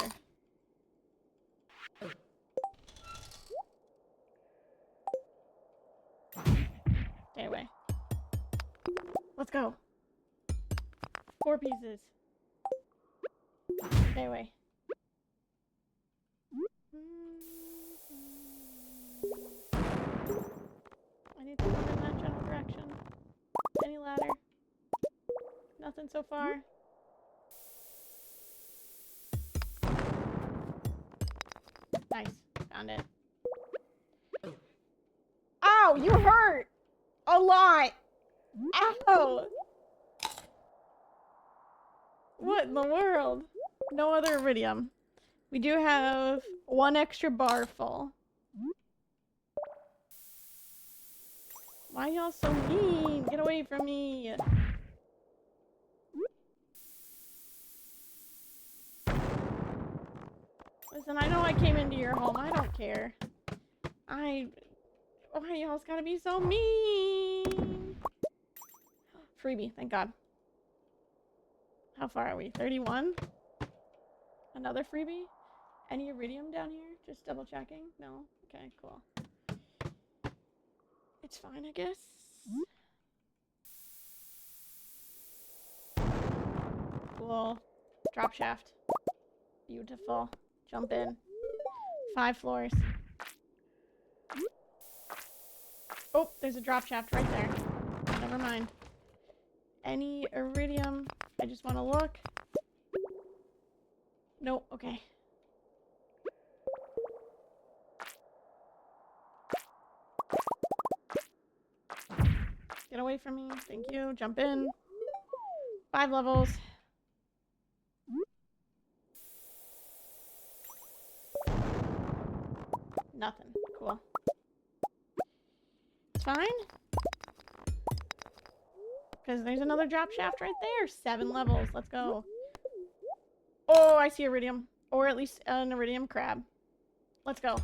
Stay away. Let's go. 4 pieces. Stay away. I need to move in that general direction. Any ladder? Nothing so far. Nice. Found it. Ow! You hurt! A lot! Ow! What in the world? No other iridium. We do have 1 extra bar full. Why y'all so mean? Get away from me! Listen, I know I came into your home. I don't care. Why y'all's gotta be so mean? Freebie, thank God. How far are we? 31? Another freebie? Any iridium down here? Just double checking? No? Okay, cool. It's fine, I guess. Cool. Drop shaft. Beautiful. Jump in. 5 floors. Oh, there's a drop shaft right there. Never mind. Any iridium? I just want to look. Nope, okay. Get away from me. Thank you. Jump in. 5 levels. Nothing. Cool. It's fine. Because there's another drop shaft right there. 7 levels. Let's go. Oh, I see iridium. Or at least an iridium crab. Let's go.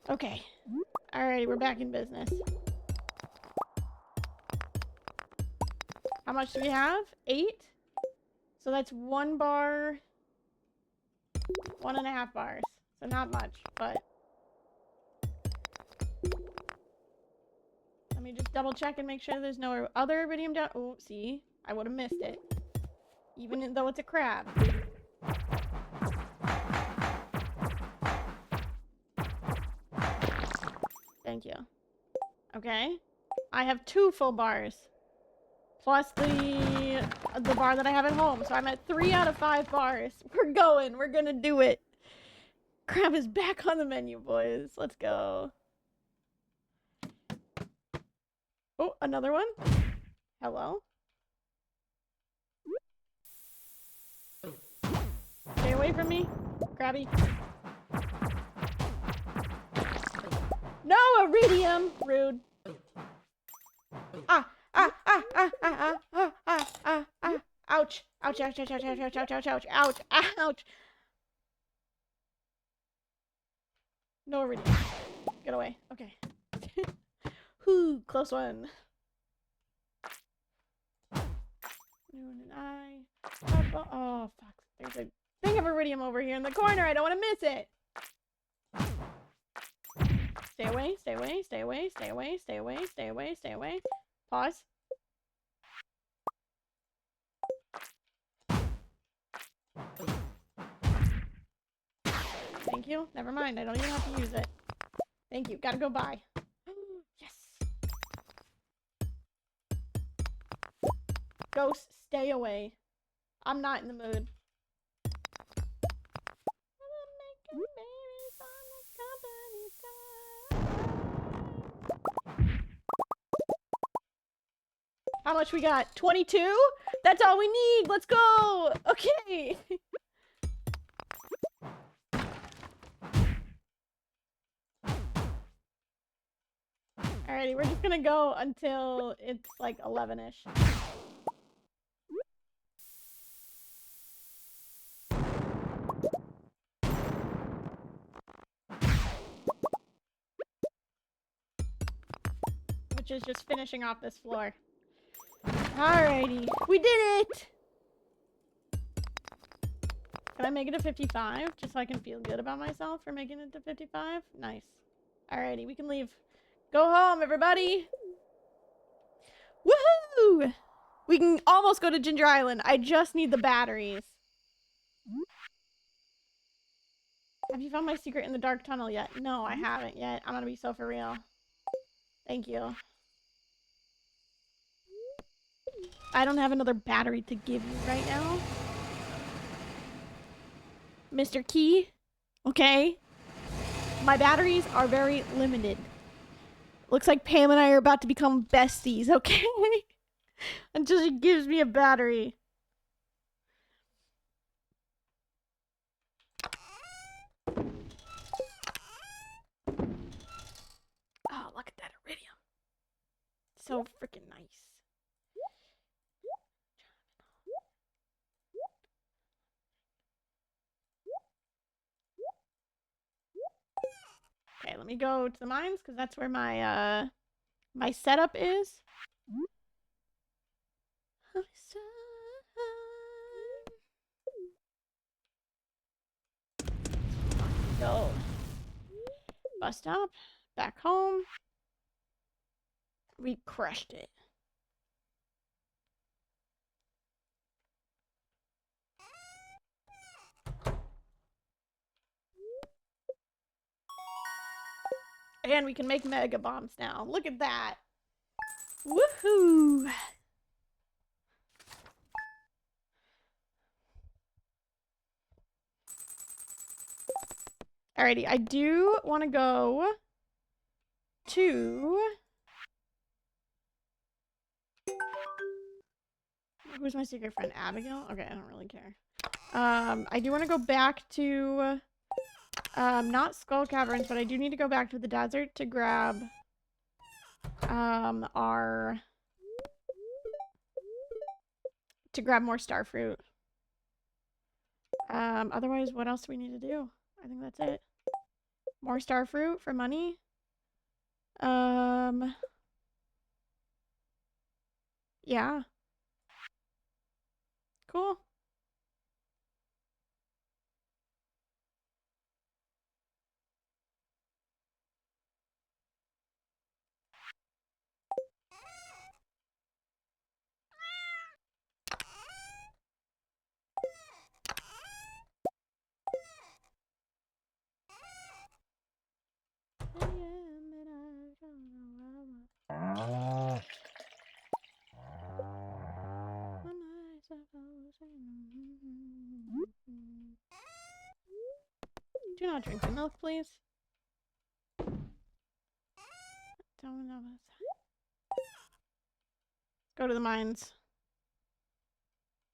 Okay. Alrighty, we're back in business. How much do we have? 8? So that's 1 bar. 1.5 bars. So not much, but... Let me just double check and make sure there's no other iridium down... Oh, see? I would have missed it. Even though it's a crab. Thank you. Okay. I have 2 full bars. Plus the bar that I have at home. So I'm at 3 out of 5 bars. We're going. We're gonna do it. Crab is back on the menu, boys. Let's go. Oh, another one. Hello. Stay away from me, Krabby. No, iridium. Rude. Ah, ah, ah, ah, ah, ah, ah, ah, ah, ah. Ouch. Ouch, ouch, ouch, ouch, ouch, ouch, ouch, ouch, ouch, ouch, ouch. No iridium. Get away. Okay. Whew, close one. Oh, fuck. There's a thing of iridium over here in the corner. I don't want to miss it. Stay away, stay away, stay away, stay away, stay away, stay away, stay away. Pause. Thank you. Never mind. I don't even have to use it. Thank you. Gotta go by. Yes. Ghost, stay away. I'm not in the mood. How much we got? 22? That's all we need. Let's go. Okay. Alrighty, we're just gonna go until it's like 11-ish. Which is just finishing off this floor. Alrighty, we did it! Can I make it to 55? Just so I can feel good about myself for making it to 55? Nice. Alrighty, we can leave. Go home, everybody! Woohoo! We can almost go to Ginger Island. I just need the batteries. Have you found my secret in the dark tunnel yet? No, I haven't yet. I'm gonna be so for real. Thank you. I don't have another battery to give you right now. Mr. Key, okay? My batteries are very limited. Looks like Pam and I are about to become besties, okay? Until she gives me a battery. Oh, look at that iridium. So freaking nice. Okay, let me go to the mines because that's where my my setup is. Go. Bus stop. Back home. We crushed it. And we can make mega bombs now. Look at that. Woohoo! Alrighty, I do want to go to... Who's my secret friend? Abigail? Okay, I don't really care. I do want to go back to... not Skull Caverns, but I do need to go back to the desert to grab... our... to grab more starfruit. Otherwise, what else do we need to do? I think that's it. More starfruit for money. Yeah. Cool. not drink the milk, please? Don't know this. Go to the mines.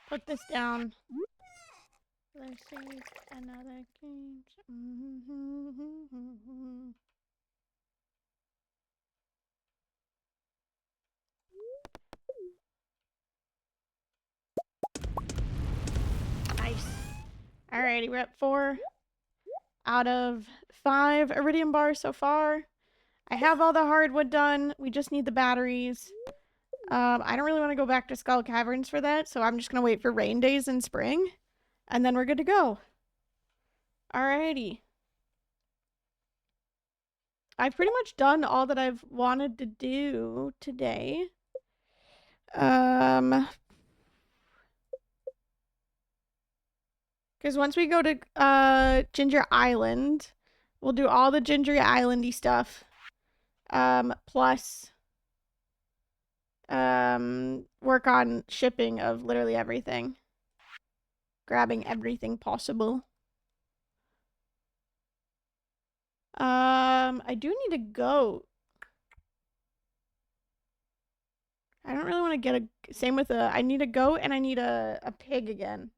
Put this down. Let's save another game. Nice. Alrighty, we're at 4 out of 5 iridium bars so far. I have all the hardwood done. We just need the batteries. I don't really want to go back to Skull Caverns for that, so I'm just going to wait for rain days in spring, and then we're good to go. Alrighty. I've pretty much done all that I've wanted to do today. Because once we go to Ginger Island, we'll do all the Ginger Islandy stuff. Plus work on shipping of literally everything. Grabbing everything possible. I do need a goat. I don't really want to get a... Same with a... I need a goat and I need a pig again.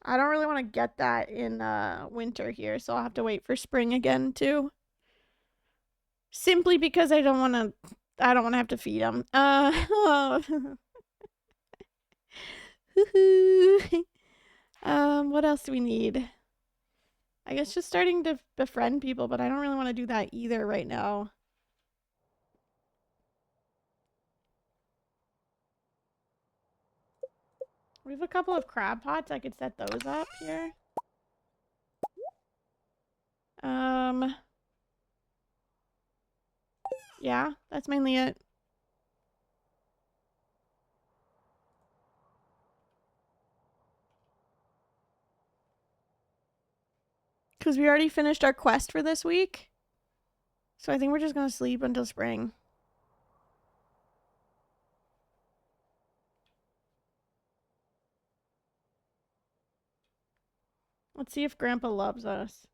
I don't really want to get that in winter here, so I'll have to wait for spring again too. Simply because I don't want to have to feed them. What else do we need? I guess just starting to befriend people, but I don't really want to do that either right now. We have a couple of crab pots. I could set those up here. Yeah, that's mainly it. Because we already finished our quest for this week. So I think we're just going to sleep until spring. Let's see if Grandpa loves us.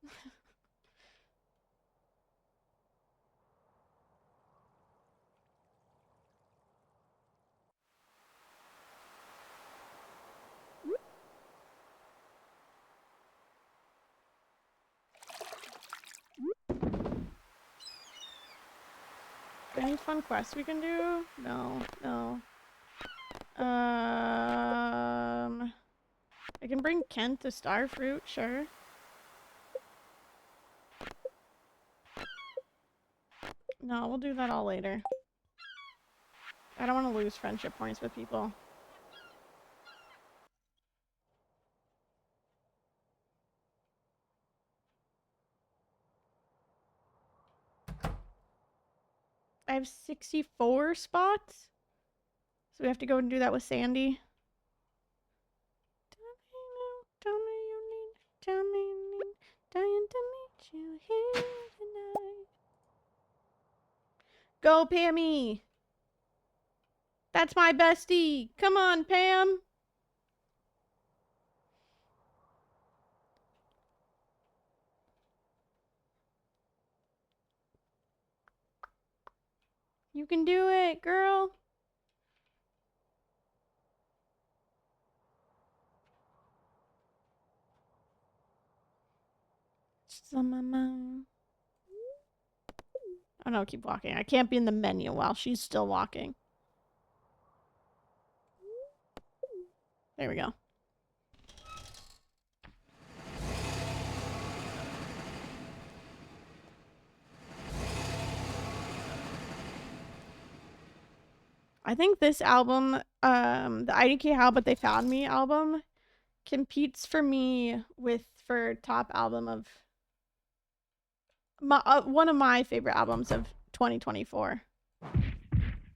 Any fun quests we can do? No, no. I can bring Kent to Starfruit, sure. No, we'll do that all later. I don't want to lose friendship points with people. I have 64 spots. So we have to go and do that with Sandy. Tell me you need, dying to meet you here tonight. Go, Pammy! That's my bestie! Come on, Pam! You can do it, girl! It's on my mind. Oh no, keep walking. I can't be in the menu while she's still walking. There we go. I think this album, the IDK How But They Found Me album, competes for me for top album of one of my favorite albums of 2024.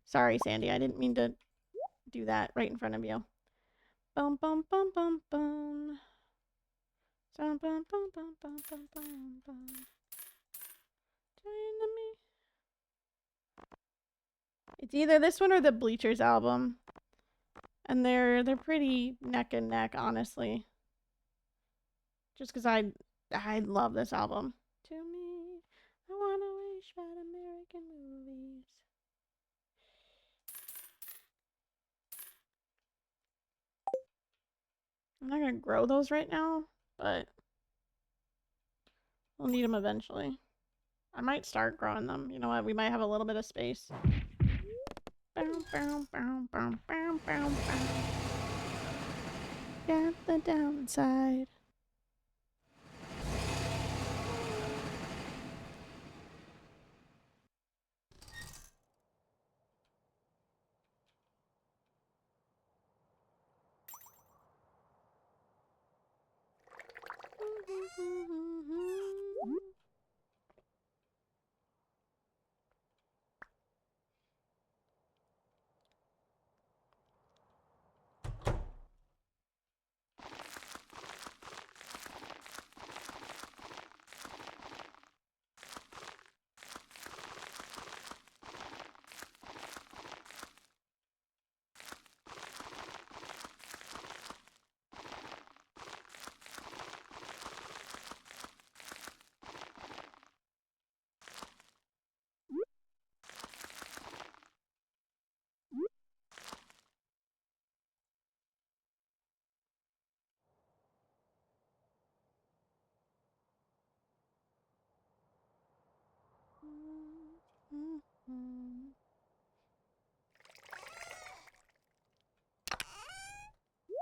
Sorry, Sandy, I didn't mean to do that right in front of you. Bum bum bum bum bum. Bum bum bum bum bum bum bum bum. It's either this one or the Bleachers album. And they're pretty neck and neck, honestly. Just because I love this album. To me, I wanna wish about American movies. I'm not gonna grow those right now, but we'll need them eventually. I might start growing them. You know what? We might have a little bit of space. Got the downside.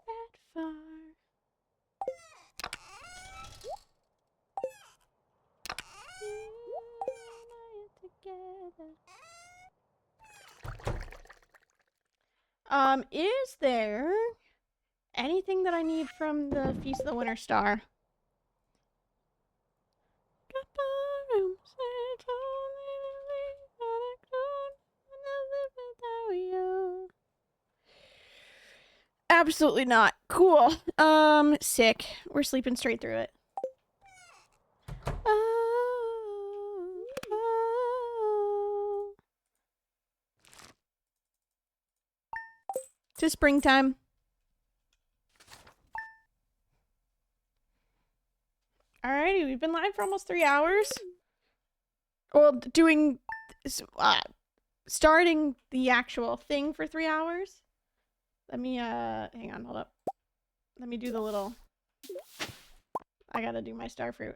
That far. Is there anything that I need from the Feast of the Winter Star? Absolutely not. Cool. Sick. We're sleeping straight through it. To springtime. Alrighty, we've been live for almost 3 hours. Well, doing, starting the actual thing for 3 hours. Let me, hang on, hold up. Let me do the little, I gotta do my star fruit.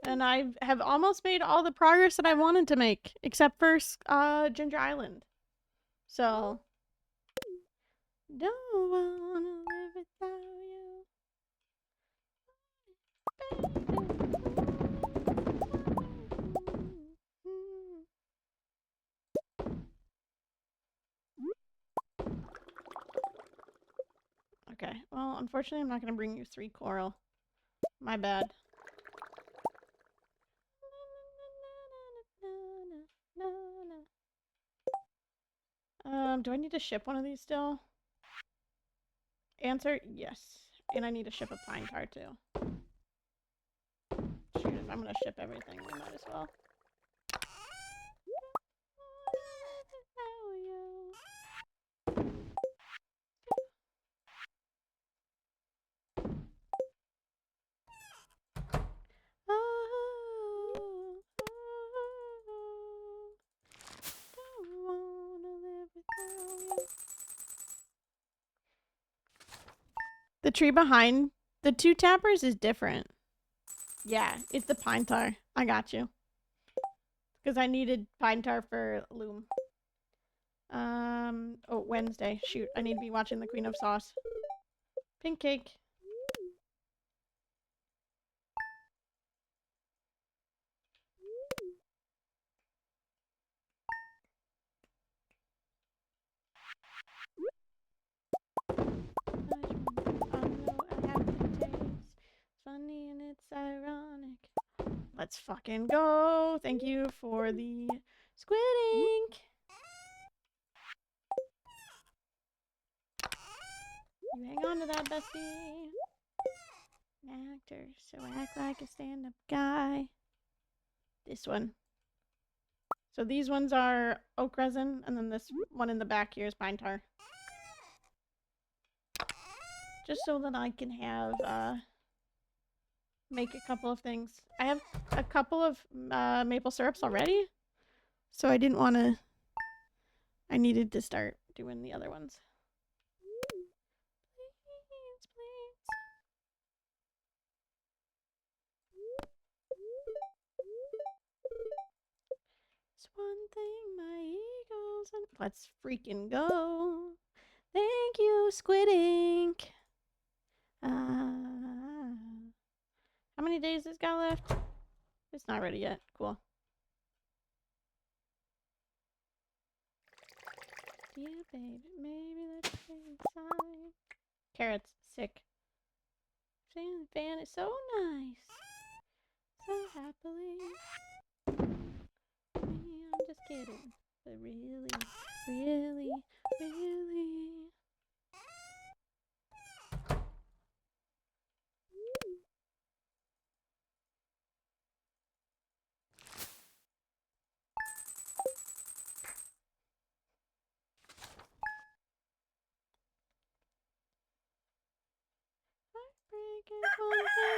And I have almost made all the progress that I wanted to make, except for Ginger Island. So, don't wanna live without you. Okay, well, unfortunately, I'm not gonna bring you 3 coral. My bad. Do I need to ship one of these still? Answer, yes. And I need to ship a pine tar too. Shoot, if I'm gonna ship everything, we might as well. The tree behind the 2 tappers is different. Yeah, it's the pine tar. I got you. Because I needed pine tar for loom. Oh, Wednesday. Shoot, I need to be watching the Queen of Sauce. Pink cake. Let's fucking go. Thank you for the squid ink. You hang on to that, bestie. An actor, so act like a stand-up guy. This one. So these ones are oak resin, and then this one in the back here is pine tar. Just so that I can have, make a couple of things. I have a couple of maple syrups already, so I didn't want to... I needed to start doing the other ones. Please, please. It's one thing my eagles and... Let's freaking go. Thank you, Squid Ink. How many days this guy left? It's not ready yet. Cool. Yeah, baby, maybe let's stay inside. Carrots, sick. Fan is so nice. So happily. I'm just kidding. But really, really, really.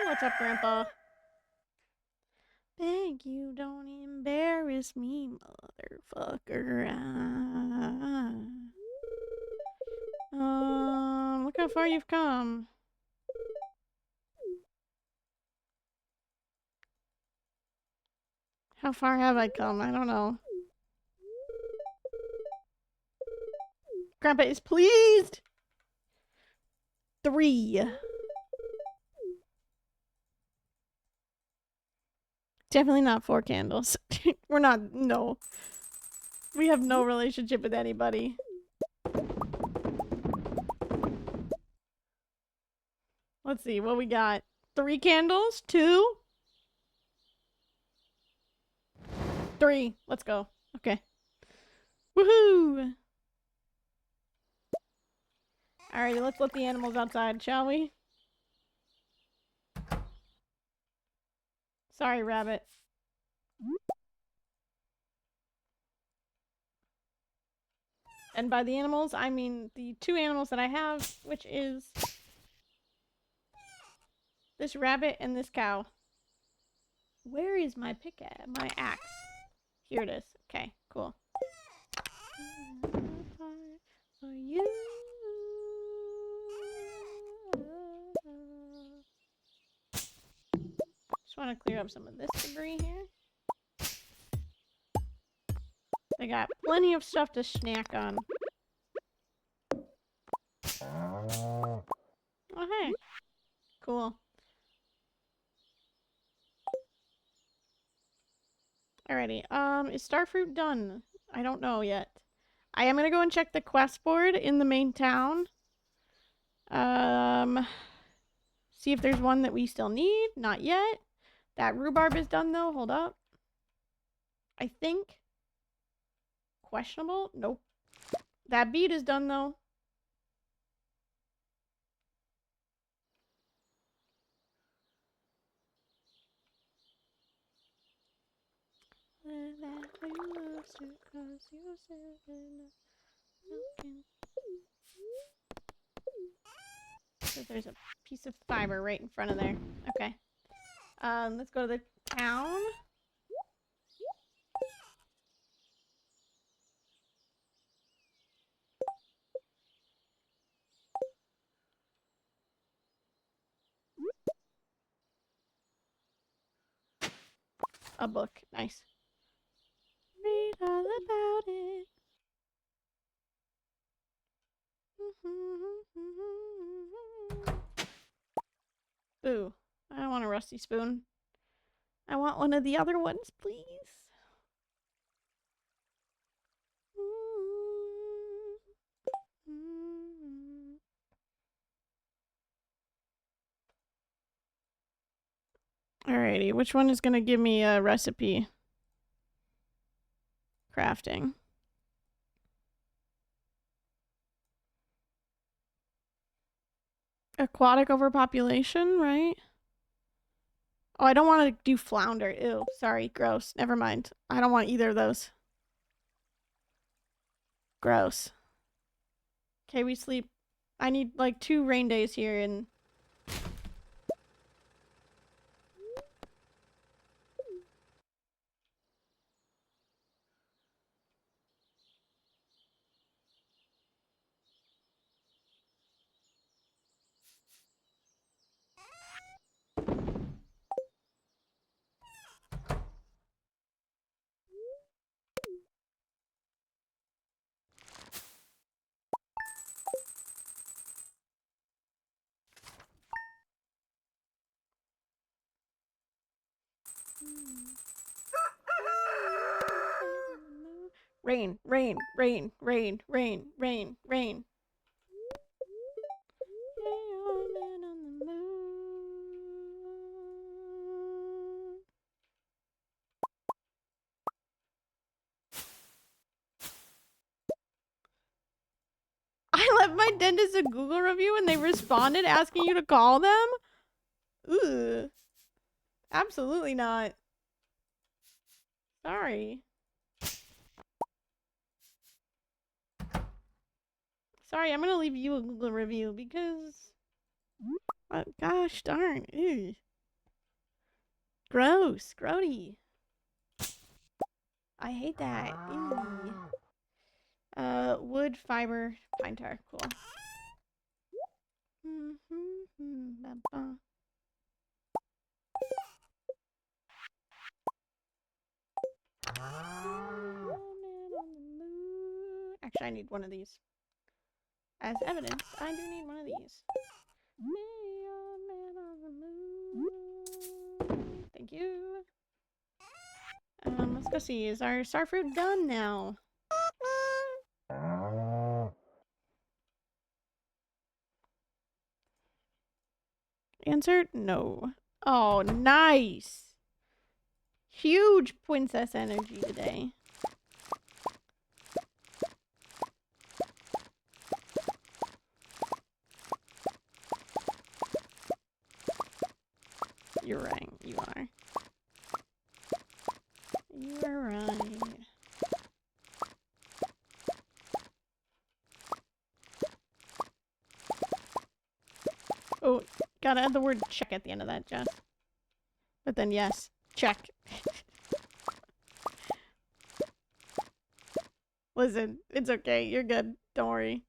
What's up, Grandpa? Thank you, don't embarrass me, motherfucker. Look how far you've come. How far have I come? I don't know. Grandpa is pleased. 3. Definitely not 4 candles. We're not, no. We have no relationship with anybody. Let's see what we got. 3 candles? 2? 3. Let's go. Okay. Woohoo! Alrighty, let's let the animals outside, shall we? Sorry, rabbit. And by the animals, I mean the 2 animals that I have, which is this rabbit and this cow. Where is my my axe? Here it is. Okay, cool. For you. Just want to clear up some of this debris here. They got plenty of stuff to snack on. Oh, hey. Cool. Alrighty. Is Starfruit done? I don't know yet. I am gonna go and check the quest board in the main town. See if there's one that we still need. Not yet. That rhubarb is done though. Hold up. I think. Questionable? Nope. That bead is done though. So there's a piece of fiber right in front of there. Okay. Let's go to the town. A book. Nice. Read all about it. Boo. I don't want a rusty spoon. I want one of the other ones, please. Alrighty, which one is gonna give me a recipe? Crafting. Aquatic overpopulation, right? Oh, I don't want to do flounder. Ew, sorry, gross. Never mind. I don't want either of those. Gross. Okay, we sleep. I need like 2 rain days here and... Rain, rain, rain, rain, rain, rain, rain. I left my dentist a Google review and they responded asking you to call them? Ugh. Absolutely not. Sorry. Sorry, I'm gonna leave you a Google review because... gosh darn. Ew. Gross. Grody. I hate that. Ew. Wood, fiber, pine tar. Cool. Actually, I need one of these. As evidence, I do need one of these. Thank you. Let's go see. Is our starfruit done now? Answered no. Oh, nice. Huge princess energy today. You're right. You are. You are right. Oh, gotta add the word check at the end of that, Jess. But then yes, check. Listen, it's okay. You're good. Don't worry.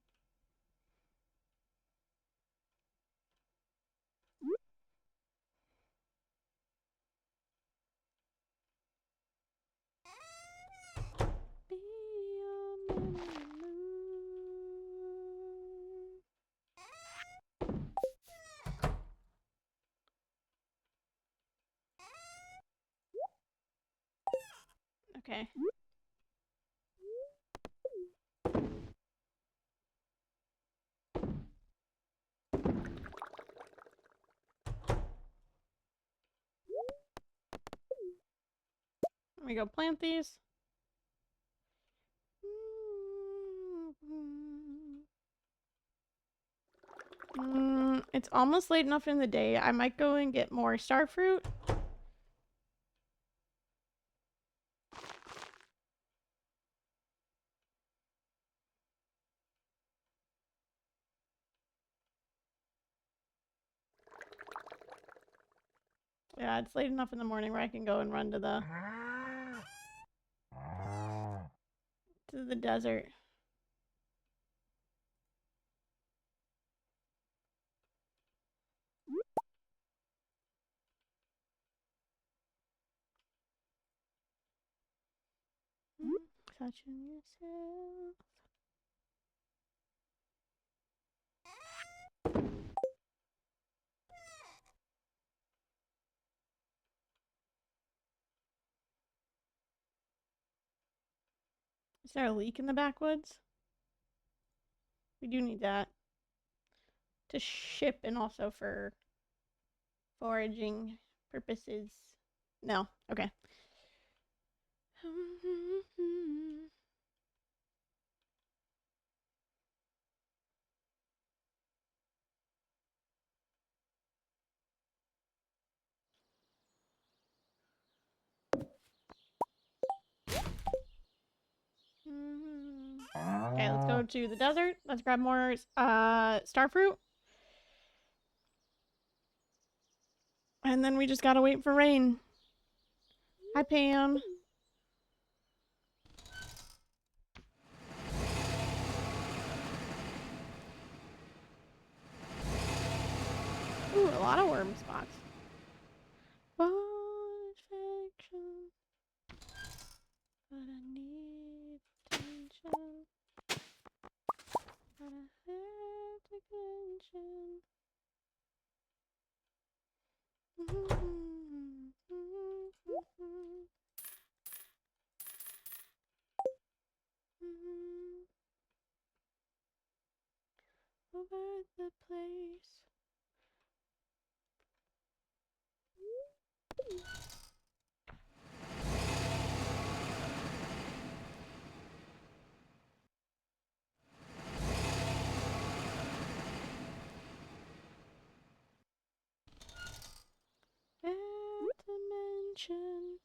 Okay. Let me go plant these. It's almost late enough in the day. I might go and get more starfruit. Yeah, it's late enough in the morning where I can go and run to the desert. Touching yourself. Is there a leak in the backwoods? We do need that. To ship and also for foraging purposes. No? Okay. Okay, let's go to the desert. Let's grab more star fruit. And then we just gotta wait for rain. Hi, Pam. Ooh, a lot of worm spots. Fiction, but I need attention. But I have attention. Over the place. Dimension.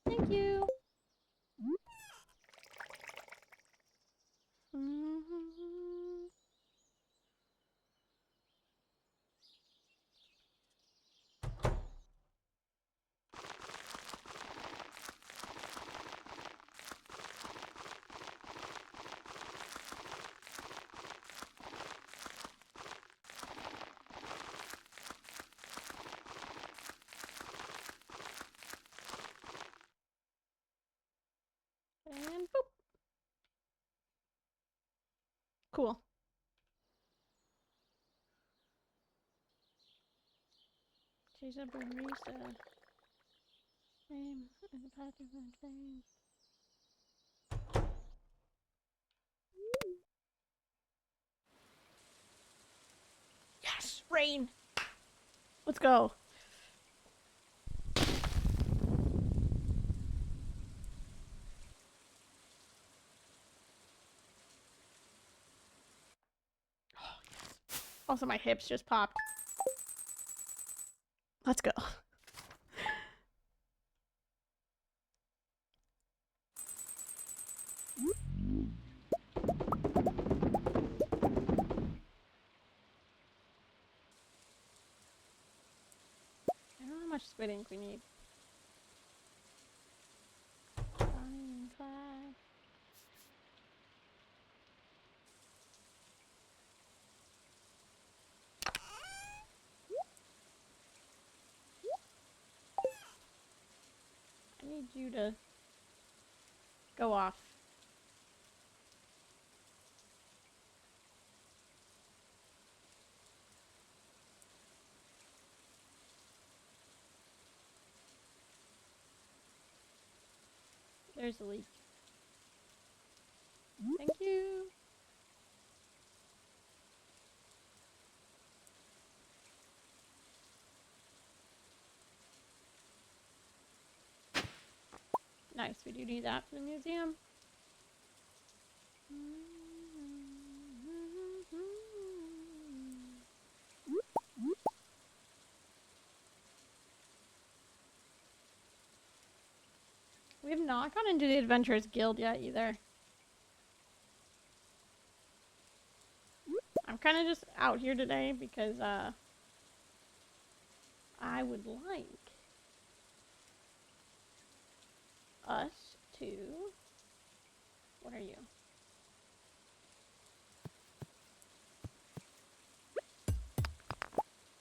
Thank you. And boop. Cool. Chase up and reset. Name and the path of thing. Yes, rain. Let's go. Oh, yes. Also, my hips just popped. Let's go. I don't know how much squid ink we need. I need you to go off. There's a leak. Thank you. Nice, we do need that for the museum. We have not gone into the Adventurers Guild yet either. I'm kind of just out here today because I would like us to... What are you?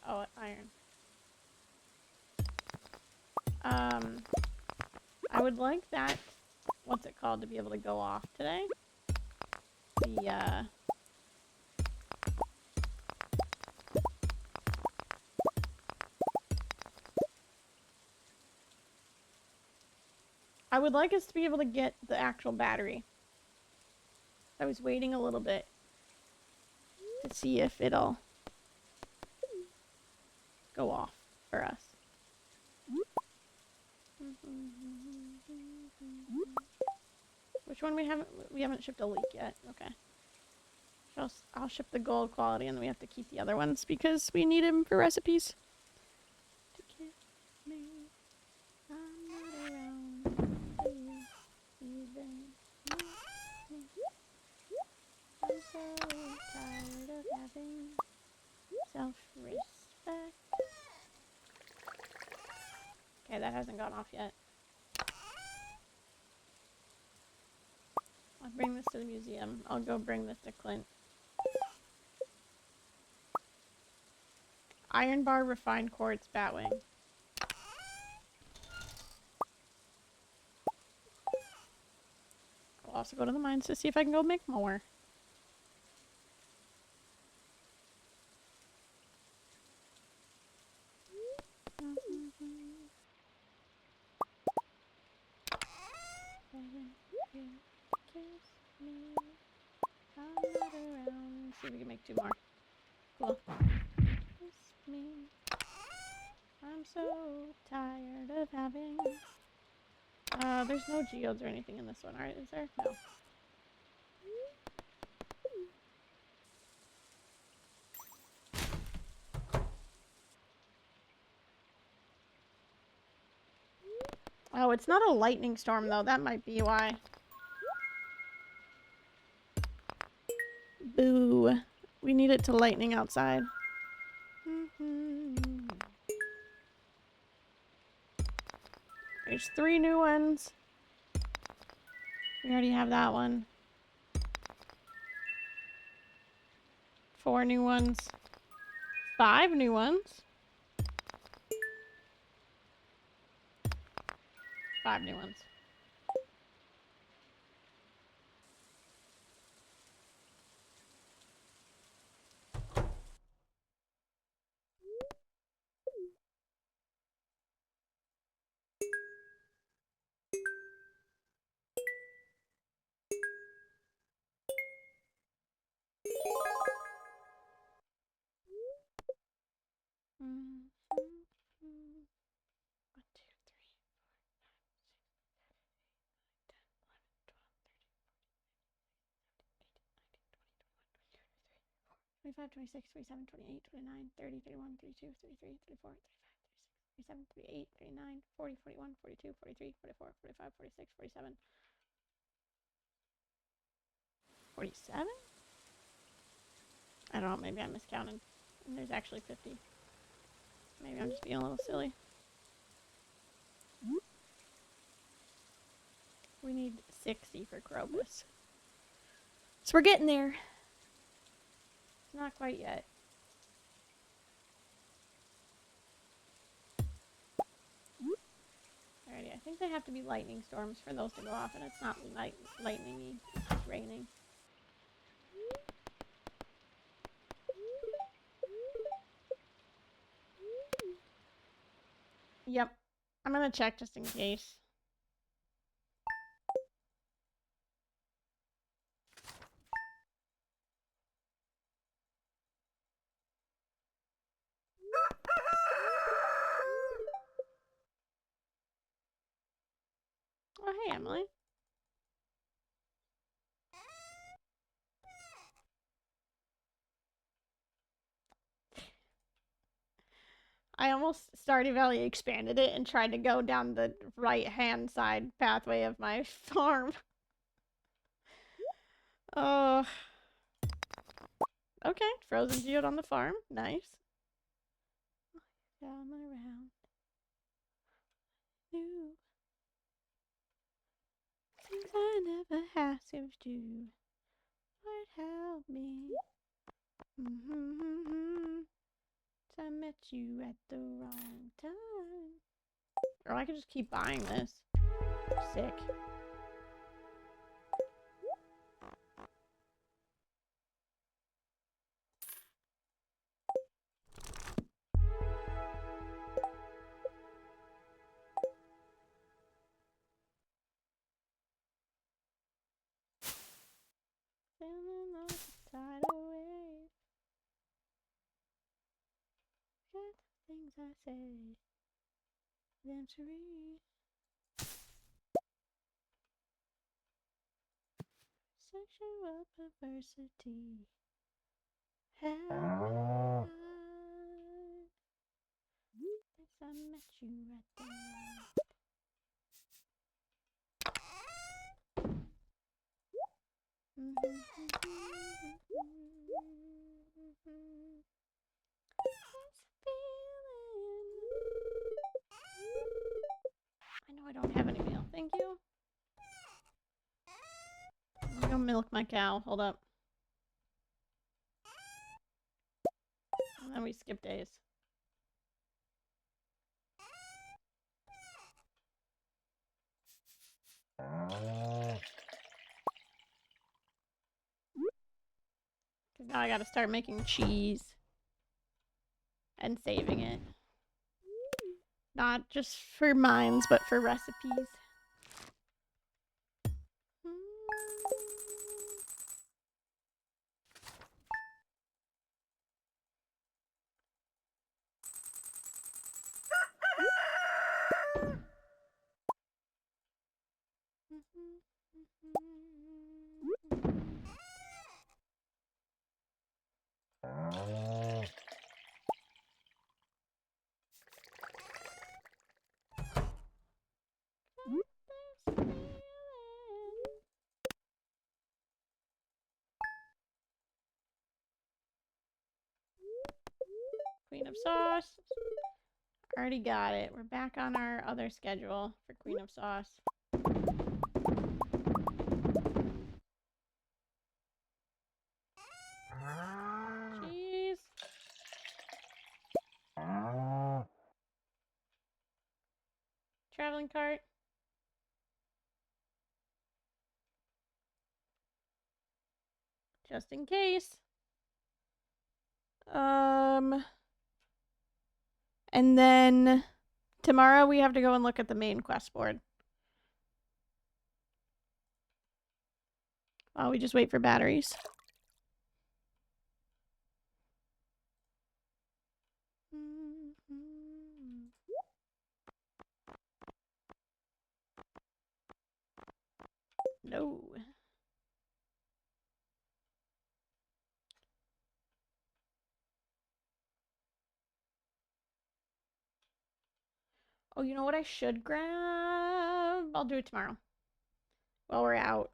Oh, iron. I would like that, what's it called, to be able to go off today. The, I would like us to be able to get the actual battery. I was waiting a little bit to see if it'll go off for us. Which one we haven't shipped a leak yet. Okay. I'll ship the gold quality and then we have to keep the other ones because we need them for recipes. To kiss me, I'm not around. Even I'm so tired of having self-respect. Okay, that hasn't gone off yet. I'll bring this to the museum. I'll go bring this to Clint. Iron bar, refined quartz, batwing. I'll also go to the mines to see if I can go make more. See if we can make 2 more. Cool. Kiss me. I'm so tired of having. There's no geodes or anything in this one, right? Is there? No. Oh, it's not a lightning storm though. That might be why. Boo. We need it to lightning outside. There's 3 new ones. We already have that one. 4 new ones. 5 new ones. 5 new ones. Twenty-five, 26, 27, 28, 29, 30, 31, 32, 33, 34, 35, 36, 37, 38, 39, 40, 41, 42, 43, 44, 45, 46, 47. 47? I don't know, maybe I miscounted. And there's actually 50. Maybe I'm just being a little silly. We need 60 for Krobus. So we're getting there. It's not quite yet. Alrighty, I think they have to be lightning storms for those to go off, and it's not lightning-y, it's just raining. Yep. I'm gonna check just in case. Oh, hey, Emily. I almost Stardew Valley expanded it and tried to go down the right-hand side pathway of my farm. Oh. Okay, frozen geode on the farm. Nice. Come around. You. Things I never have to do. Lord help me. I met you at the wrong time. Or I could just keep buying this. Sick. I say. Dancery. Sexual perversity. Hell, I met you right there. I know I don't have any mail. Thank you. I'm gonna go milk my cow. Hold up. And then we skip days. Because now I gotta start making cheese. And saving it. Not just for mines, but for recipes. Queen of Sauce. Already got it. We're back on our other schedule for Queen of Sauce. Cheese. Traveling cart. Just in case. And then tomorrow we have to go and look at the main quest board. While we just wait for batteries. No. Oh, you know what I should grab? I'll do it tomorrow. While we're out.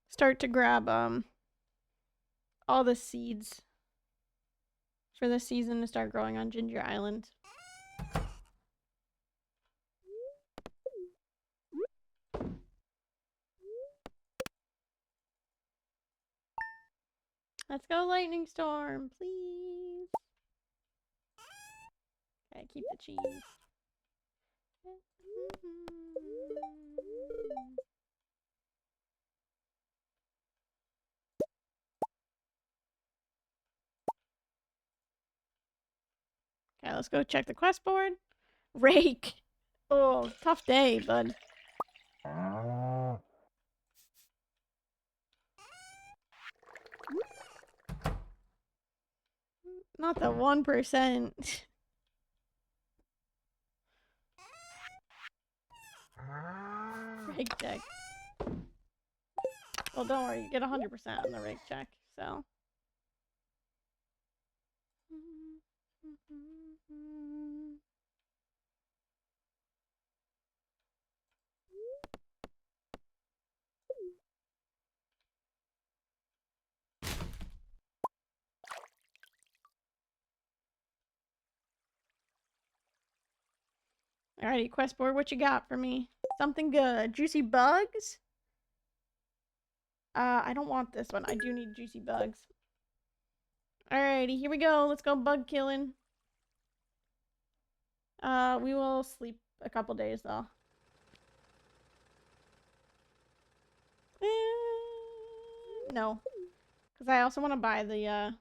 Start to grab all the seeds for the season to start growing on Ginger Island. Let's go lightning storm, please. Okay, keep the cheese. Okay, let's go check the quest board. Rake. Oh, tough day, bud. Not the 1%. Rake check. Well, don't worry, you get 100% on the rake check, so. Alrighty, quest board, what you got for me? Something good. Juicy bugs? I don't want this one. I do need juicy bugs. Alrighty, here we go. Let's go bug killing. We will sleep a couple days, though. No. Because I also want to buy the,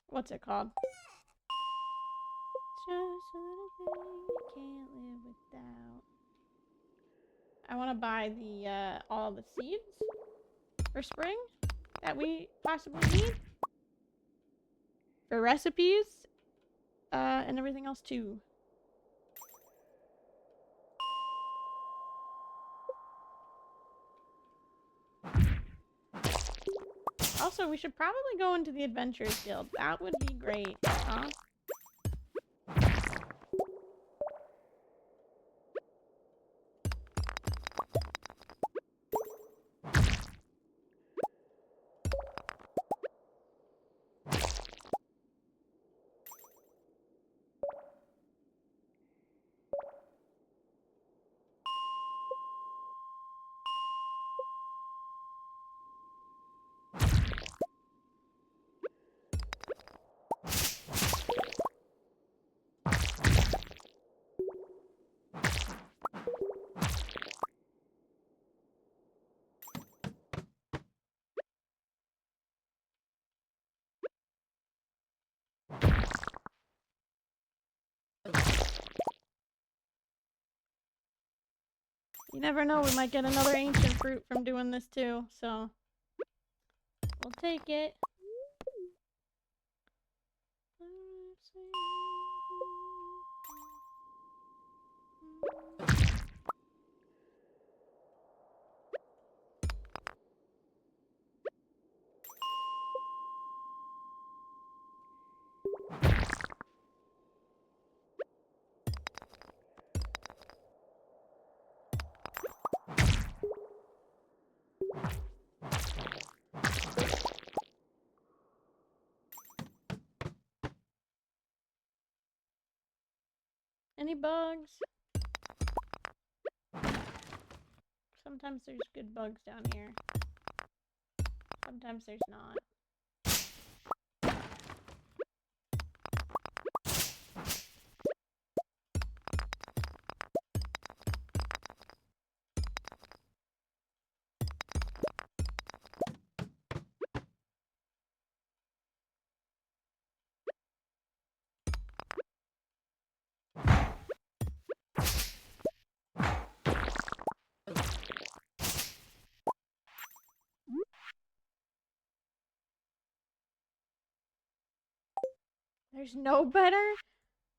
what's it called? Just a little thing you can't live without. I want to buy the, all the seeds for spring. that we possibly need for recipes and everything else too. Also, we should probably go into the Adventurers Guild. That would be great, huh? You never know, we might get another ancient fruit from doing this too, so we'll take it. Any bugs? Sometimes there's good bugs down here. Sometimes there's not.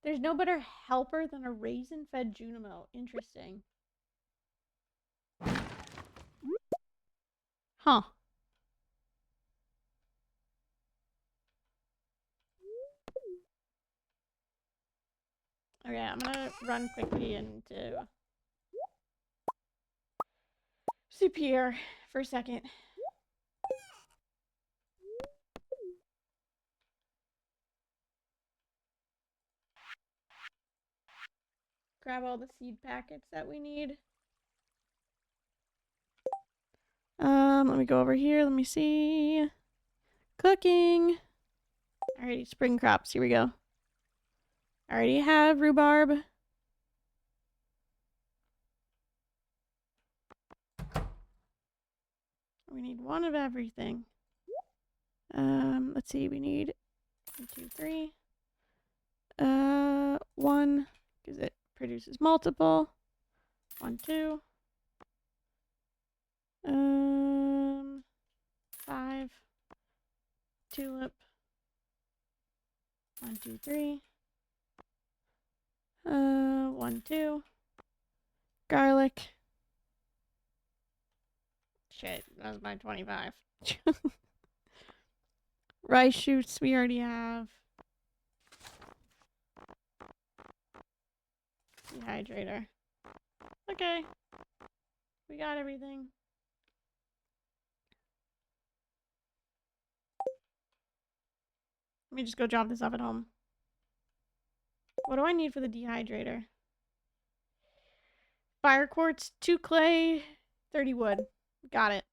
There's no better helper than a raisin-fed Junimo. Interesting. Huh. Okay, I'm gonna run quickly into CPR for a second. Grab all the seed packets that we need. Let me go over here. Let me see. Cooking. Alrighty, spring crops. Here we go. I already have rhubarb. We need one of everything. Let's see. We need 1, 2, 3. 1, because it produces multiple. 1, 2. 5. Tulip. 1, 2, 3. 1, 2. Garlic. Shit, that was my 25. Rice shoots we already have. Dehydrator. Okay. We got everything. Let me just go drop this off at home. What do I need for the dehydrator? Fire quartz, 2 clay, 30 wood. Got it.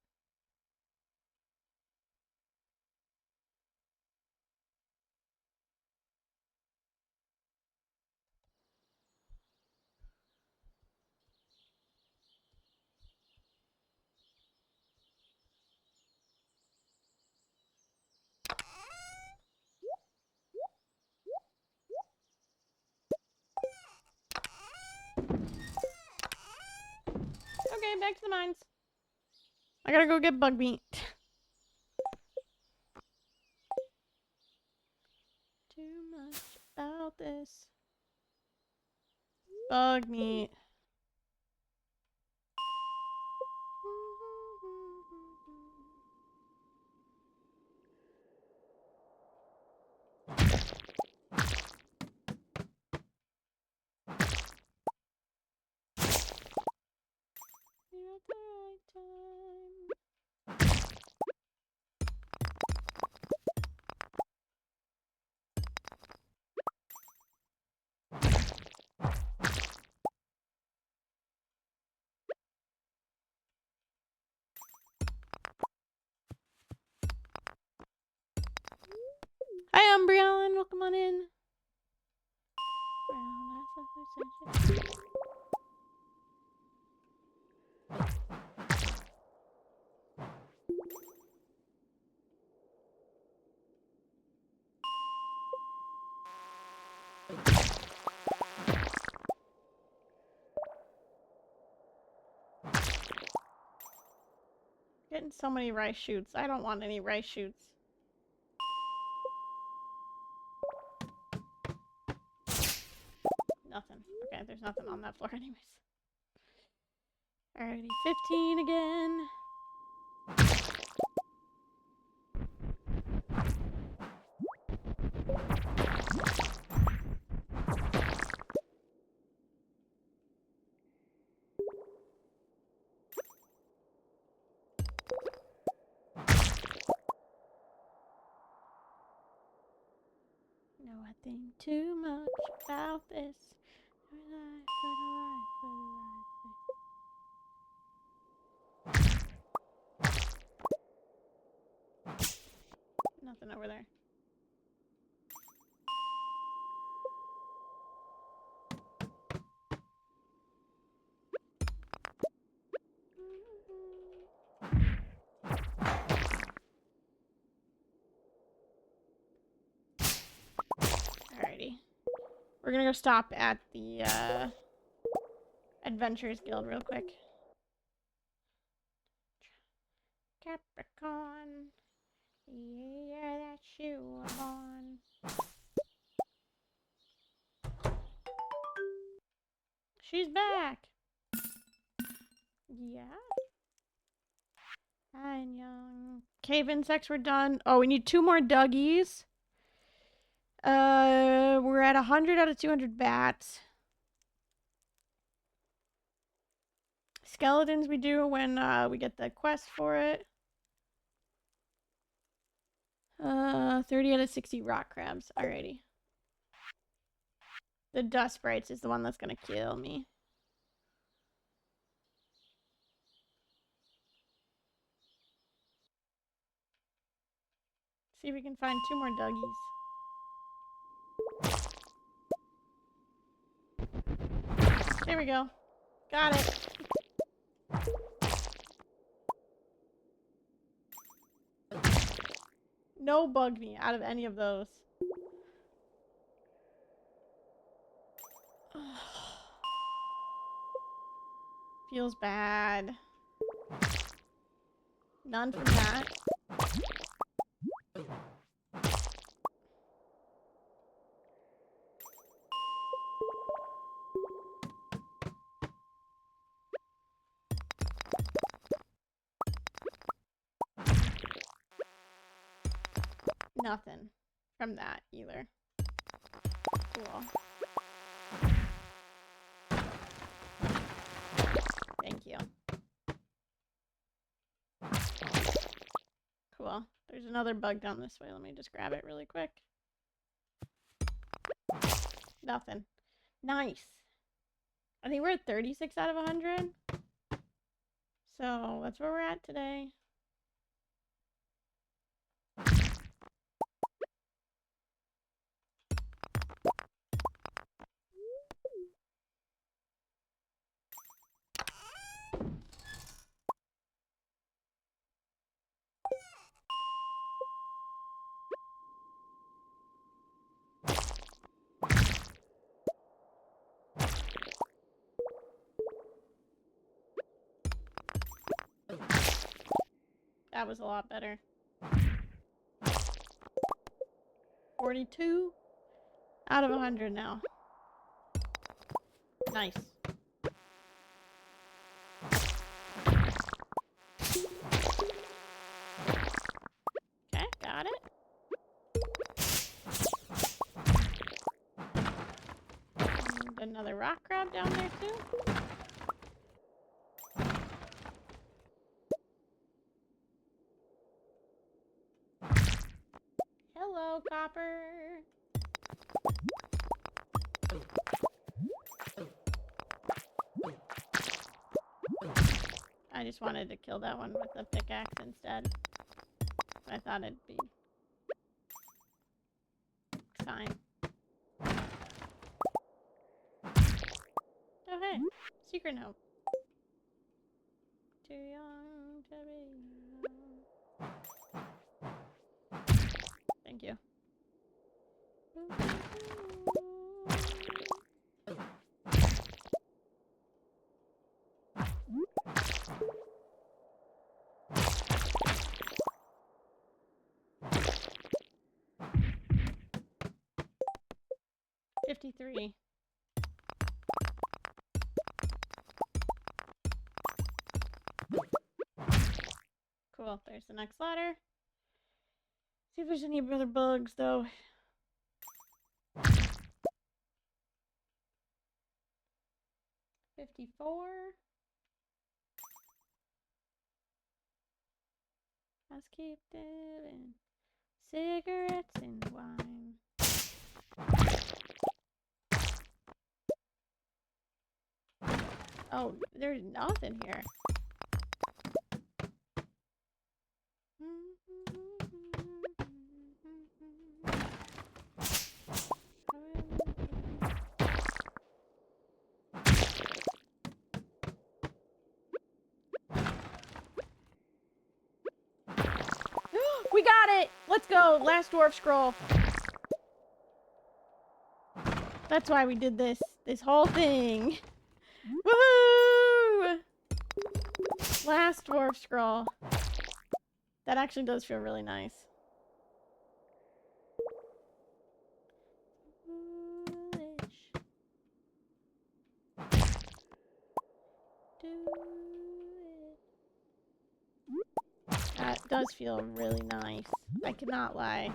Okay, back to the mines. I gotta go get bug meat. about this. Bug meat. You're at the right time. Hi, Umbreon. Welcome on in. Getting so many rice shoots. I don't want any rice shoots. Nothing. Okay, there's nothing on that floor anyways. Alrighty, 15 again. Nothing too much about this. Nothing over there. Alrighty. We're gonna go stop at the Adventurers Guild real quick. Capricorn. Yeah, that shoe on. She's back. Yeah. Hi, young. Cave insects were done. Oh, we need 2 more Dougies. We're at 100 out of 200 bats. Skeletons we do when we get the quest for it. 30 out of 60 rock crabs. Alrighty. The dust sprites is the one that's gonna kill me. See if we can find 2 more Dougies. There we go. Got it. No bug me out of any of those. Feels bad. None from that. Nothing from that either. Cool. Thank you. Cool. There's another bug down this way. Let me just grab it really quick. Nothing. Nice. I think we're at 36 out of 100. So that's where we're at today. That was a lot better. 42. Out of 100 now. Nice. Okay, got it. And another rock crab down there too. Hello, copper. I just wanted to kill that one with a pickaxe instead. I thought it'd be fine. Oh hey, secret note. Too young to be young. Thank you. 53. Cool, there's the next ladder. See if there's any other bugs though. $54. Let's keep doing cigarettes and wine. Oh, there's nothing here. We got it! Let's go! Last dwarf scroll. That's why we did this whole thing. Woohoo! Last dwarf scroll. That actually does feel really nice. That does feel really nice. I cannot lie.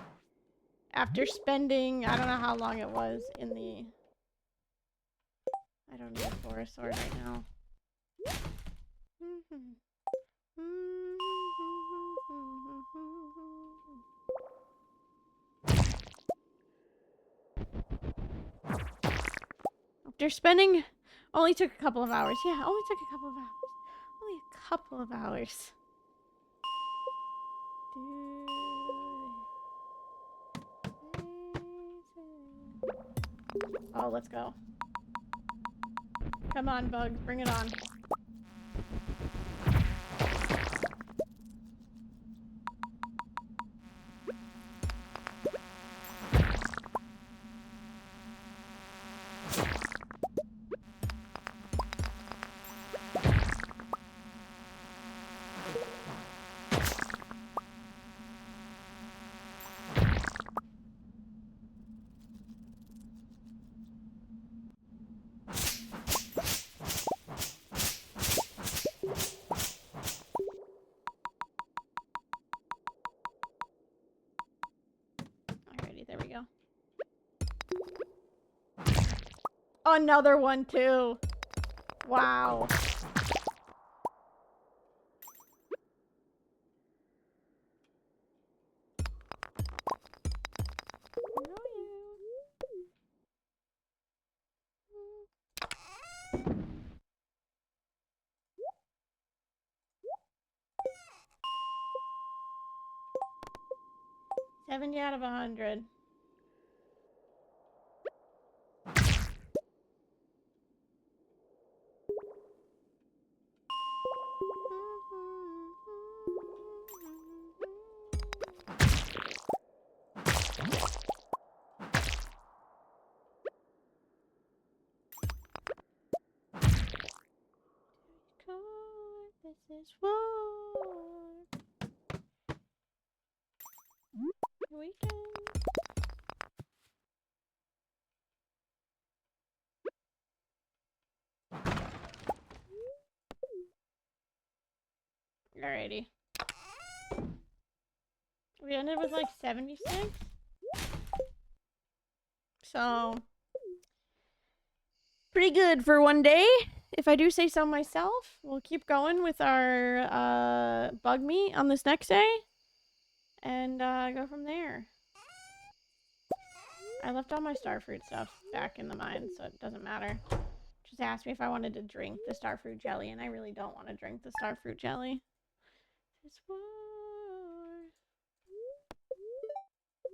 After spending, I don't know how long it was in the... I don't need a forest sword right now. After spending... Only took a couple of hours. Yeah, only took a couple of hours. Only a couple of hours. Oh, let's go. Come on, bugs, bring it on. There we go. Another one too. Wow. $70 out of 100. This is war. Weekend. Alrighty. We ended with like 76. So, pretty good for one day, if I do say so myself. We'll keep going with our bug meat on this next day. And go from there. I left all my starfruit stuff back in the mine, so it doesn't matter. Just asked me if I wanted to drink the starfruit jelly, and I really don't want to drink the starfruit jelly. This war.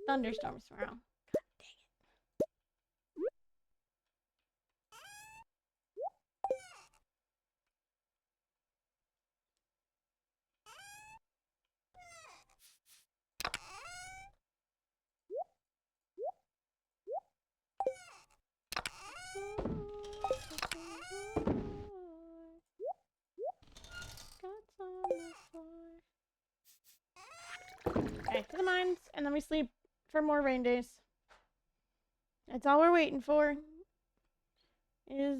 Thunderstorms tomorrow. God dang Okay, to the mines, and then we sleep for more rain days. That's all we're waiting for. Is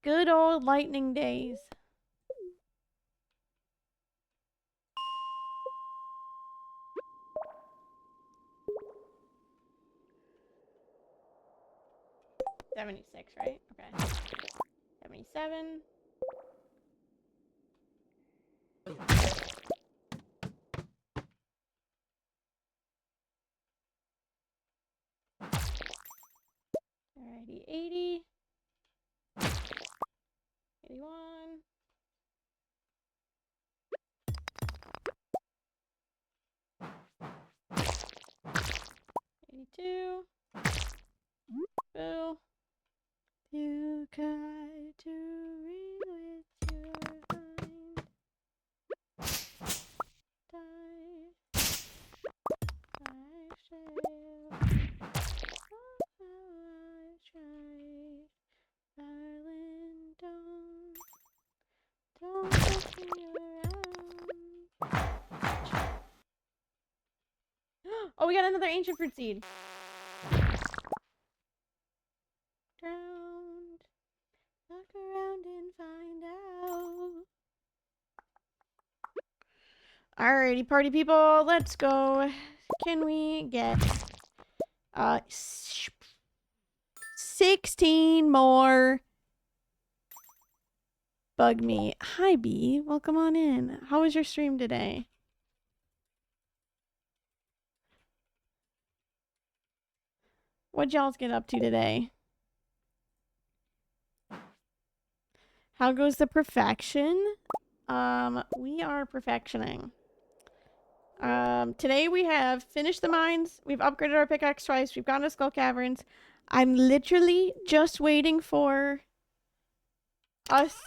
good old lightning days. $76, right? Okay. 77. Alrighty, 80. 81. 82. Boo. You try to read with your mind. Die. I shall. Oh, how I try. Darling, don't push me around. Oh, we got another ancient fruit seed. Drowned. Look around and find out. Alrighty, party people, let's go. Can we get 16 more bug meat? Hi, B. Welcome on in. How was your stream today? What'd y'all get up to today? How goes the perfection? We are perfectioning. Today we have finished the mines. We've upgraded our pickaxe twice. We've gone to Skull Caverns. I'm literally just waiting for us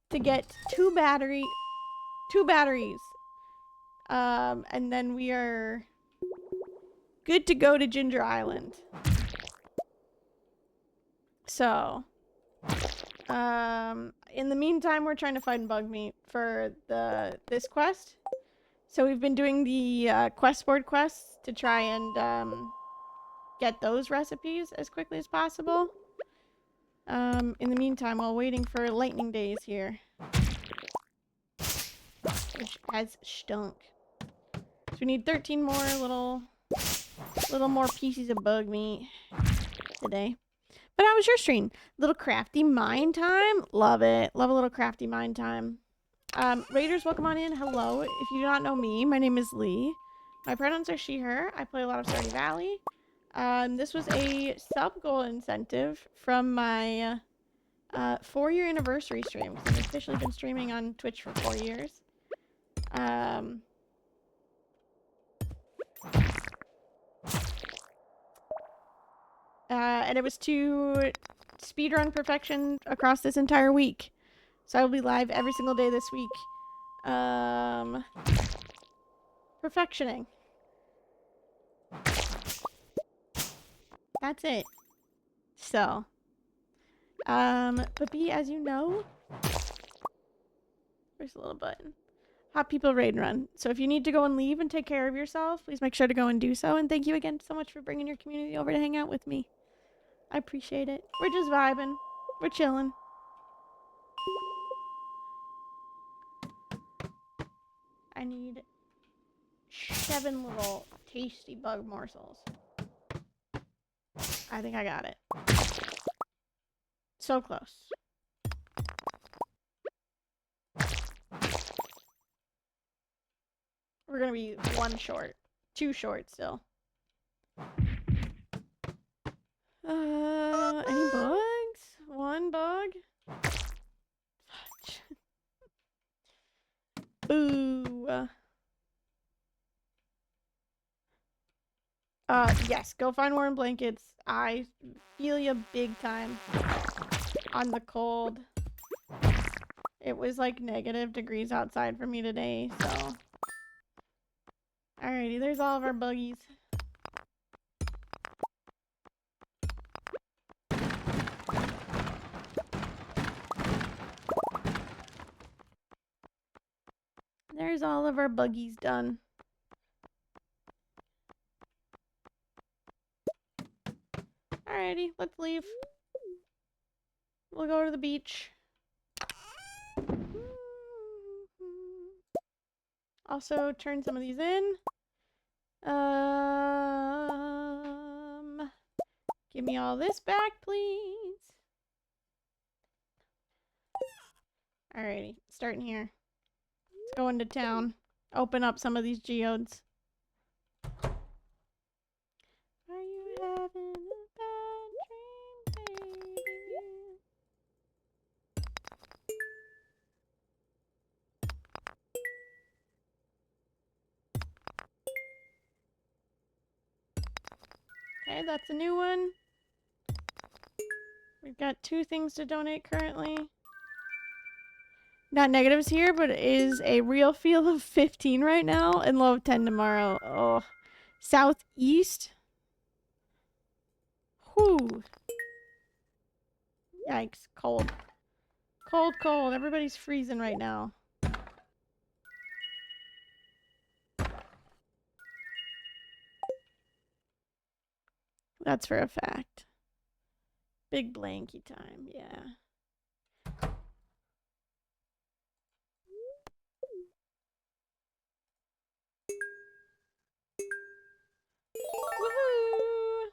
to get two batteries. And then we are good to go to Ginger Island. So, in the meantime, we're trying to find bug meat for this quest. So we've been doing the quest board quests to try and get those recipes as quickly as possible. In the meantime, while waiting for lightning days here, which has stunk. So we need 13 more little more pieces of bug meat today. But how was your stream? Little crafty mine time? Love it. Love a little crafty mine time. Raiders, welcome on in. Hello. If you do not know me, my name is Lee. My pronouns are she, her. I play a lot of Stardew Valley. This was a sub-goal incentive from my 4-year anniversary stream. So I've officially been streaming on Twitch for 4 years. And it was to speedrun perfection across this entire week. So I will be live every single day this week. Perfectioning. That's it. So. But B, as you know, where's the little button? Hot People Raid and Run. So if you need to go and leave and take care of yourself, please make sure to go and do so. And thank you again so much for bringing your community over to hang out with me. I appreciate it. We're just vibing. We're chilling. I need 7 little tasty bug morsels. I think I got it. So close. We're gonna be 1 short. 2 short still. Any bugs? 1 bug? Fudge. Boo. Yes, go find warm blankets. I feel you big time on the cold. It was like negative degrees outside for me today, so. Alrighty, there's all of our buggies. There's all of our buggies done. Alrighty, let's leave. We'll go to the beach. Also, turn some of these in. Give me all this back, please. Alrighty, starting here. Let's go into town. Open up some of these geodes. Are you having a bad dream, baby? Okay, that's a new one. We've got 2 things to donate currently. Not negatives here, but it is a real feel of 15 right now and low of 10 tomorrow. Oh, southeast. Whew. Yikes, cold. Cold, cold. Everybody's freezing right now. That's for a fact. Big blankie time, yeah. Woohoo!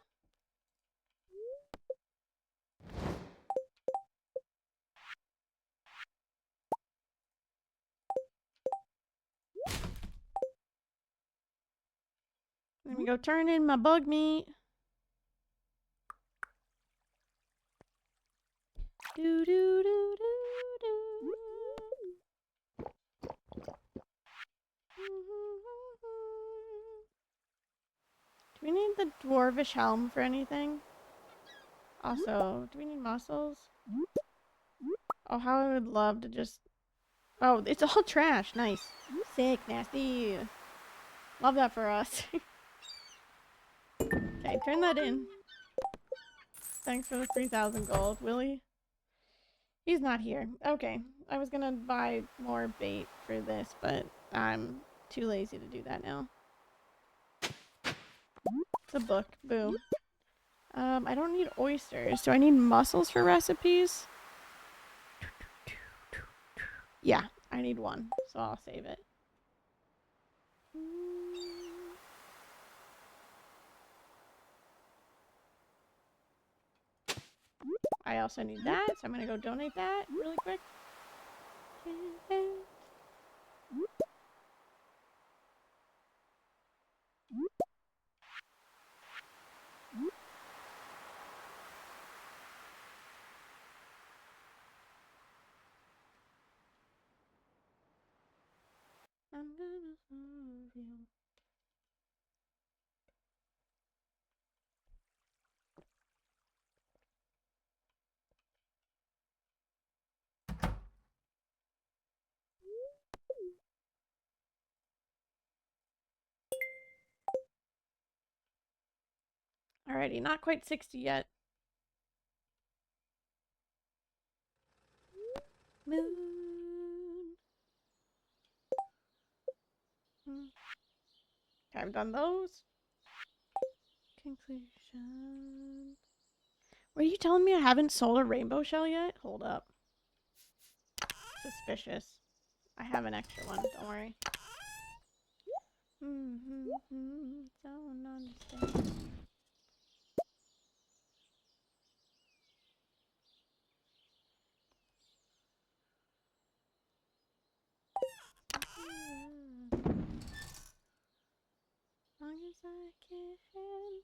Let me go turn in my bug meat. Do do do do do. Do we need the dwarvish helm for anything? Also, do we need muscles? Oh, how I would love to just... Oh, it's all trash. Nice. Sick, nasty. Love that for us. Okay, turn that in. Thanks for the 3,000 gold, Willie. He's not here. Okay, I was gonna buy more bait for this, but I'm too lazy to do that now. It's a book. Boo. I don't need oysters. Do I need mussels for recipes? Yeah, I need 1, so I'll save it. I also need that, so I'm gonna go donate that really quick. I'm gonna serve you. Alrighty, not quite 60 yet. Moon. Okay, I've done those. Conclusion. Were you telling me I haven't sold a rainbow shell yet? Hold up. Suspicious. I have an extra one, don't worry. Don't understand. Long as I can. Okay.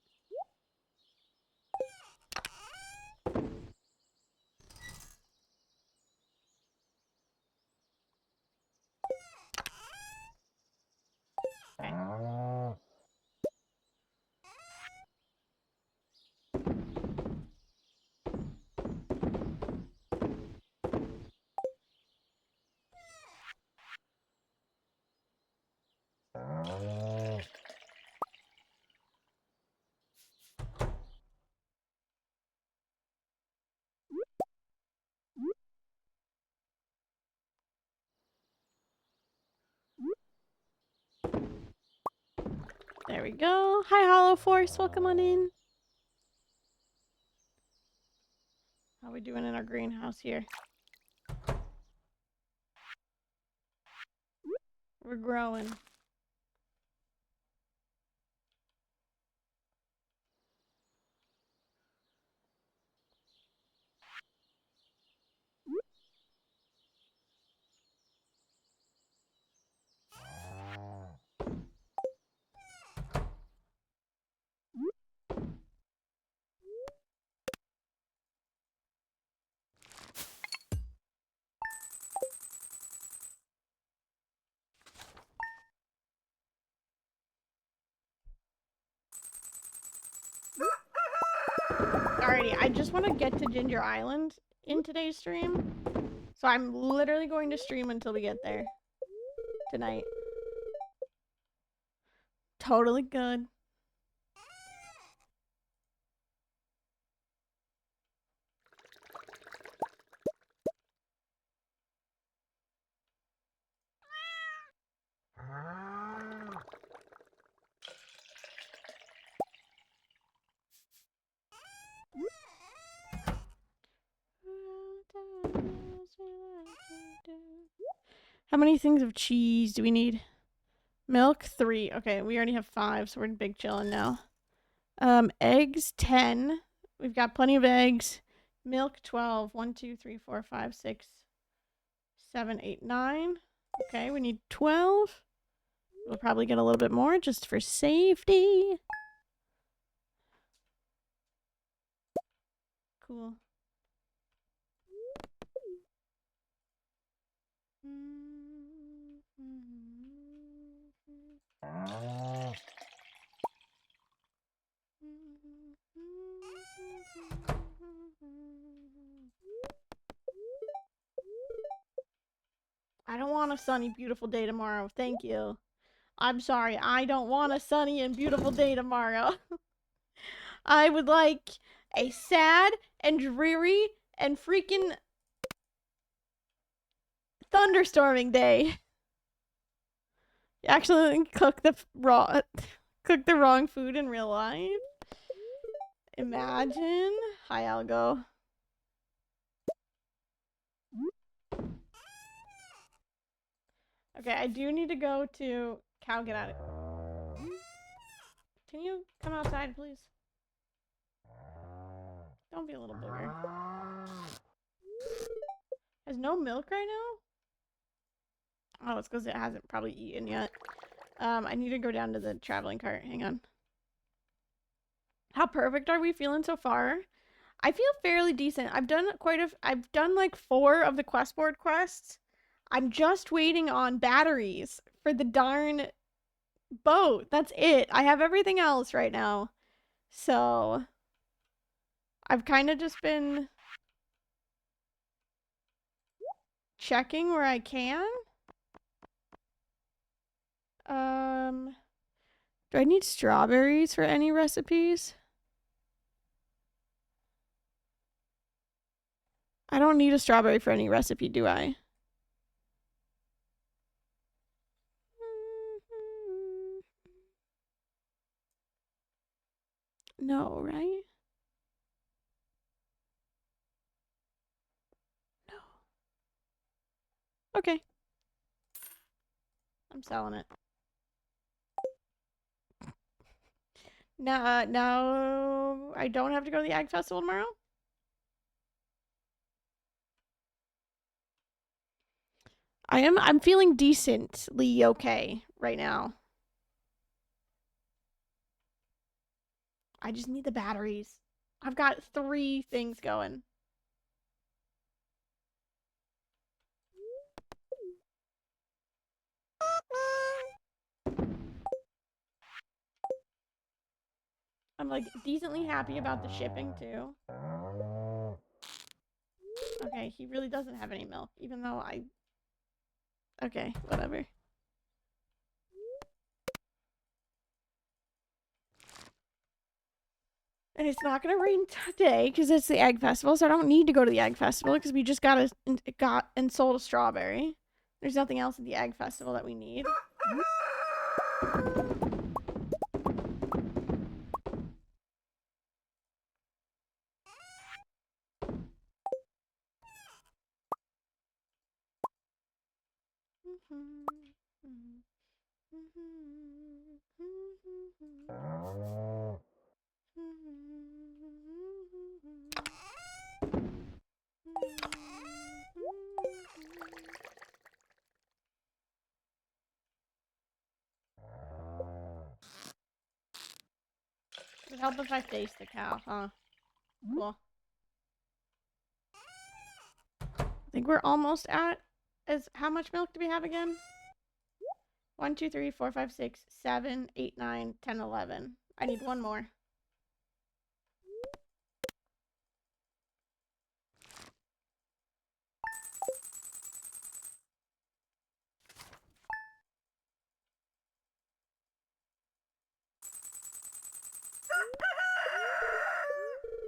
There we go. Hi, Hollow Force. Welcome on in. How we doing in our greenhouse here? We're growing. Alrighty, I just want to get to Ginger Island in today's stream. So I'm literally going to stream until we get there. Tonight. Totally good. How many things of cheese do we need? Milk, 3. Okay, we already have 5, so we're in big chillin' now. Eggs, 10. We've got plenty of eggs. Milk, 12. 1, 2, 3, 4, 5, 6, 7, 8, 9. Okay, we need 12. We'll probably get a little bit more just for safety. Cool. I don't want a sunny, beautiful day tomorrow. Thank you. I'm sorry. I don't want a sunny and beautiful day tomorrow. I would like a sad and dreary and freaking thunderstorming day. You actually cook the wrong food in real life. Imagine. Hi, Algo. Okay, I do need to go to Cow. Get out of. Can you come outside, please? Don't be a little booger. Has no milk right now? Oh, it's because it hasn't probably eaten yet. I need to go down to the traveling cart. Hang on. How perfect are we feeling so far? I feel fairly decent. I've done like 4 of the quest board quests. I'm just waiting on batteries for the darn boat. That's it. I have everything else right now. So I've kind of just been checking where I can. Do I need strawberries for any recipes? I don't need a strawberry for any recipe, do I? No, right? No. Okay. I'm selling it. No, I don't have to go to the Ag Festival tomorrow. I'm feeling decently okay right now. I just need the batteries. I've got 3 things going. I'm like decently happy about the shipping too. Okay, he really doesn't have any milk, even though I... Okay, whatever. And it's not gonna rain today because it's the Egg Festival, so I don't need to go to the Egg Festival because we just got and sold a strawberry. There's nothing else at the Egg Festival that we need. It would help if I faced the cow, huh? Cool. I think we're almost at... How much milk do we have again? 1, 2, 3, 4, 5, 6, 7, 8, 9, 10, 11. I need 1 more.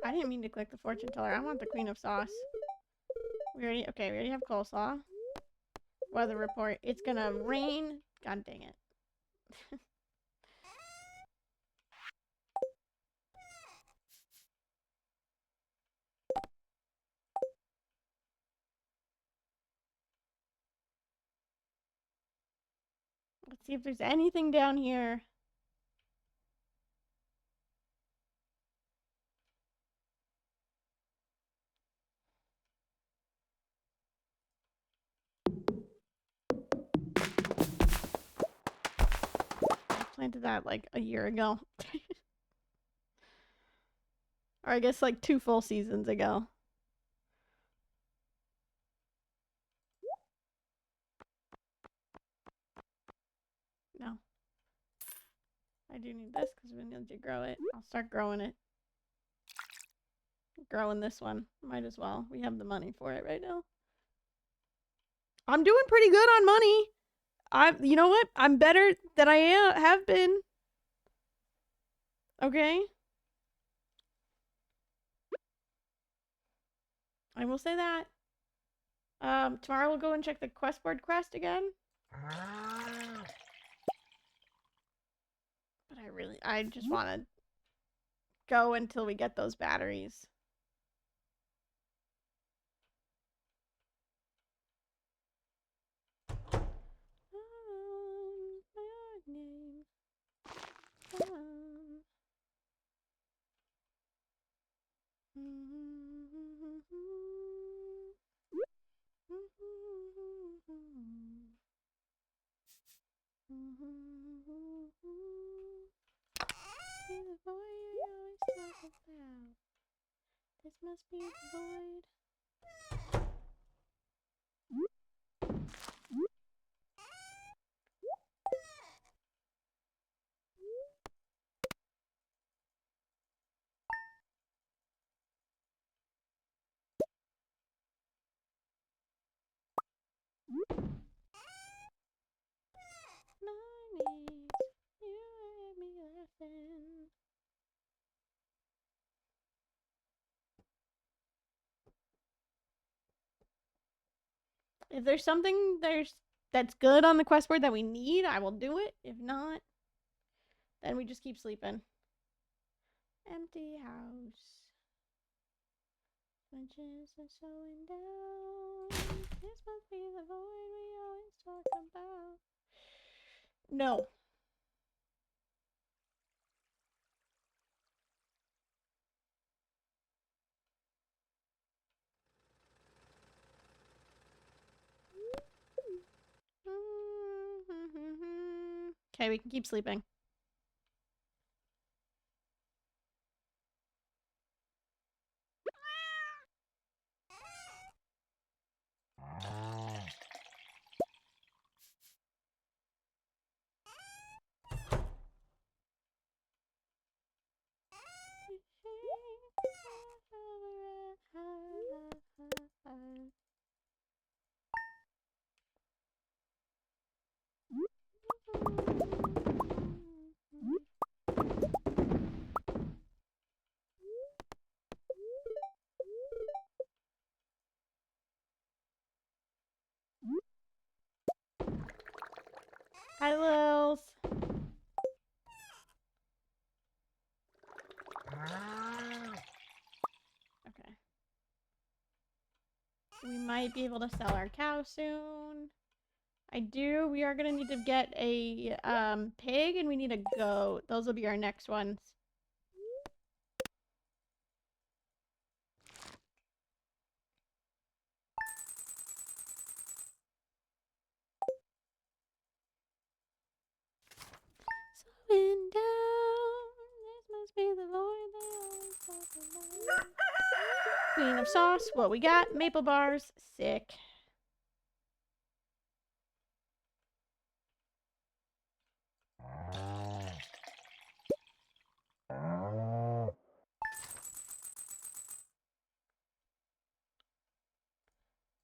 I didn't mean to click the fortune teller. I want the queen of sauce. We already have coleslaw. Weather report. It's gonna rain. God dang it. Let's see if there's anything down here. I planted that like a year ago. Or I guess like 2 full seasons ago. No. I do need this because we need to grow it. I'll start growing it. Growing this one. Might as well. We have the money for it right now. I'm doing pretty good on money. You know what? I'm better than I have been. Okay? I will say that. Tomorrow we'll go and check the quest board quest again. But I just want to go until we get those batteries. The void I always talk about. This must be the void. My knees, you had me laughing. If there's something that's good on the quest board that we need, I will do it. If not, then we just keep sleeping. Empty house. Benches are slowing down. This must be the void we always talk about. No. Okay, we can keep sleeping. Hi, Lils. Okay. We might be able to sell our cow soon. We are gonna need to get a pig, and we need a goat. Those will be our next ones. Slowing down, this must be the void they always talk about. Queen of sauce, what we got? Maple bars, sick.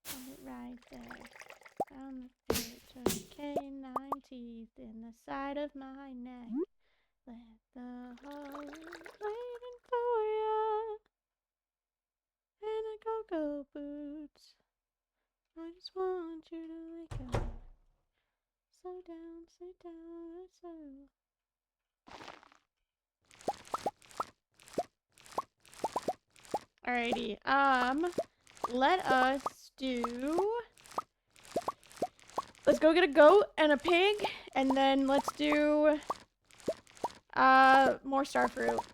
Found it right there. Found the future. Canine teeth in the side of my neck. Let the heart waiting for ya. And a go-go boots. I just want you to wake up. Slow down, sit down, slow. Alrighty, let us do... Let's go get a goat and a pig, and then let's do, more starfruit.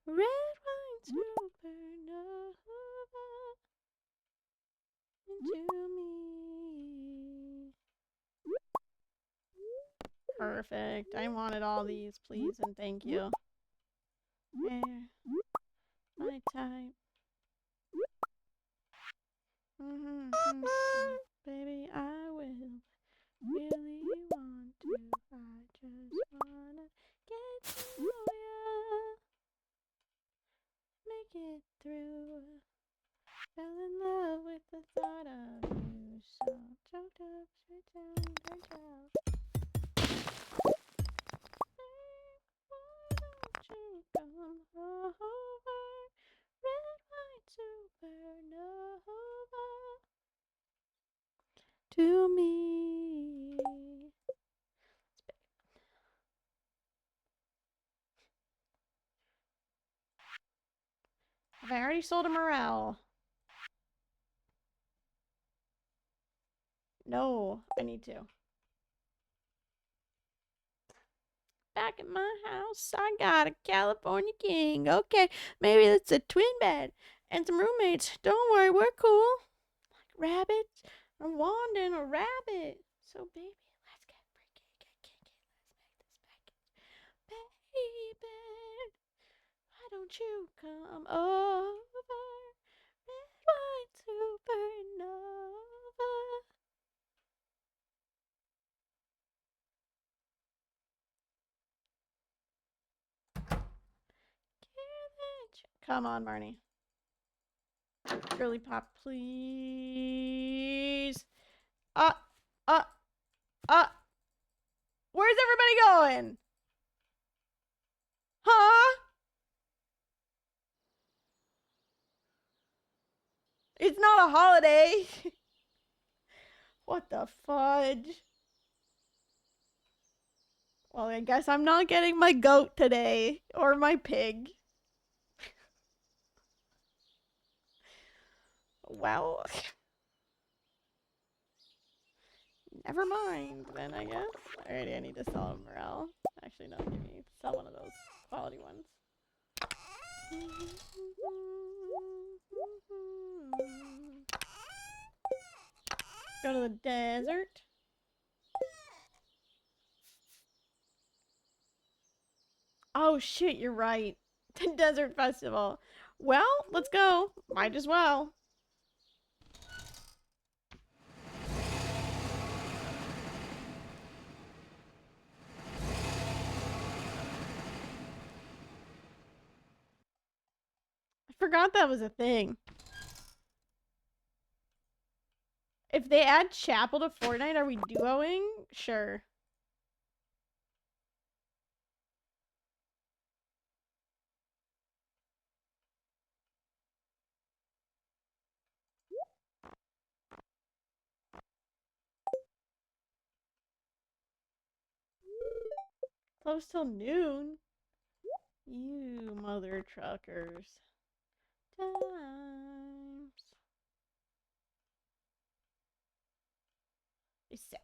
Red wine supernova into me. Perfect. I wanted all these, please and thank you. There. My type. Baby, I will really want to. I just wanna get to know ya. Make it through. Fell in love with the thought of you. So choked up, straight down, turned out. Why don't you come over? Red white supernova to me. Have I already sold a morel? No, I need to. Back at my house, I got a California king. Okay, maybe it's a twin bed and some roommates. Don't worry, we're cool. Like rabbits, a wand and a rabbit. So, baby, let's get freaky, get kinky. Let's make this package. Baby, why don't you come over? Red, white, supernova. Come on, Marnie. Girly pop, please. Uh. Where's everybody going? Huh? It's not a holiday. What the fudge? Well, I guess I'm not getting my goat today. Or my pig. Well. Never mind, then I guess. Alrighty, I need to sell a morale. Actually, no, give me sell one of those quality ones. Go to the desert. Oh shit, you're right. The desert festival. Well, let's go. Might as well. I forgot that was a thing. If they add Chapel to Fortnite, are we duoing? Sure. Close till noon. You mother truckers. Times.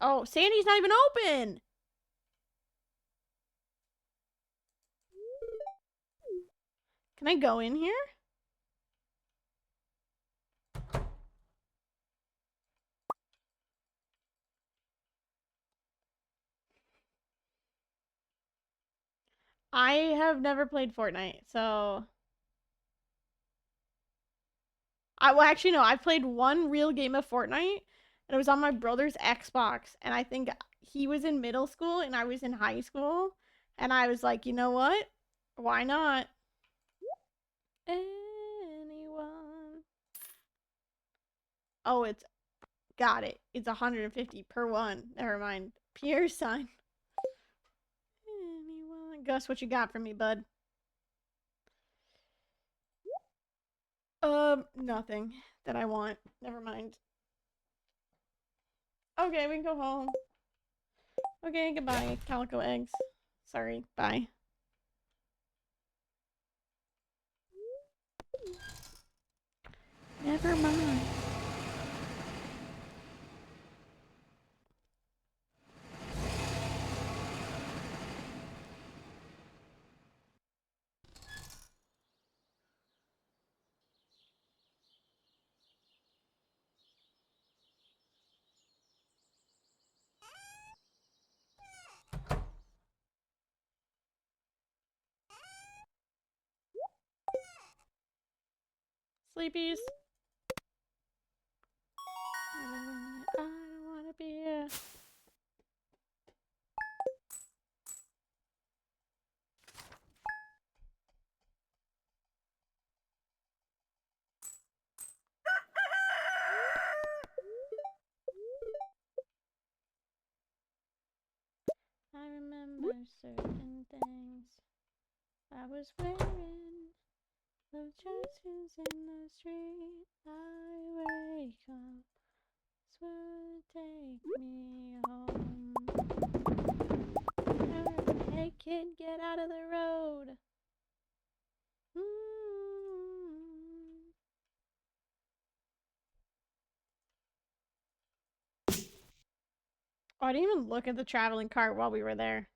Oh, Sandy's not even open. Can I go in here? I have never played Fortnite, so well, actually no, I played one real game of Fortnite, and it was on my brother's Xbox, and I think he was in middle school and I was in high school, and I was like, you know what? Why not? Anyone? Oh, it's got it. It's 150 per one. Never mind. Pierre sign. Anyone? Gus, what you got for me, bud? Nothing that I want. Never mind. Okay, we can go home. Okay, goodbye, calico eggs. Sorry, bye. Never mind. Sleepies. I don't wanna be here. I remember certain things I was wearing. The churches in the street. I wake up. This would take me home. Hey kid, get out of the road. Oh, I didn't even look at the traveling cart while we were there.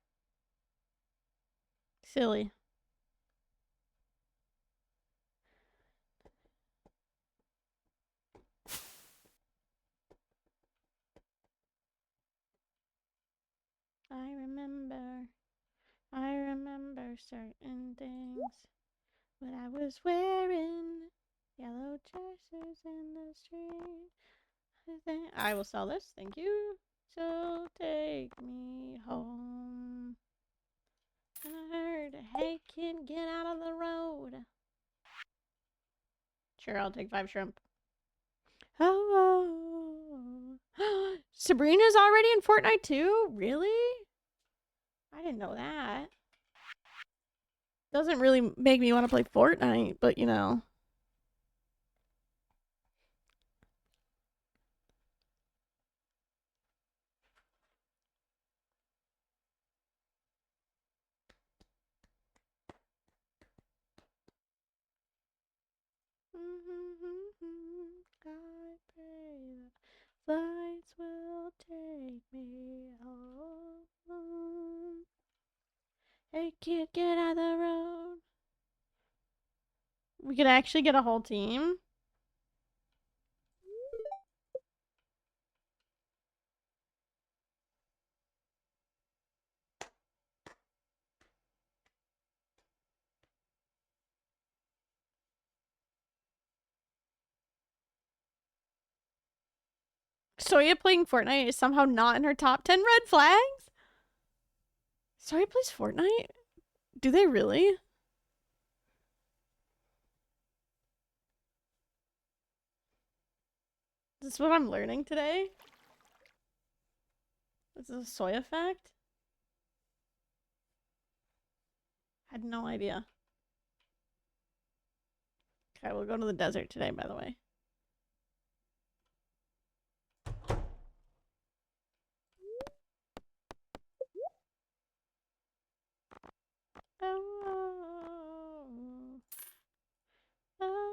Silly. I remember certain things. What I was wearing. Yellow dresses in the street. I will sell this, thank you. So take me home. I heard, hey kid, get out of the road. Sure, I'll take 5 shrimp. Oh. Sabrina's already in Fortnite too? Really? I didn't know that. Doesn't really make me want to play Fortnite, but you know. I pray the flights will take me We could actually get a whole team. Soya playing Fortnite is somehow not in her top 10 red flags? Soya plays Fortnite? Do they really? Is this what I'm learning today? This is a Soya fact? I had no idea. Okay, we'll go to the desert today, by the way. Oh. Oh.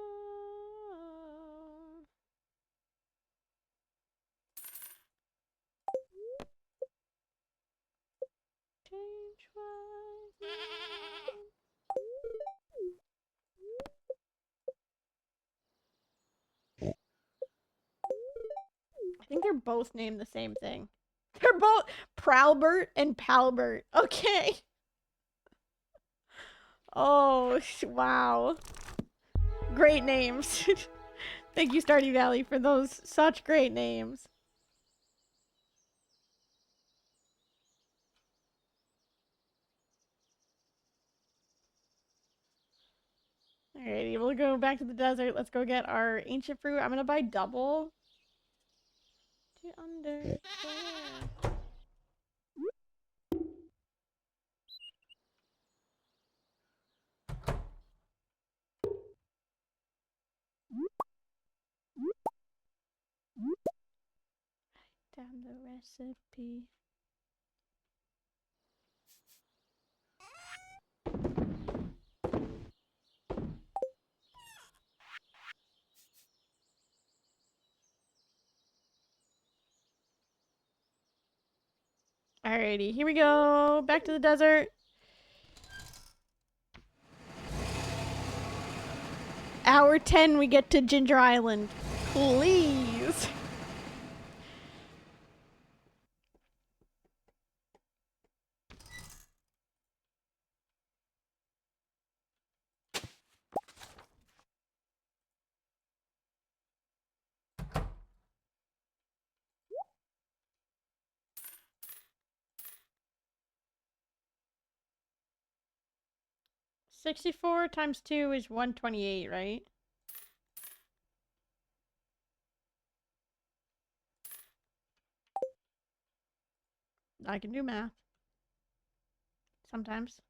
Change was I think they're both named the same thing. They're both Prowlbert and Palbert. Okay. Oh, wow. Great names. Thank you, Stardew Valley, for those such great names. Alrighty, we'll go back to the desert. Let's go get our ancient fruit. I'm gonna buy double. To understand. Down the recipe. Alrighty, here we go. Back to the desert. Hour 10, we get to Ginger Island. Please. $64 times 2 is $128, right? I can do math. Sometimes.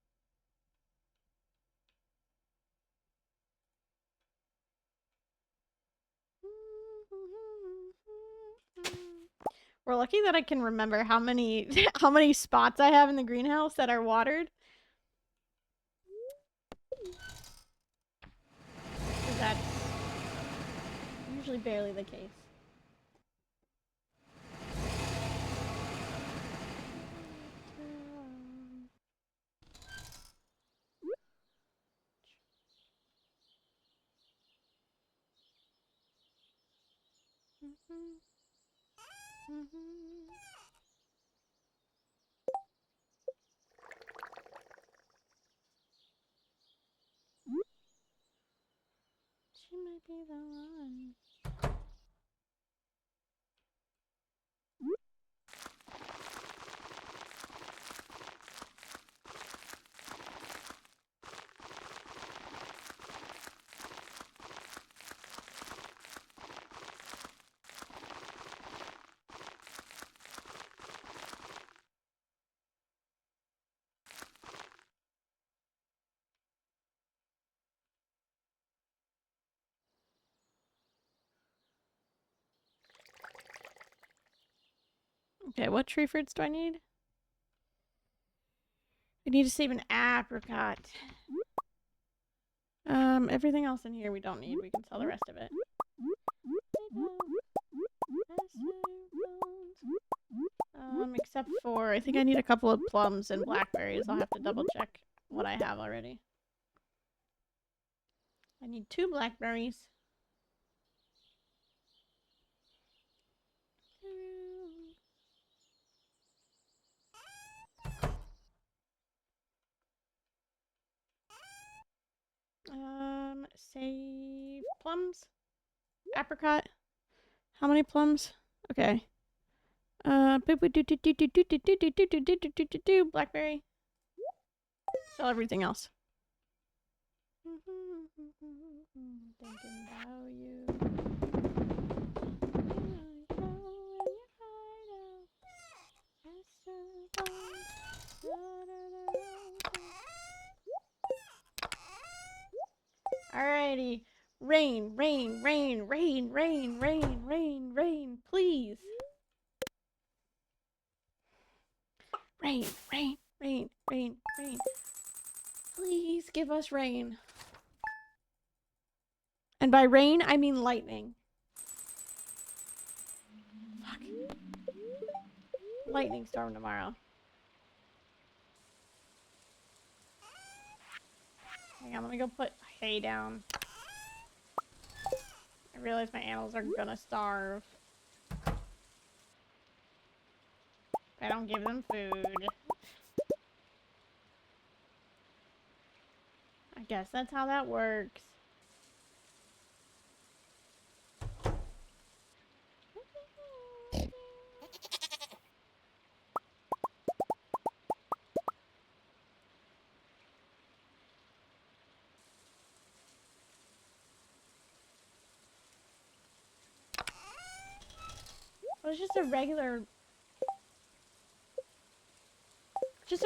We're lucky that I can remember how many how many spots I have in the greenhouse that are watered. That's usually barely the case. She might be the one. Okay, what tree fruits do I need? I need to save an apricot. Everything else in here we don't need. We can sell the rest of it. Except for, I think I need a couple of plums and blackberries. I'll have to double check what I have already. I need 2 blackberries. Save plums. Apricot. How many plums? Okay. Blackberry. Sell everything else. Thinking about you. Alrighty. Rain, rain, rain, rain, rain, rain, rain, rain, please. Rain, rain, rain, rain, rain. Please give us rain. And by rain, I mean lightning. Fuck. Lightning storm tomorrow. Hang on, let me go put hay down. I realize my animals are gonna starve. I don't give them food. I guess that's how that works. Well, it's just a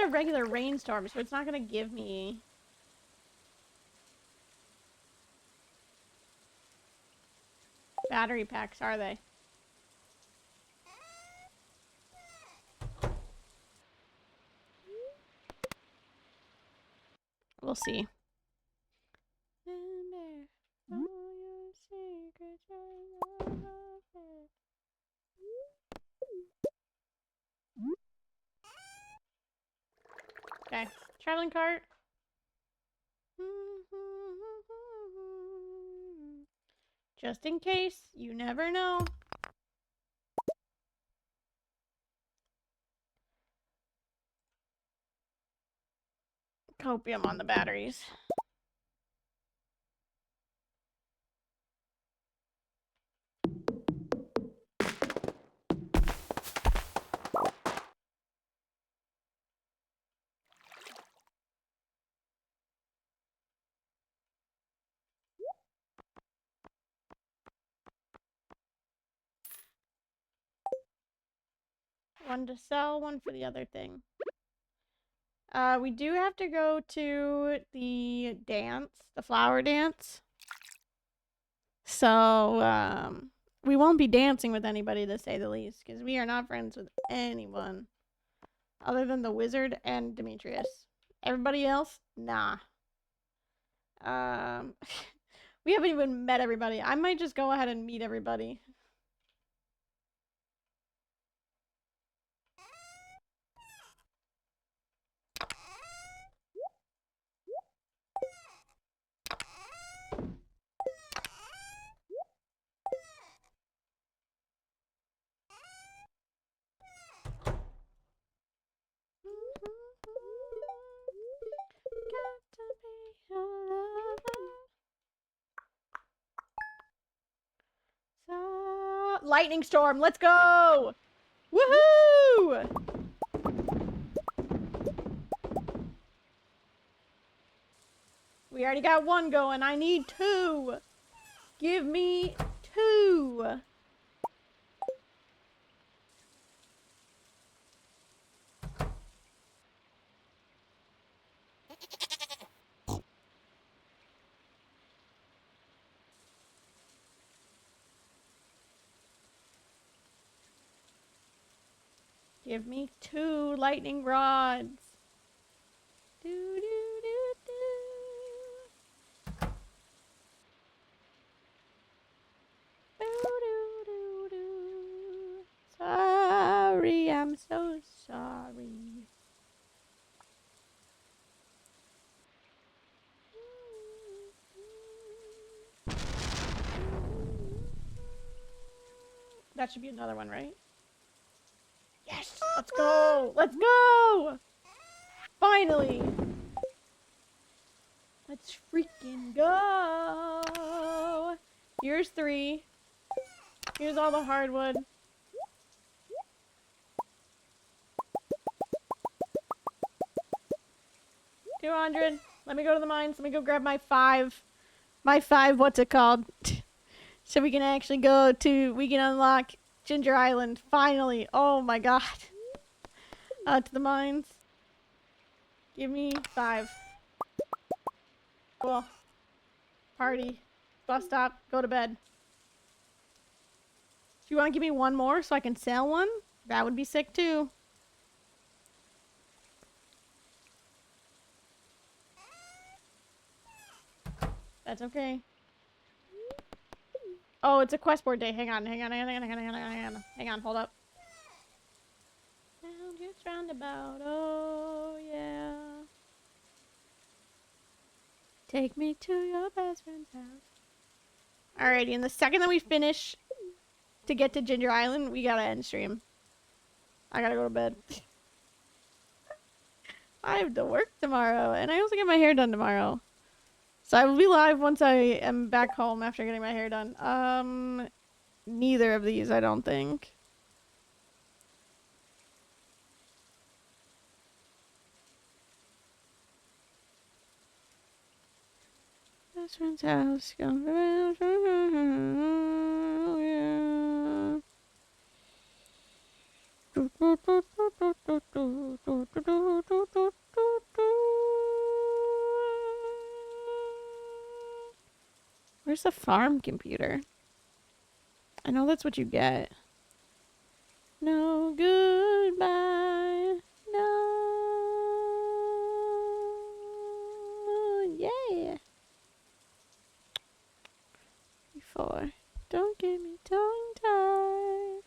regular rainstorm, so it's not gonna give me battery packs, are they? We'll see. Okay, traveling cart. Just in case, you never know. Copium on the batteries. One to sell, one for the other thing. We do have to go to the dance, the flower dance. So, we won't be dancing with anybody, to say the least, because we are not friends with anyone other than the wizard and Demetrius. Everybody else, nah. We haven't even met everybody. I might just go ahead and meet everybody. Lightning storm, let's go! Woohoo! We already got one going. I need 2. Give me 2. Give me 2 lightning rods. Do, do, do, do. Do, do, do, do. Sorry, I'm so sorry. That should be another one, right? Yes! Let's go! Let's go! Finally! Let's freaking go! Here's 3. Here's all the hardwood. 200. Let me go to the mines. Let me go grab my 5. My 5, what's it called? So we can actually go to, we can unlock Ginger Island. Finally. Oh my god. To the mines. Give me 5. Cool. Party. Bus stop. Go to bed. Do you want to give me one more so I can sell one? That would be sick too. That's okay. Oh, it's a quest board day. Hang on, hold up. Round it's roundabout, oh yeah. Take me to your best friend's house. Alrighty, and the second that we finish to get to Ginger Island, we gotta end stream. I gotta go to bed. I have to work tomorrow, and I also get my hair done tomorrow. So I will be live once I am back home after getting my hair done. Neither of these, I don't think. Best friend's house. Yeah. Where's the farm computer? I know that's what you get. No goodbye. No. Yeah. 4. Don't get me tongue-tied.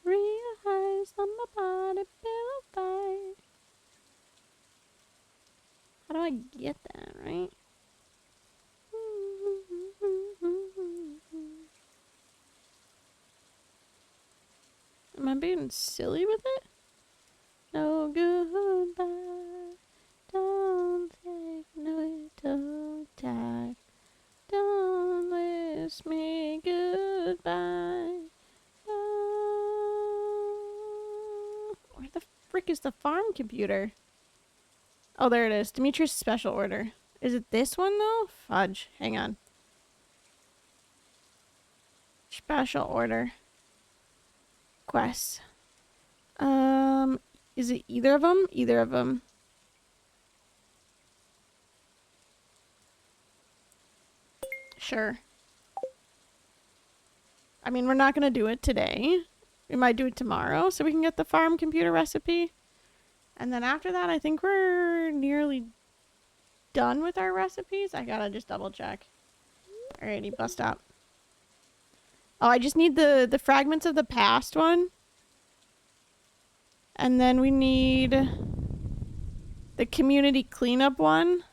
Realize I'm a body built by. How do I get that, right? Am I being silly with it? No goodbye. Don't take no tongue-tied. Don't wish me goodbye. No. Where the frick is the farm computer? Oh, there it is. Dimitri's special order. Is it this one, though? Fudge. Hang on. Special order. Quests. Is it either of them? Either of them. Sure. I mean, we're not gonna do it today. We might do it tomorrow so we can get the farm computer recipe. And then after that, I think we're nearly done with our recipes. I gotta just double check. Alrighty, bus stop. Oh, I just need the fragments of the past one. And then we need the community cleanup one.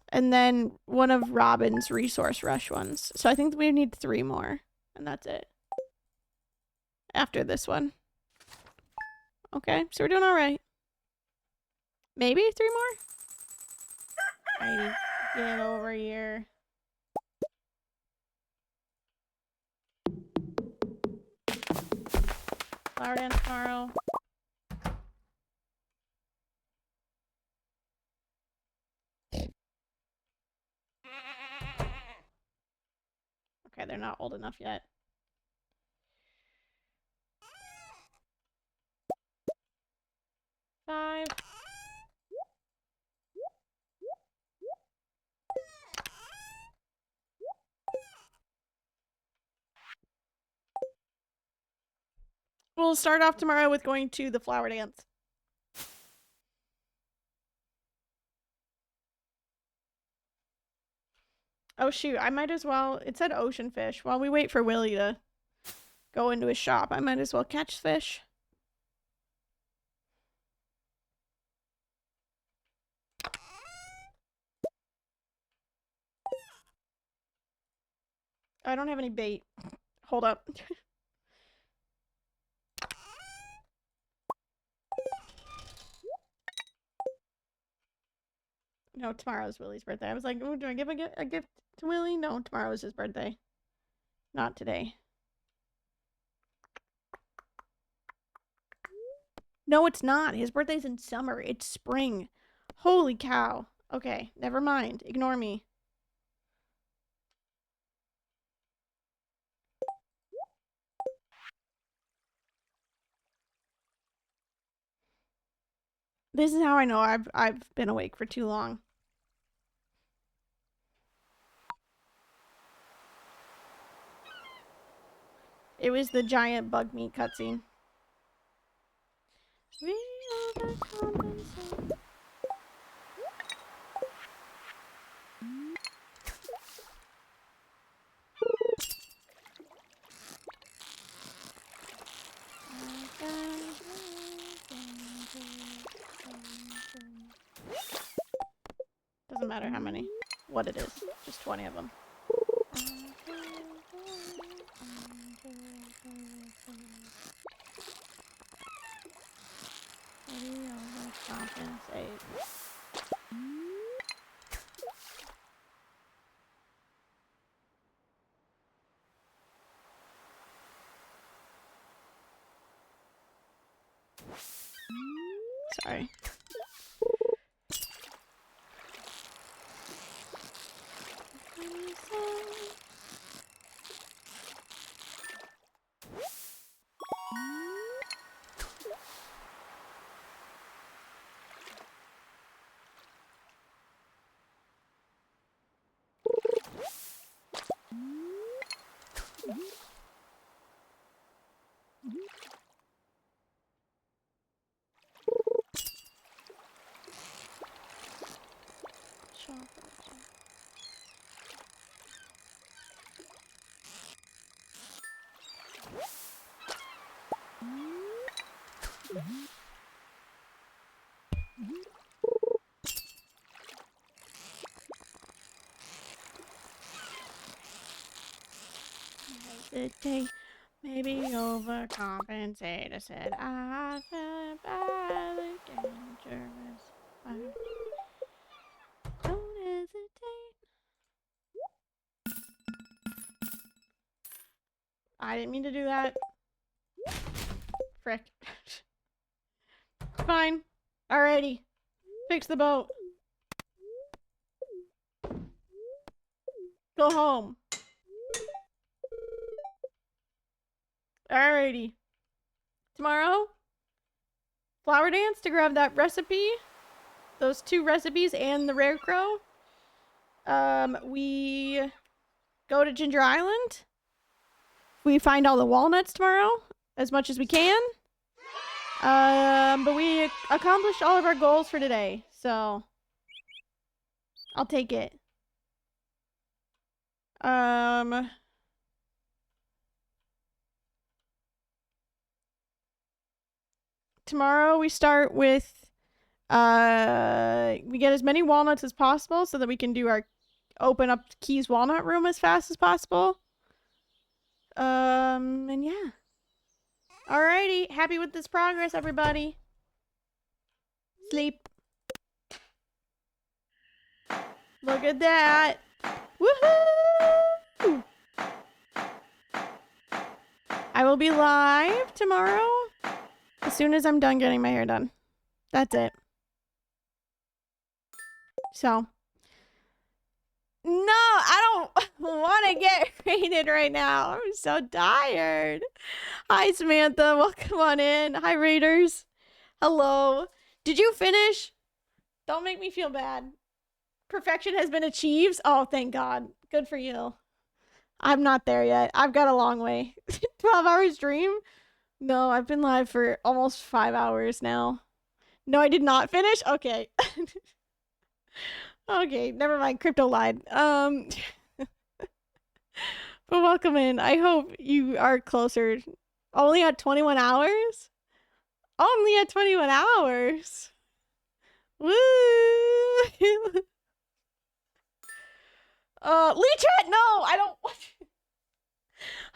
And then one of Robin's resource rush ones. So I think we need 3 more. And that's it. After this one. Okay, so we're doing alright. Maybe 3 more? Alrighty, get over here. Flower dance tomorrow. Okay, they're not old enough yet. Five. We'll start off tomorrow with going to the flower dance. Oh shoot, I might as well, it said ocean fish. While we wait for Willie to go into his shop, I might as well catch fish. I don't have any bait. Hold up. No, tomorrow's Willie's birthday. I was like, oh, do I give a gift to Willie? No, tomorrow is his birthday. Not today. No, it's not. His birthday's in summer. It's spring. Holy cow. Okay, never mind. Ignore me. This is how I know I've been awake for too long. It was the giant bug meat cutscene. We overcompensate. Doesn't matter how many. What it is. Just 20 of them. Compensate. Sorry. The day maybe overcompensate. I said I felt badly dangerous. Don't hesitate. I didn't mean to do that. Frick. Fine. Alrighty. Fix the boat. Go home. Alrighty. Tomorrow, flower dance to grab that recipe. Those 2 recipes and the rare crow. We go to Ginger Island. We find all the walnuts tomorrow, as much as we can. But we accomplished all of our goals for today, so I'll take it. Tomorrow we start with, we get as many walnuts as possible so that we can do our open up Key's walnut room as fast as possible. And yeah. Alrighty, happy with this progress, everybody. Sleep. Look at that. Woohoo! I will be live tomorrow as soon as I'm done getting my hair done. That's it. So. No, I don't want to get rated right now. I'm so tired. Hi, Samantha. Welcome on in. Hi, Raiders. Hello. Did you finish? Don't make me feel bad. Perfection has been achieved. Oh, thank God. Good for you. I'm not there yet. I've got a long way. 12 hour stream? No, I've been live for almost 5 hours now. No, I did not finish? Okay. Okay, never mind. Crypto lied. But welcome in. I hope you are closer. Only at 21 hours? Only at 21 hours. Woo! Lee chat, no, I don't.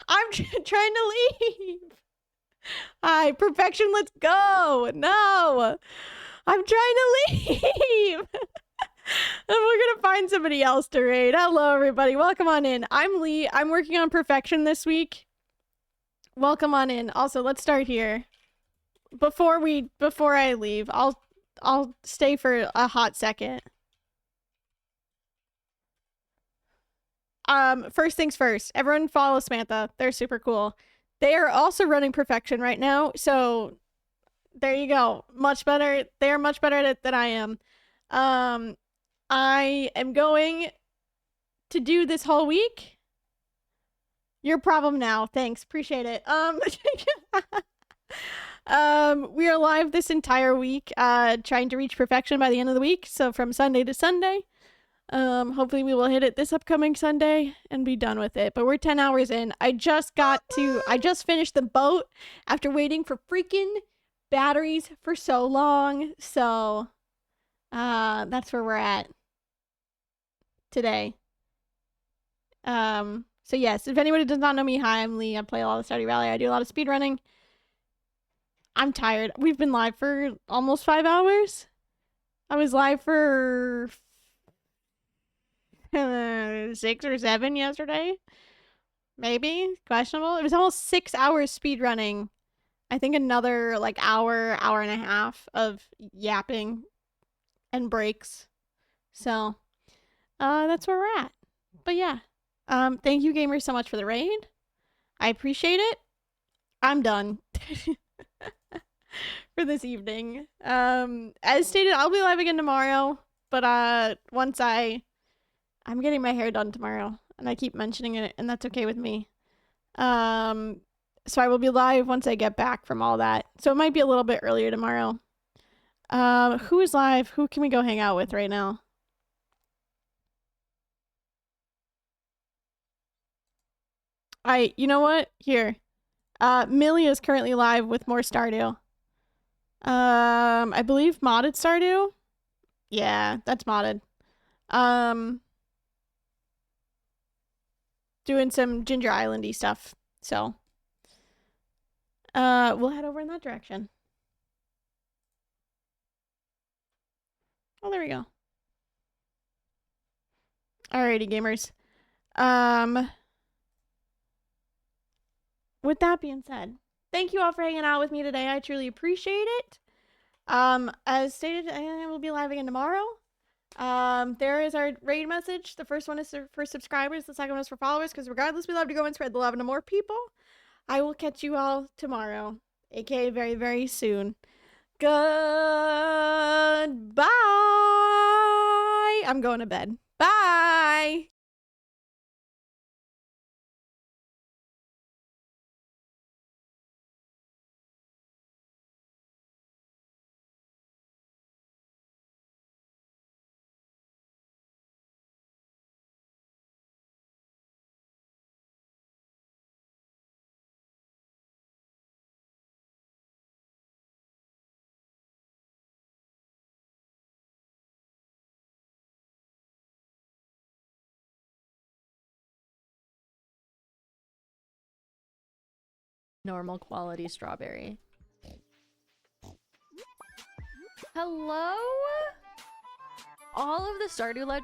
I'm trying to leave. Hi, perfection, let's go. No, I'm trying to leave. And we're gonna find somebody else to raid. Hello, everybody. Welcome on in. I'm Lee. I'm working on perfection this week. Welcome on in. Also, let's start here. Before I leave, I'll stay for a hot second. First things first. Everyone follow Samantha. They're super cool. They are also running perfection right now, so there you go. Much better. They are much better at it than I am. I am going to do this whole week. Your problem now. Thanks. Appreciate it. We are live this entire week, trying to reach perfection by the end of the week. So from Sunday to Sunday. Hopefully we will hit it this upcoming Sunday and be done with it. But we're 10 hours in. I just finished the boat after waiting for freaking batteries for so long. So, that's where we're at today. So yes, if anybody does not know me, hi, I'm Lee. I play a lot of Stardew Valley. I do a lot of speedrunning. I'm tired. We've been live for almost 5 hours. I was live for 6 or 7 yesterday. Maybe. Questionable. It was almost 6 hours speedrunning. I think another like hour and a half of yapping and breaks. So, that's where we're at. But yeah. Thank you gamers so much for the raid. I appreciate it. I'm done. For this evening. As stated, I'll be live again tomorrow, but once I'm getting my hair done tomorrow, and I keep mentioning it, and that's okay with me. So I will be live once I get back from all that. So it might be a little bit earlier tomorrow. Who is live? Who can we go hang out with right now? You know what? Here. Millie is currently live with more Stardew. I believe modded Stardew. Yeah, that's modded. Doing some Ginger Islandy stuff. So, we'll head over in that direction. Oh, there we go. Alrighty, gamers. With that being said, thank you all for hanging out with me today. I truly appreciate it. As stated, I will be live again tomorrow. There is our raid message. The first one is for subscribers. The second one is for followers, because regardless, we love to go and spread the love to more people. I will catch you all tomorrow, aka very, very soon. Goodbye. I'm going to bed. Bye. Normal quality strawberry. Hello? All of the Stardew Legends